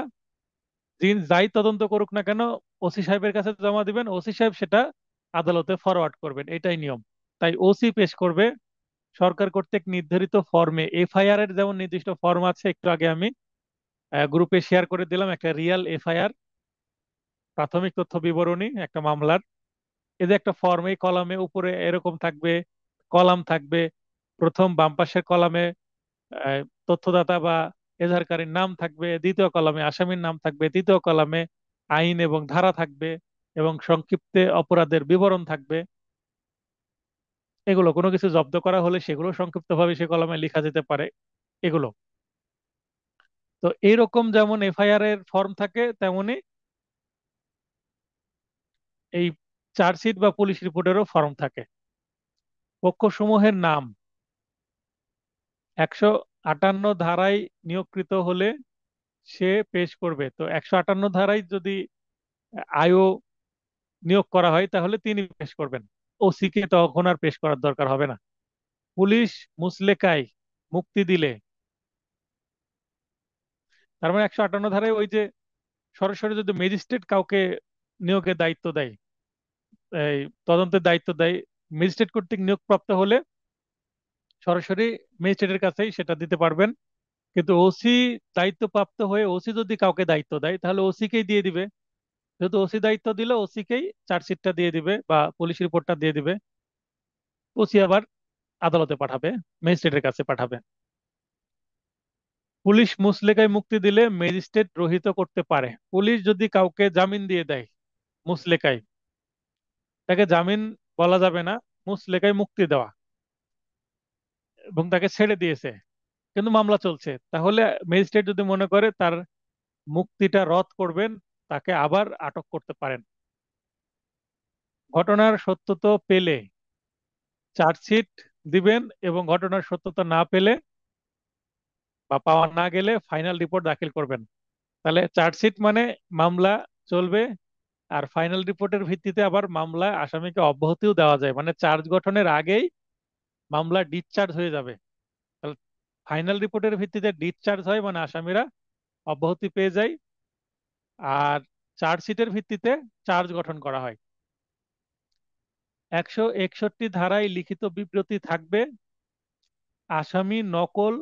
যিনি যাই তদন্ত করুক না কেন, ওসি সাহেবের কাছে জমা দিবেন, ওসি সাহেব সেটা আদালতে ফরওয়ার্ড করবেন, এটাই নিয়ম। তাই ওসি পেশ করবে সরকার কর্তৃক নির্ধারিত ফর্মে। এফআইআর এর যেমন নির্দিষ্ট ফর্ম আছে, একটু আগে আমি গ্রুপে শেয়ার করে দিলাম একটা রিয়াল এফআইআর, প্রাথমিক তথ্য বিবরণী একটা মামলার। এই যে একটা ফর্ম, এই কলামে উপরে এরকম থাকবে, কলাম থাকবে। প্রথম বাম পাশের কলামে তথ্যদাতা বা এজাহারকারীর নাম থাকবে, দ্বিতীয় কলামে আসামির নাম থাকবে, তৃতীয় কলামে আইন এবং ধারা থাকবে, এবং সংক্ষিপ্তে অপরাধের বিবরণ থাকবে। এগুলো কোনো কিছু জব্দ করা হলে সেগুলো সংক্ষিপ্তভাবে সে কলমে লেখা যেতে পারে এগুলো। তো এইরকম যেমন এফআইআর এর ফর্ম থাকে, তেমনি এই চার্জশিট বা পুলিশ রিপোর্টেরও ফর্ম থাকে। পক্ষসমূহের নাম 158 ধারায় নিয়োগকৃত হলে সে পেশ করবে। তো 158 ধারায় যদি আইও নিয়োগ করা হয় তাহলে তিনি পেশ করবেন, ওসি কে তখন আর পেশ করার দরকার হবে না। পুলিশ মুচলেকায় মুক্তি দিলে, তার মানে 158 ধারায় ওই যে সরাসরি যদি ম্যাজিস্ট্রেট কাউকে নিয়োগের দায়িত্ব দেয়, এই তদন্তের দায়িত্ব দেয়, ম্যাজিস্ট্রেট কর্তৃক নিয়োগপ্রাপ্ত হলে সরাসরি ম্যাজিস্ট্রেটের কাছেই সেটা দিতে পারবেন। কিন্তু ওসি দায়িত্বপ্রাপ্ত হয়ে ওসি যদি কাউকে দায়িত্ব দেয় তাহলে ওসিকেই দিয়ে দিবে। যেহেতু ওসি দায়িত্ব দিলে ওসিকেই চার্জশিটটা দিয়ে দিবে বা পুলিশ রিপোর্টটা দিয়ে দিবে। ওসি আবার আদালতে পাঠাবে, ম্যাজিস্ট্রেটের কাছে পাঠাবে। পুলিশ মুচলেকায় মুক্তি দিলে ম্যাজিস্ট্রেট রহিত করতে পারে। পুলিশ যদি কাউকে জামিন দিয়ে দেয় মুচলেকায়, তাকে জামিন বলা যাবে না, মুচলেকায় মুক্তি দেওয়া, এবং তাকে ছেড়ে দিয়েছে কিন্তু মামলা চলছে, তাহলে ম্যাজিস্ট্রেট যদি মনে করে তার মুক্তিটা রদ করবেন, তাকে আবার আটক করতে পারেন। ঘটনার সত্যতা পেলে চার্জশিট দিবেন, এবং ঘটনার সত্যতা না পেলে বা পাওয়া না গেলে ফাইনাল রিপোর্ট দাখিল করবেন। তাহলে চার্জশিট মানে মামলা চলবে, আর ফাইনাল রিপোর্টের ভিত্তিতে আবার মামলা আসামিকে অব্যাহতিও দেওয়া যায়, মানে চার্জ গঠনের আগেই মামলা ডিসচার্জ হয়ে যাবে। তাহলে ফাইনাল রিপোর্টের ভিত্তিতে ডিসচার্জ হয় মানে আসামিরা অব্যাহতি পেয়ে যায়, আর চার্জশিটের ভিত্তিতে চার্জ গঠন করা হয়। 161 ধারায় লিখিত বিবৃতি থাকবে, আসামি নকল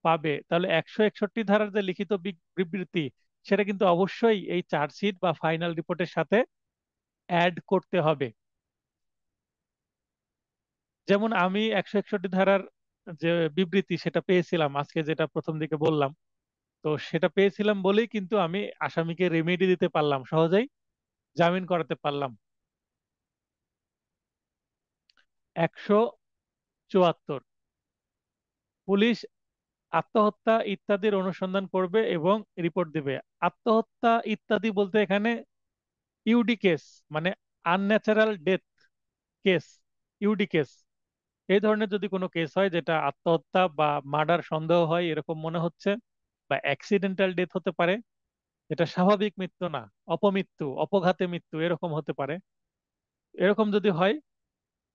পাবে। তাহলে 161 ধারার যে লিখিত বিবৃতি, সেটা কিন্তু অবশ্যই এই চার্জশিট বা ফাইনাল রিপোর্টের সাথে অ্যাড করতে হবে। যেমন আমি 161 ধারার যে বিবৃতি সেটা পেয়েছিলাম আজকে, যেটা প্রথম দিকে বললাম, তো সেটা পেয়েছিলাম বলেই কিন্তু আমি আসামিকে রেমেডি দিতে পারলাম, সহজেই জামিন করাতে পারলাম। 174, পুলিশ আত্মহত্যা ইত্যাদির অনুসন্ধান করবে এবং রিপোর্ট দিবে। আত্মহত্যা ইত্যাদি বলতে এখানে ইউডি কেস, মানে unnatural death case, UD case, এই ধরনের যদি কোনো কেস হয় যেটা আত্মহত্যা বা মার্ডার সন্দেহ হয় এরকম মনে হচ্ছে, বা অ্যাক্সিডেন্টাল ডেথ হতে পারে, যেটা স্বাভাবিক মৃত্যু না, অপমৃত্যু, অপঘাতে মৃত্যু এরকম হতে পারে, এরকম যদি হয়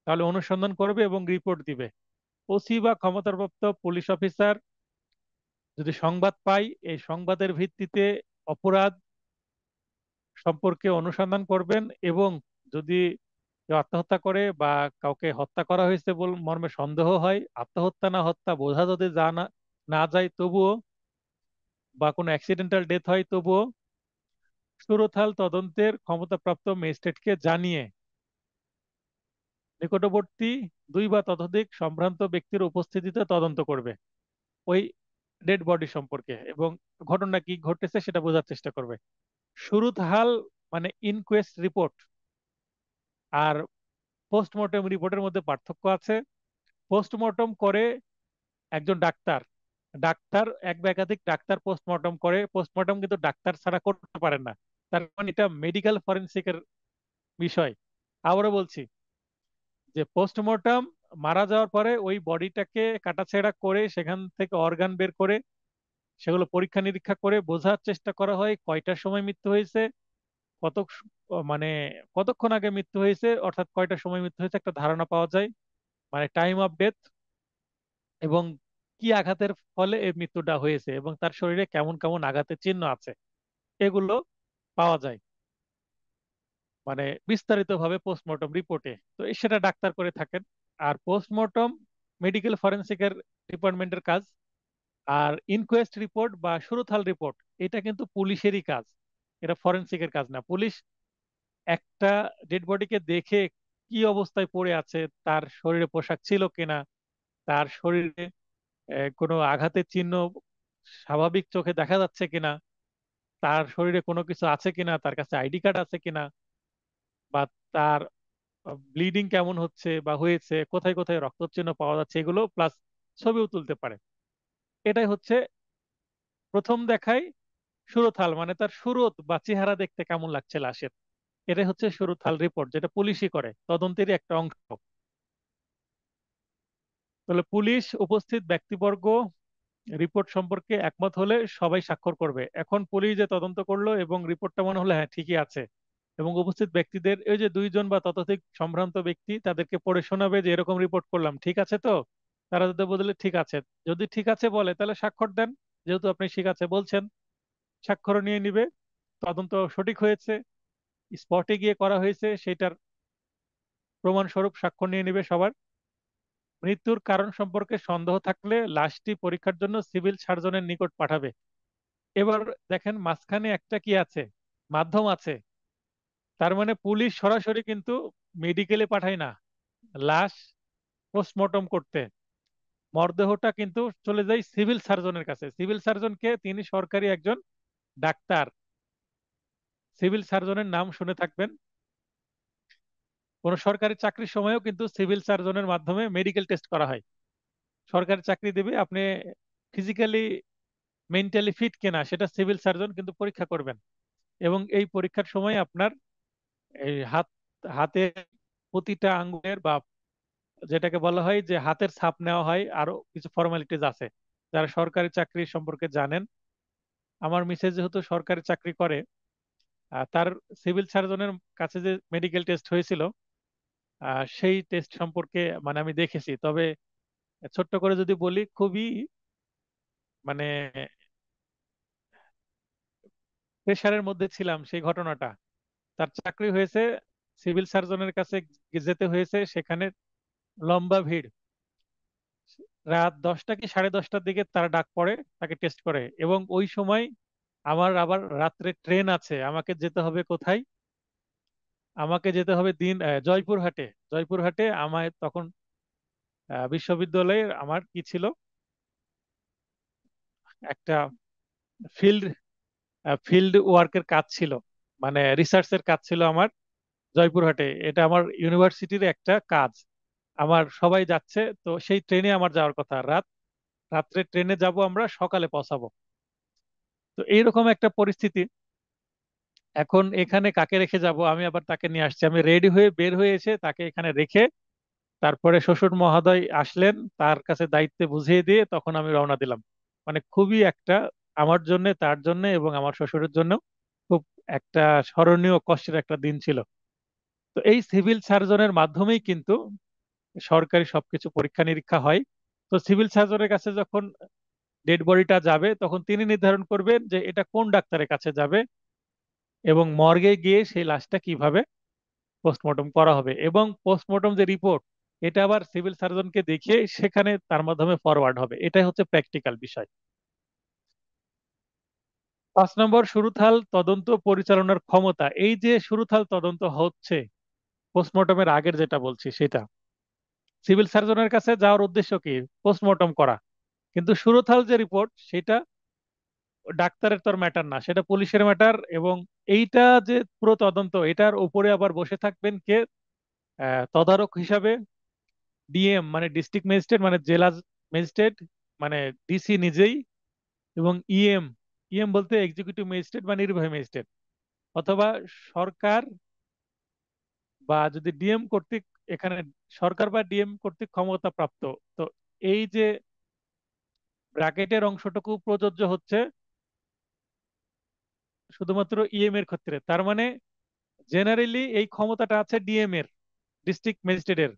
তাহলে অনুসন্ধান করবে এবং রিপোর্ট দিবে। ওসি বা ক্ষমতাপ্রাপ্ত পুলিশ অফিসার যদি সংবাদ পাই, এই সংবাদের ভিত্তিতে অপরাধ সম্পর্কে অনুসন্ধান করবেন, এবং যদি কেউ আত্মহত্যা করে বা কাউকে হত্যা করা হয়েছে বল মর্মে সন্দেহ হয়, আত্মহত্যা না হত্যা বোঝা যদি না যায় তবুও, বা কোনো অ্যাক্সিডেন্টাল ডেথ হয় তবুও, সুরতহাল তদন্তের ক্ষমতাপ্রাপ্ত ম্যাজিস্ট্রেটকে জানিয়ে নিকটবর্তী দুই বা ততোধিক সম্ভ্রান্ত ব্যক্তির উপস্থিতিতে তদন্ত করবে ওই ডেড বডি সম্পর্কে, এবং ঘটনা কি ঘটেছে সেটা বোঝার চেষ্টা করবে। সুরতহাল মানে ইনকোয়েস্ট রিপোর্ট আর পোস্টমর্টেম রিপোর্টের মধ্যে পার্থক্য আছে। পোস্টমর্টম করে একজন ডাক্তার, ডাক্তার এক বা একাধিক ডাক্তার পোস্টমর্টম করে, পোস্টমর্টম কিন্তু ডাক্তার ছাড়া করতে পারেন না, তার মানে এটা মেডিকেল ফরেনসিকের বিষয়। আবারও বলছি যে পোস্টমর্টম মারা যাওয়ার পরে ওই বডিটাকে কাটাছেঁড়া করে সেখান থেকে অর্গান বের করে সেগুলো পরীক্ষা নিরীক্ষা করে বোঝার চেষ্টা করা হয় কয়টার সময় মৃত্যু হয়েছে, কত মানে কতক্ষণ আগে মৃত্যু হয়েছে, অর্থাৎ কয়টার সময় মৃত্যু হয়েছে একটা ধারণা পাওয়া যায়, মানে টাইম অফ ডেথ, এবং কি আঘাতের ফলে এই মৃত্যুটা হয়েছে এবং তার শরীরে কেমন কেমন আঘাতের চিহ্ন আছে এগুলো পাওয়া যায়, মানে বিস্তারিত ভাবে পোস্টমর্টম রিপোর্টে। তো সেটা ডাক্তার করে থাকেন। আর পোস্টমর্টম মেডিকেল ফরেনসিকের ডিপার্টমেন্টের কাজ। আর ইনকোয়েস্ট রিপোর্ট বা সুরথাল রিপোর্ট এটা কিন্তু পুলিশেরই কাজ, এটা ফরেনসিকের কাজ না। পুলিশ একটা ডেড বডিকে দেখে কি অবস্থায় পড়ে আছে, তার শরীরে পোশাক ছিল কিনা, তার শরীরে কোনো আঘাতের চিহ্ন স্বাভাবিক চোখে দেখা যাচ্ছে কিনা, তার শরীরে কোনো কিছু আছে কিনা, তার কাছে আইডি কার্ড আছে কিনা, বা তার ব্লিডিং কেমন হচ্ছে বা হয়েছে, কোথায় কোথায় রক্ত চিহ্ন পাওয়া যাচ্ছে, এগুলো প্লাস ছবিও তুলতে পারে। এটাই হচ্ছে প্রথম দেখায় সুরথাল, মানে তার সুরত বা চেহারা দেখতে কেমন লাগছে লাশের, এটাই হচ্ছে সুরথাল রিপোর্ট, যেটা পুলিশই করে, তদন্তেরই একটা অংশ। তাহলে পুলিশ উপস্থিত ব্যক্তিবর্গ রিপোর্ট সম্পর্কে একমত হলে সবাই স্বাক্ষর করবে। এখন পুলিশ যে তদন্ত করলো এবং রিপোর্টটা মনে হলো হ্যাঁ ঠিকই আছে, এবং উপস্থিত ব্যক্তিদের এই যে দুইজন বা ততোধিক সম্ভ্রান্ত ব্যক্তি তাদেরকে পড়ে শোনাবে যে এরকম রিপোর্ট করলাম, ঠিক আছে তো? তারা যদি বদলে ঠিক আছে, যদি ঠিক আছে বলে তাহলে স্বাক্ষর দেন, যেহেতু আপনি ঠিক আছে বলছেন, স্বাক্ষর নিয়ে নিবে। তদন্ত সঠিক হয়েছে, স্পটে গিয়ে করা হয়েছে সেটার প্রমাণস্বরূপ স্বাক্ষর নিয়ে নিবে সবার। মৃত্যুর কারণ সম্পর্কে সন্দেহ থাকলে লাশটি পরীক্ষার জন্য সিভিল সার্জনের নিকট পাঠাবে। এবার দেখেন মাঝখানে একটা কি আছে, মাধ্যম আছে। তার মানে পুলিশ সরাসরি কিন্তু মেডিকেলে পাঠায় না লাশ পোস্টমর্টম করতে, মরদেহটা কিন্তু চলে যায় সিভিল সার্জনের কাছে। সিভিল সার্জনকে, তিনি সরকারি একজন ডাক্তার। সিভিল সার্জনের নাম শুনে থাকবেন, কোন সরকারি চাকরির সময়ও কিন্তু সিভিল সার্জনের মাধ্যমে মেডিকেল টেস্ট করা হয়। সরকারি চাকরি দেবে, আপনি ফিজিক্যালি মেন্টালি ফিট কিনা সেটা সিভিল সার্জন কিন্তু পরীক্ষা করবেন। এবং এই পরীক্ষার সময় আপনার এই হাতের প্রতিটা আঙ্গুলের বা যেটাকে বলা হয় যে হাতের ছাপ নেওয়া হয়, আরো কিছু ফর্মালিটিজ আছে। যারা সরকারি চাকরি সম্পর্কে জানেন, আমার মিসেস যেহেতু সরকারি চাকরি করে, তার সিভিল সার্জনের কাছে যে মেডিকেল টেস্ট হয়েছিল, সেই টেস্ট সম্পর্কে মানে আমি দেখেছি। তবে ছোট্ট করে যদি বলি, খুবই মানে প্রেশারের মধ্যে ছিলাম সেই ঘটনাটা। তার চাকরি হয়েছে, সিভিল সার্জনের কাছে যেতে হয়েছে, সেখানে লম্বা ভিড়। রাত 10টা কি 10:30টার দিকে তারা ডাক পড়ে, তাকে টেস্ট করে, এবং ওই সময় আমার আবার রাত্রে ট্রেন আছে, আমাকে যেতে হবে কোথায়, আমাকে যেতে হবে জয়পুরহাটে। জয়পুরহাটে আমায় তখন বিশ্ববিদ্যালয়ের আমার কি ছিল, একটা ফিল্ড ফিল্ড ওয়ার্কের কাজ ছিল, মানে রিসার্চের কাজ ছিল আমার জয়পুরহাটে। এটা আমার ইউনিভার্সিটির একটা কাজ। আমার সবাই যাচ্ছে, তো সেই ট্রেনে আমার যাওয়ার কথা। রাত্রে ট্রেনে যাব, আমরা সকালে পৌঁছাবো। তো এইরকম একটা পরিস্থিতি। এখন এখানে কাকে রেখে যাব, আমি আবার তাকে নিয়ে আসছি, আমি রেডি হয়ে বের হয়ে এসে তাকে এখানে রেখে তারপরে শ্বশুর মহোদয় আসলেন, তার কাছে দায়িত্বে বুঝিয়ে দিয়ে তখন আমি রওনা দিলাম। মানে খুবই একটা আমার জন্য, তার জন্য এবং আমার শ্বশুরের জন্য খুব একটা স্মরণীয় কষ্টের একটা দিন ছিল। তো এই সিভিল সার্জনের মাধ্যমেই কিন্তু সরকারি সবকিছু পরীক্ষা নিরীক্ষা হয়। তো সিভিল সার্জনের কাছে যখন ডেড বডিটা যাবে, তখন তিনি নির্ধারণ করবেন যে এটা কোন ডাক্তারের কাছে যাবে এবং মর্গে গিয়ে সেই লাশটা কিভাবে পোস্টমর্টম করা হবে, এবং পোস্টমর্টম যে রিপোর্ট এটা আবার সিভিল সার্জনকে দেখিয়ে সেখানে তার মাধ্যমে ফরওয়ার্ড হবে। এটাই হচ্ছে প্র্যাকটিক্যাল বিষয়। 5 নম্বর, সুরুথাল তদন্ত পরিচালনার ক্ষমতা। এই যে সুরুথাল তদন্ত হচ্ছে পোস্টমর্টমের আগের যেটা বলছি সেটা, সিভিল সার্জনের কাছে যাওয়ার উদ্দেশ্য কি, পোস্টমর্টম করা। কিন্তু সুরথাল যে রিপোর্ট সেটা ডাক্তারের তোর ম্যাটার না, সেটা পুলিশের ম্যাটার। এবং এইটা যে পুরো তদন্ত, এটার উপরে আবার বসে থাকবেন কে, তদারক হিসাবে ডিএম মানে ডিস্ট্রিক্ট ম্যাজিস্ট্রেট, মানে জেলা ম্যাজিস্ট্রেট, মানে ডিসি নিজেই। এবং ইএম, ইএম বলতে এক্সিকিউটিভ ম্যাজিস্ট্রেট বা নির্বাহী ম্যাজিস্ট্রেট, অথবা সরকার, বা যদি ডিএম কর্তৃক এখানে সরকার বা ডিএম কর্তৃক ক্ষমতা প্রাপ্ত। তো এই যে ব্র্যাকেটের অংশটুকু প্রযোজ্য হচ্ছে শুধুমাত্র ইএম এর ক্ষেত্রে। তার মানে জেনারেলি এই ক্ষমতাটা আছে ডিএম এর, ডিস্ট্রিক্ট ম্যাজিস্ট্রেটের।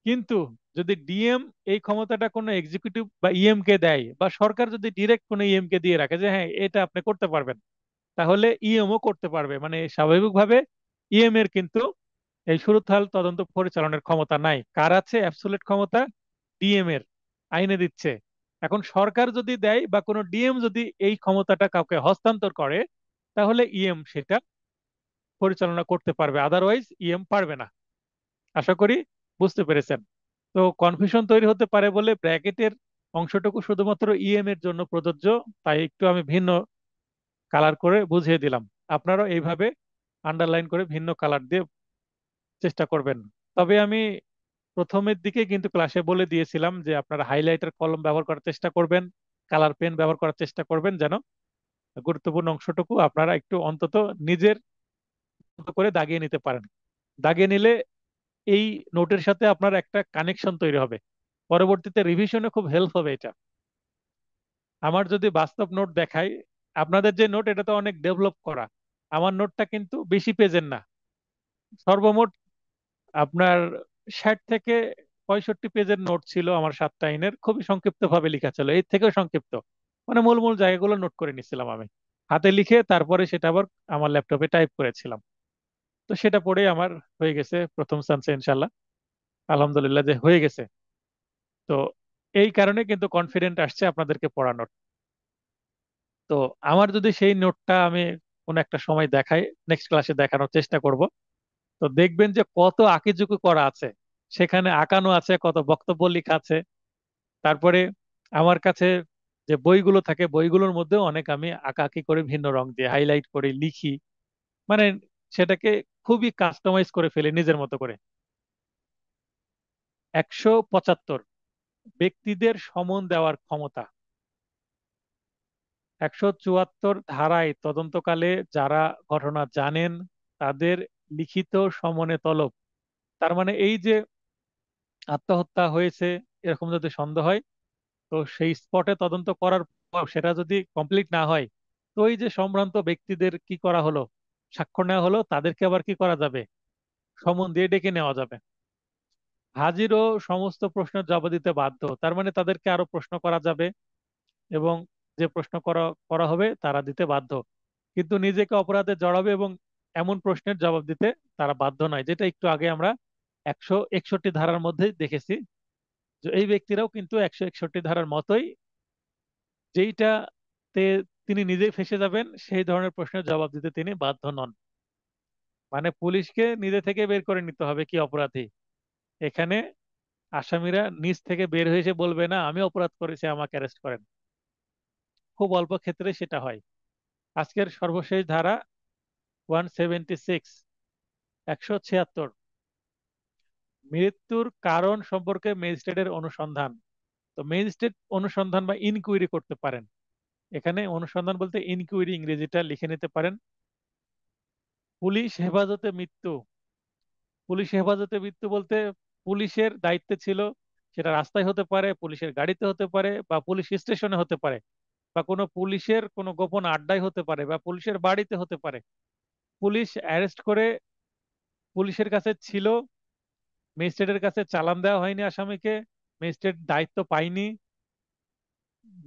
কিন্তু যদি ডিএম এই ক্ষমতাটা কোনো এক্সিকিউটিভ বা ইএম কে দেয়, বা সরকার যদি ডিরেক্ট কোনো ইএম কে দিয়ে রাখে যে হ্যাঁ এটা আপনি করতে পারবেন, তাহলে ইএমও করতে পারবে। মানে স্বাভাবিকভাবে ইএম এর কিন্তু এই সুরতহাল তদন্ত পরিচালনার ক্ষমতা নাই। কার আছে অ্যাবসোলিউট ক্ষমতা? ডিএম এর, আইনে দিচ্ছে। এখন সরকার যদি দেয় বা কোনো ডিএম যদি এই ক্ষমতাটা কাউকে হস্তান্তর করে, তাহলে ইএম সেটা পরিচালনা করতে পারবে, আদারওয়াইজ ইএম পারবে না। আশা করি বুঝতে পেরেছেন। তো কনফিউশন তৈরি হতে পারে বলে ব্র্যাকেটের অংশটুকু শুধুমাত্র ইএম এর জন্য প্রযোজ্য, তাই একটু আমি ভিন্ন কালার করে বুঝিয়ে দিলাম। আপনারাও এইভাবে আন্ডারলাইন করে ভিন্ন কালার দিয়ে চেষ্টা করবেন। তবে আমি প্রথমের দিকে কিন্তু ক্লাসে বলে দিয়েছিলাম যে আপনারা হাইলাইটার কলম ব্যবহার করার চেষ্টা করবেন, কালার পেন ব্যবহার করার চেষ্টা করবেন, যেন গুরুত্বপূর্ণ অংশটুকু আপনারা একটু অন্তত নিজের মতো করে দাগিয়ে নিতে পারেন। দাগিয়ে নিলে এই নোটের সাথে আপনার একটা কানেকশন তৈরি হবে, পরবর্তীতে রিভিশনে খুব হেল্প হবে এটা। আমার যদি বাস্তব নোট দেখাই, আপনাদের যে নোট এটা তো অনেক ডেভেলপ করা, আমার নোটটা কিন্তু বেশি পেজের না। সর্বমোট আপনার 60 থেকে 65 পেজের নোট ছিল আমার 7টা আইনের, খুবই সংক্ষিপ্ত ভাবে লেখা ছিল, এর থেকেও সংক্ষিপ্ত। মানে মূল মূল জায়গাগুলো নোট করে নিছিলাম আমি, হাতে লিখে তারপরে সেটা আবার আমার ল্যাপটপে টাইপ করেছিলাম। তো সেটা পড়ে আমার হয়ে গেছে প্রথম চান্সে ইনশাল্লাহ, আলহামদুলিল্লাহ যে হয়ে গেছে। তো এই কারণে কিন্তু কনফিডেন্ট আসছে আপনাদেরকে পড়ানোর। তো আমার যদি সেই নোটটা আমি কোনো একটা সময় দেখাই, নেক্সট ক্লাসে দেখানোর চেষ্টা করব, তো দেখবেন যে কত আঁকিঝুঁকি করা আছে, সেখানে আঁকানো আছে, কত বক্তব্য লেখা আছে। তারপরে আমার কাছে যে বইগুলো থাকে, বইগুলোর মধ্যেও অনেক আমি আঁকাআঁকি করে ভিন্ন রং দিয়ে হাইলাইট করে লিখি। মানে সেটাকে খুবই কাস্টমাইজ করে ফেলি নিজের মতো করে। 175, ব্যক্তিদের সমন দেওয়ার ক্ষমতা। 174 ধারায় তদন্তকালে যারা ঘটনা জানেন তাদের লিখিত সমনে তলব। তার মানে এই যে আত্মহত্যা হয়েছে এরকম যদি সন্দেহ হয়, তো সেই স্পটে তদন্ত করার পর সেটা যদি কমপ্লিট না হয়, তো এই যে সম্ভ্রান্ত ব্যক্তিদের কি করা হলো, স্বাক্ষর নেওয়া হলো, তাদেরকে আবার কি করা যাবে, সমন দিয়ে ডেকে নেওয়া যাবে। হাজিরও সমস্ত প্রশ্নের জবাব দিতে বাধ্য, তার মানে তাদেরকে আরো প্রশ্ন করা যাবে, এবং যে প্রশ্ন করা করা হবে তারা দিতে বাধ্য। কিন্তু নিজেকে অপরাধে জড়াবে এবং এমন প্রশ্নের জবাব দিতে তারা বাধ্য নয়, যেটা একটু আগে আমরা 161 ধারার মধ্যে দেখেছি। যে এই ব্যক্তিরাও কিন্তু 161 ধারার মতোই, যেইটাতে তিনি নিজেই ফেঁসে যাবেন সেই ধরনের প্রশ্নের জবাব দিতে তিনি বাধ্য নন। মানে পুলিশকে নিজে থেকে বের করে নিতে হবে কি অপরাধী। এখানে আসামিরা নিজ থেকে বের হয়ে এসে বলবে না আমি অপরাধ করেছি আমাকে অ্যারেস্ট করেন। খুব অল্প ক্ষেত্রে সেটা হয়। আজকের সর্বশেষ ধারা 176, 176, মৃত্যুর কারণ সম্পর্কে ম্যাজিস্ট্রেটের অনুসন্ধান। তো ম্যাজিস্ট্রেট অনুসন্ধান বা ইনকুয়ারি করতে পারেন। এখানে অনুসন্ধান বলতে ইনকুয়ারি ইংরেজিটা লিখে নিতে পারেন। পুলিশ হেফাজতে মৃত্যু। পুলিশ হেফাজতে মৃত্যু বলতে পুলিশের দায়িত্বে ছিল, সেটা রাস্তায় হতে পারে, পুলিশের গাড়িতে হতে পারে, বা পুলিশ স্টেশনে হতে পারে, বা কোনো পুলিশের কোনো গোপন আড্ডায় হতে পারে, বা পুলিশের বাড়িতে হতে পারে। পুলিশ অ্যারেস্ট করে পুলিশের কাছে ছিল, ম্যাজিস্ট্রেটের কাছে চালান দেওয়া হয়নি আসামিকে, ম্যাজিস্ট্রেট দায়িত্ব পাইনি,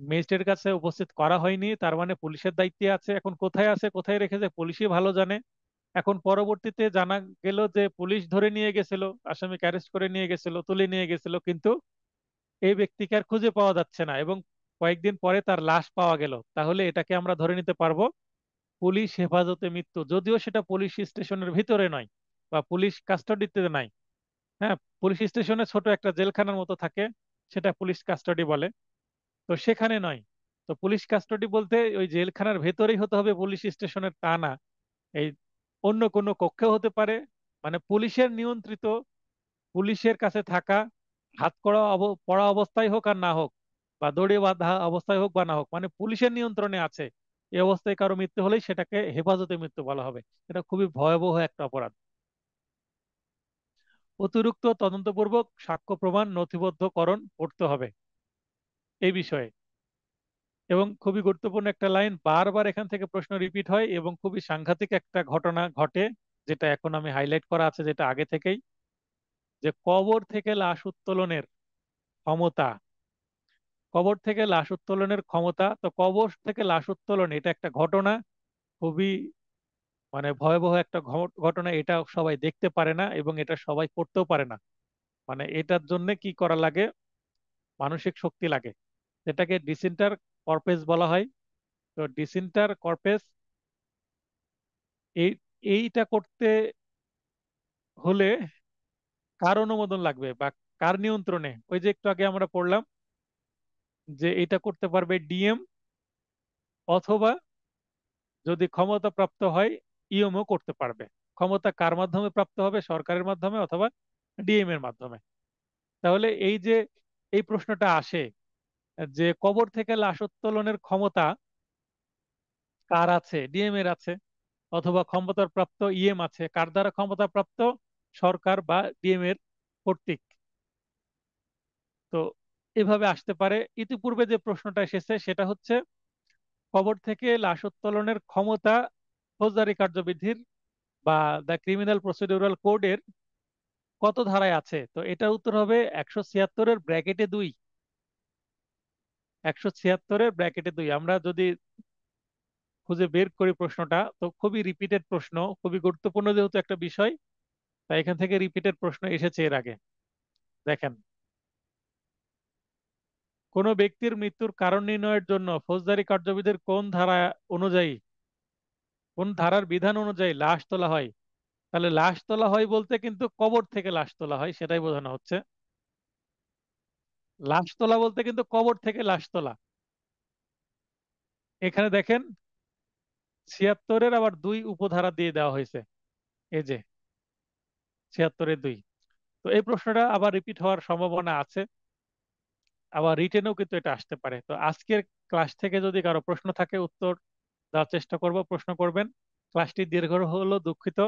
ম্যাজিস্ট্রেটের কাছে উপস্থিত করা হয়নি, তার মানে পুলিশের দায়িত্বে আছে। এখন কোথায় আছে কোথায় রেখেছে পুলিশই ভালো জানে। এখন পরবর্তীতে জানা গেল যে পুলিশ ধরে নিয়ে গেছিল, আসামিকে অ্যারেস্ট করে নিয়ে গেছিল, তুলে নিয়ে গেছিল, কিন্তু এই ব্যক্তিকে আর খুঁজে পাওয়া যাচ্ছে না, এবং কয়েকদিন পরে তার লাশ পাওয়া গেল। তাহলে এটাকে আমরা ধরে নিতে পারবো পুলিশ হেফাজতে মৃত্যু, যদিও সেটা পুলিশ স্টেশনের ভিতরে নয় বা পুলিশ কাস্টডিতে নাই। হ্যাঁ, পুলিশ স্টেশনে ছোট একটা জেলখানার মতো থাকে, সেটা পুলিশ কাস্টডি বলে, তো সেখানে নয়। তো পুলিশ কাস্টডি বলতে ওই জেলখানার ভেতরেই হতে হবে, পুলিশ স্টেশনের তা না। এই অন্য কোনো কক্ষে হতে পারে, মানে পুলিশের নিয়ন্ত্রিত, পুলিশের কাছে থাকা, হাত করা পড়া অবস্থায় হোক আর না হোক, বা দড়ি বাঁধা অবস্থায় হোক বা না হোক, মানে পুলিশের নিয়ন্ত্রণে আছে, এই অবস্থায় কারো মৃত্যু হলেই সেটাকে হেফাজতে মৃত্যু বলা হবে। এটা খুবই ভয়াবহ একটা অপরাধ। অতিরিক্ত তদন্তপূর্বক সাক্ষ্য প্রমাণ নথিবদ্ধকরণ করতে হবে এই বিষয়ে। এবং খুবই গুরুত্বপূর্ণ একটা লাইন, বারবার এখান থেকে প্রশ্ন রিপিট হয় এবং খুবই সাংঘাতিক একটা ঘটনা ঘটে, যেটা এখন আমি হাইলাইট করা আছে, যেটা আগে থেকেই, যে কবর থেকে লাশ উত্তোলনের ক্ষমতা। কবর থেকে লাশ উত্তোলনের ক্ষমতা, তো কবর থেকে লাশ উত্তোলন এটা একটা ঘটনা, খুবই মানে ভয়াবহ একটা ঘটনা। এটা সবাই দেখতে পারে না এবং এটা সবাই করতেও পারে না। মানে এটার জন্য কি করা লাগে, মানসিক শক্তি লাগে, যেটাকে ডিসেন্টার কর্পেস বলা হয়। তো ডিসেন্টার কর্পেস এই এইটা করতে হলে কার অনুমোদন লাগবে বা কার নিয়ন্ত্রণে? ওই যে একটু আগে আমরা পড়লাম যে এটা করতে পারবে ডিএম, অথবা যদি ক্ষমতা প্রাপ্ত হয় ইএমও করতে পারবে। ক্ষমতা কার মাধ্যমে প্রাপ্ত হবে? সরকারের মাধ্যমে অথবা ডিএম এর মাধ্যমে। তাহলে এই যে এই প্রশ্নটা আসে যে কবর থেকে লাশ উত্তোলনের ক্ষমতা কার আছে? ডিএম এর আছে, অথবা ক্ষমতার প্রাপ্ত ইএম আছে। কার দ্বারা ক্ষমতা প্রাপ্ত? সরকার বা ডিএম এর কর্তৃক। তো এভাবে আসতে পারে। ইতিপূর্বে যে প্রশ্নটা এসেছে সেটা হচ্ছে কবর থেকে লাশ উত্তোলনের ক্ষমতা ফৌজদারি কার্যবিধির বা দ্য ক্রিমিনাল প্রসিডিউরাল কোডের কত ধারায় আছে? তো এটার উত্তর হবে 176-এর ব্র্যাকেটে 2। 176-এর ব্র্যাকেটে 2 আমরা যদি খুঁজে বের করি প্রশ্নটা, তো খুবই রিপিটেড প্রশ্ন, খুবই গুরুত্বপূর্ণ যেহেতু একটা বিষয়, তাই এখান থেকে রিপিটেড প্রশ্ন এসেছে এর আগে। দেখেন, কোন ব্যক্তির মৃত্যুর কারণ নির্ণয়ের জন্য ফৌজদারি কার্যবিধির কোন ধারা অনুযায়ী, কোন ধারার বিধান অনুযায়ী লাশ তোলা হয়? তাহলে লাশ তোলা হয় বলতে কিন্তু কবর থেকে লাশ তোলা হয়, সেটাই বোঝানো হচ্ছে। লাশ তোলা বলতে কিন্তু কবর থেকে লাশ তোলা। এখানে দেখেন 76-এর আবার 2 উপধারা দিয়ে দেওয়া হয়েছে। এই যে 76-এর 2। তো এই প্রশ্নটা আবার রিপিট হওয়ার সম্ভাবনা আছে, আবার রিটেনেও কিন্তু এটা আসতে পারে। তো আজকের ক্লাস থেকে যদি কারো প্রশ্ন থাকে উত্তর দেওয়ার চেষ্টা করব, প্রশ্ন করবেন। ক্লাসটি দীর্ঘ হলো, দুঃখিত।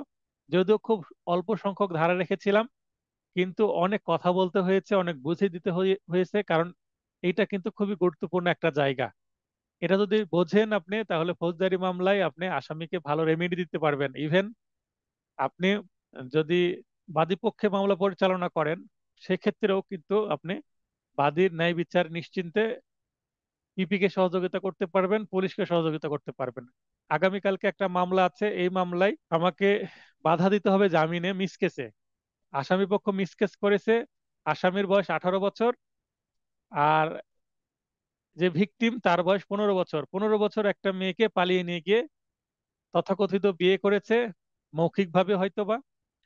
যদিও খুব অল্প সংখ্যক ধারা রেখেছিলাম, কিন্তু অনেক কথা বলতে হয়েছে, অনেক বুঝিয়ে দিতে হয়েছে, কারণ এটা কিন্তু খুবই গুরুত্বপূর্ণ একটা জায়গা। এটা যদি বোঝেন আপনি, তাহলে ফৌজদারি মামলায় আপনি আসামিকে ভালো রেমেডি দিতে পারবেন। ইভেন আপনি যদি বাদী পক্ষে মামলা পরিচালনা করেন, সেক্ষেত্রেও কিন্তু আপনি বাদীর ন্যায় বিচার নিশ্চিন্তে পিপি কে সহযোগিতা করতে পারবেন, পুলিশকে সহযোগিতা করতে পারবেন। আগামীকালকে একটা মামলা আছে, এই মামলায় আমাকে বাধা দিতে হবে জামিনে মিসকেসে। আসামি পক্ষ মিসকেস করেছে, আসামির বয়স 18 বছর, আর যে ভিকটিম তার বয়স 15 বছর। 15 বছর একটা মেয়েকে পালিয়ে নিয়ে গিয়ে তথাকথিত বিয়ে করেছে, মৌখিকভাবে হয়তোবা,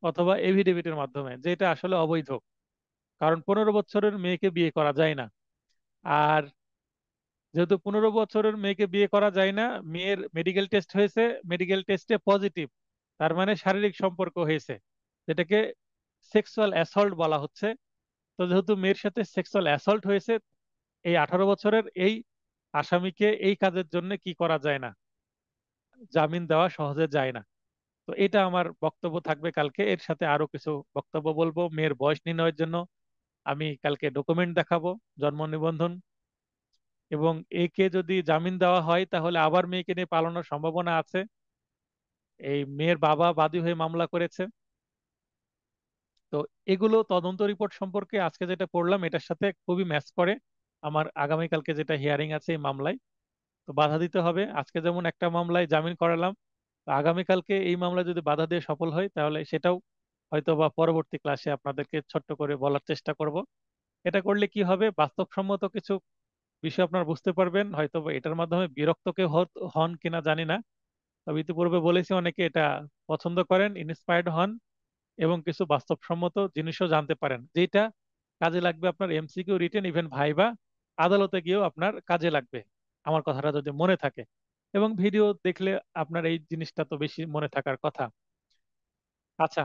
অথবা এভিডেভিটের মাধ্যমে, যেটা আসলে অবৈধ। কারণ 15 বছরের মেয়েকে বিয়ে করা যায় না। আর যেহেতু 15 বছরের মেয়েকে বিয়ে করা যায় না, মেয়ের মেডিকেল টেস্ট হয়েছে, মেডিকেল টেস্টে পজিটিভ, তার মানে শারীরিক সম্পর্ক হয়েছে, যেটাকে সেক্সুয়াল অ্যাসল্ট বলা হচ্ছে। তো যেহেতু মেয়ের সাথে সেক্সুয়াল অ্যাসল্ট হয়েছে, এই 18 বছরের এই আসামিকে এই কাজের জন্য কি করা যায় না, জামিন দেওয়া সহজে যায় না। তো এটা আমার বক্তব্য থাকবে কালকে। এর সাথে আরো কিছু বক্তব্য বলবো। মেয়ের বয়স নির্ণয়ের জন্য আমি কালকে ডকুমেন্ট দেখাবো, জন্ম নিবন্ধন। এবং একে যদি জামিন দেওয়া হয় তাহলে আবার মেয়েকে নিয়ে পালানোর সম্ভাবনা আছে। এই মেয়ের বাবা বাদী হয়ে মামলা করেছে। তো এগুলো তদন্ত রিপোর্ট সম্পর্কে আজকে যেটা পড়লাম এটার সাথে খুবই ম্যাচ করে আমার আগামীকালকে যেটা হিয়ারিং আছে এই মামলায়। তো বাধা দিতে হবে। আজকে যেমন একটা মামলায় জামিন করালাম, তো আগামীকালকে এই মামলায় যদি বাধা দিয়ে সফল হয় তাহলে সেটাও হয়তো বা পরবর্তী ক্লাসে আপনাদেরকে ছোট্ট করে বলার চেষ্টা করব। এটা করলে কি হবে, বাস্তবসম্মত কিছু বিষয় আপনারা বুঝতে পারবেন। হয়তো বা এটার মাধ্যমে বিরক্ত কেউ হন কিনা জানি না, তবে ইতিপূর্বে বলেছি অনেকে এটা পছন্দ করেন, ইন্সপায়ার্ড হন এবং কিছু বাস্তবসম্মত জিনিসও জানতে পারেন, যেটা কাজে লাগবে আপনার এমসিকিউ, রিটেন, ইভেন ভাইবা, আদালতে গিয়েও আপনার কাজে লাগবে, আমার কথাটা যদি মনে থাকে। এবং ভিডিও দেখলে আপনার এই জিনিসটা তো বেশি মনে থাকার কথা। আচ্ছা।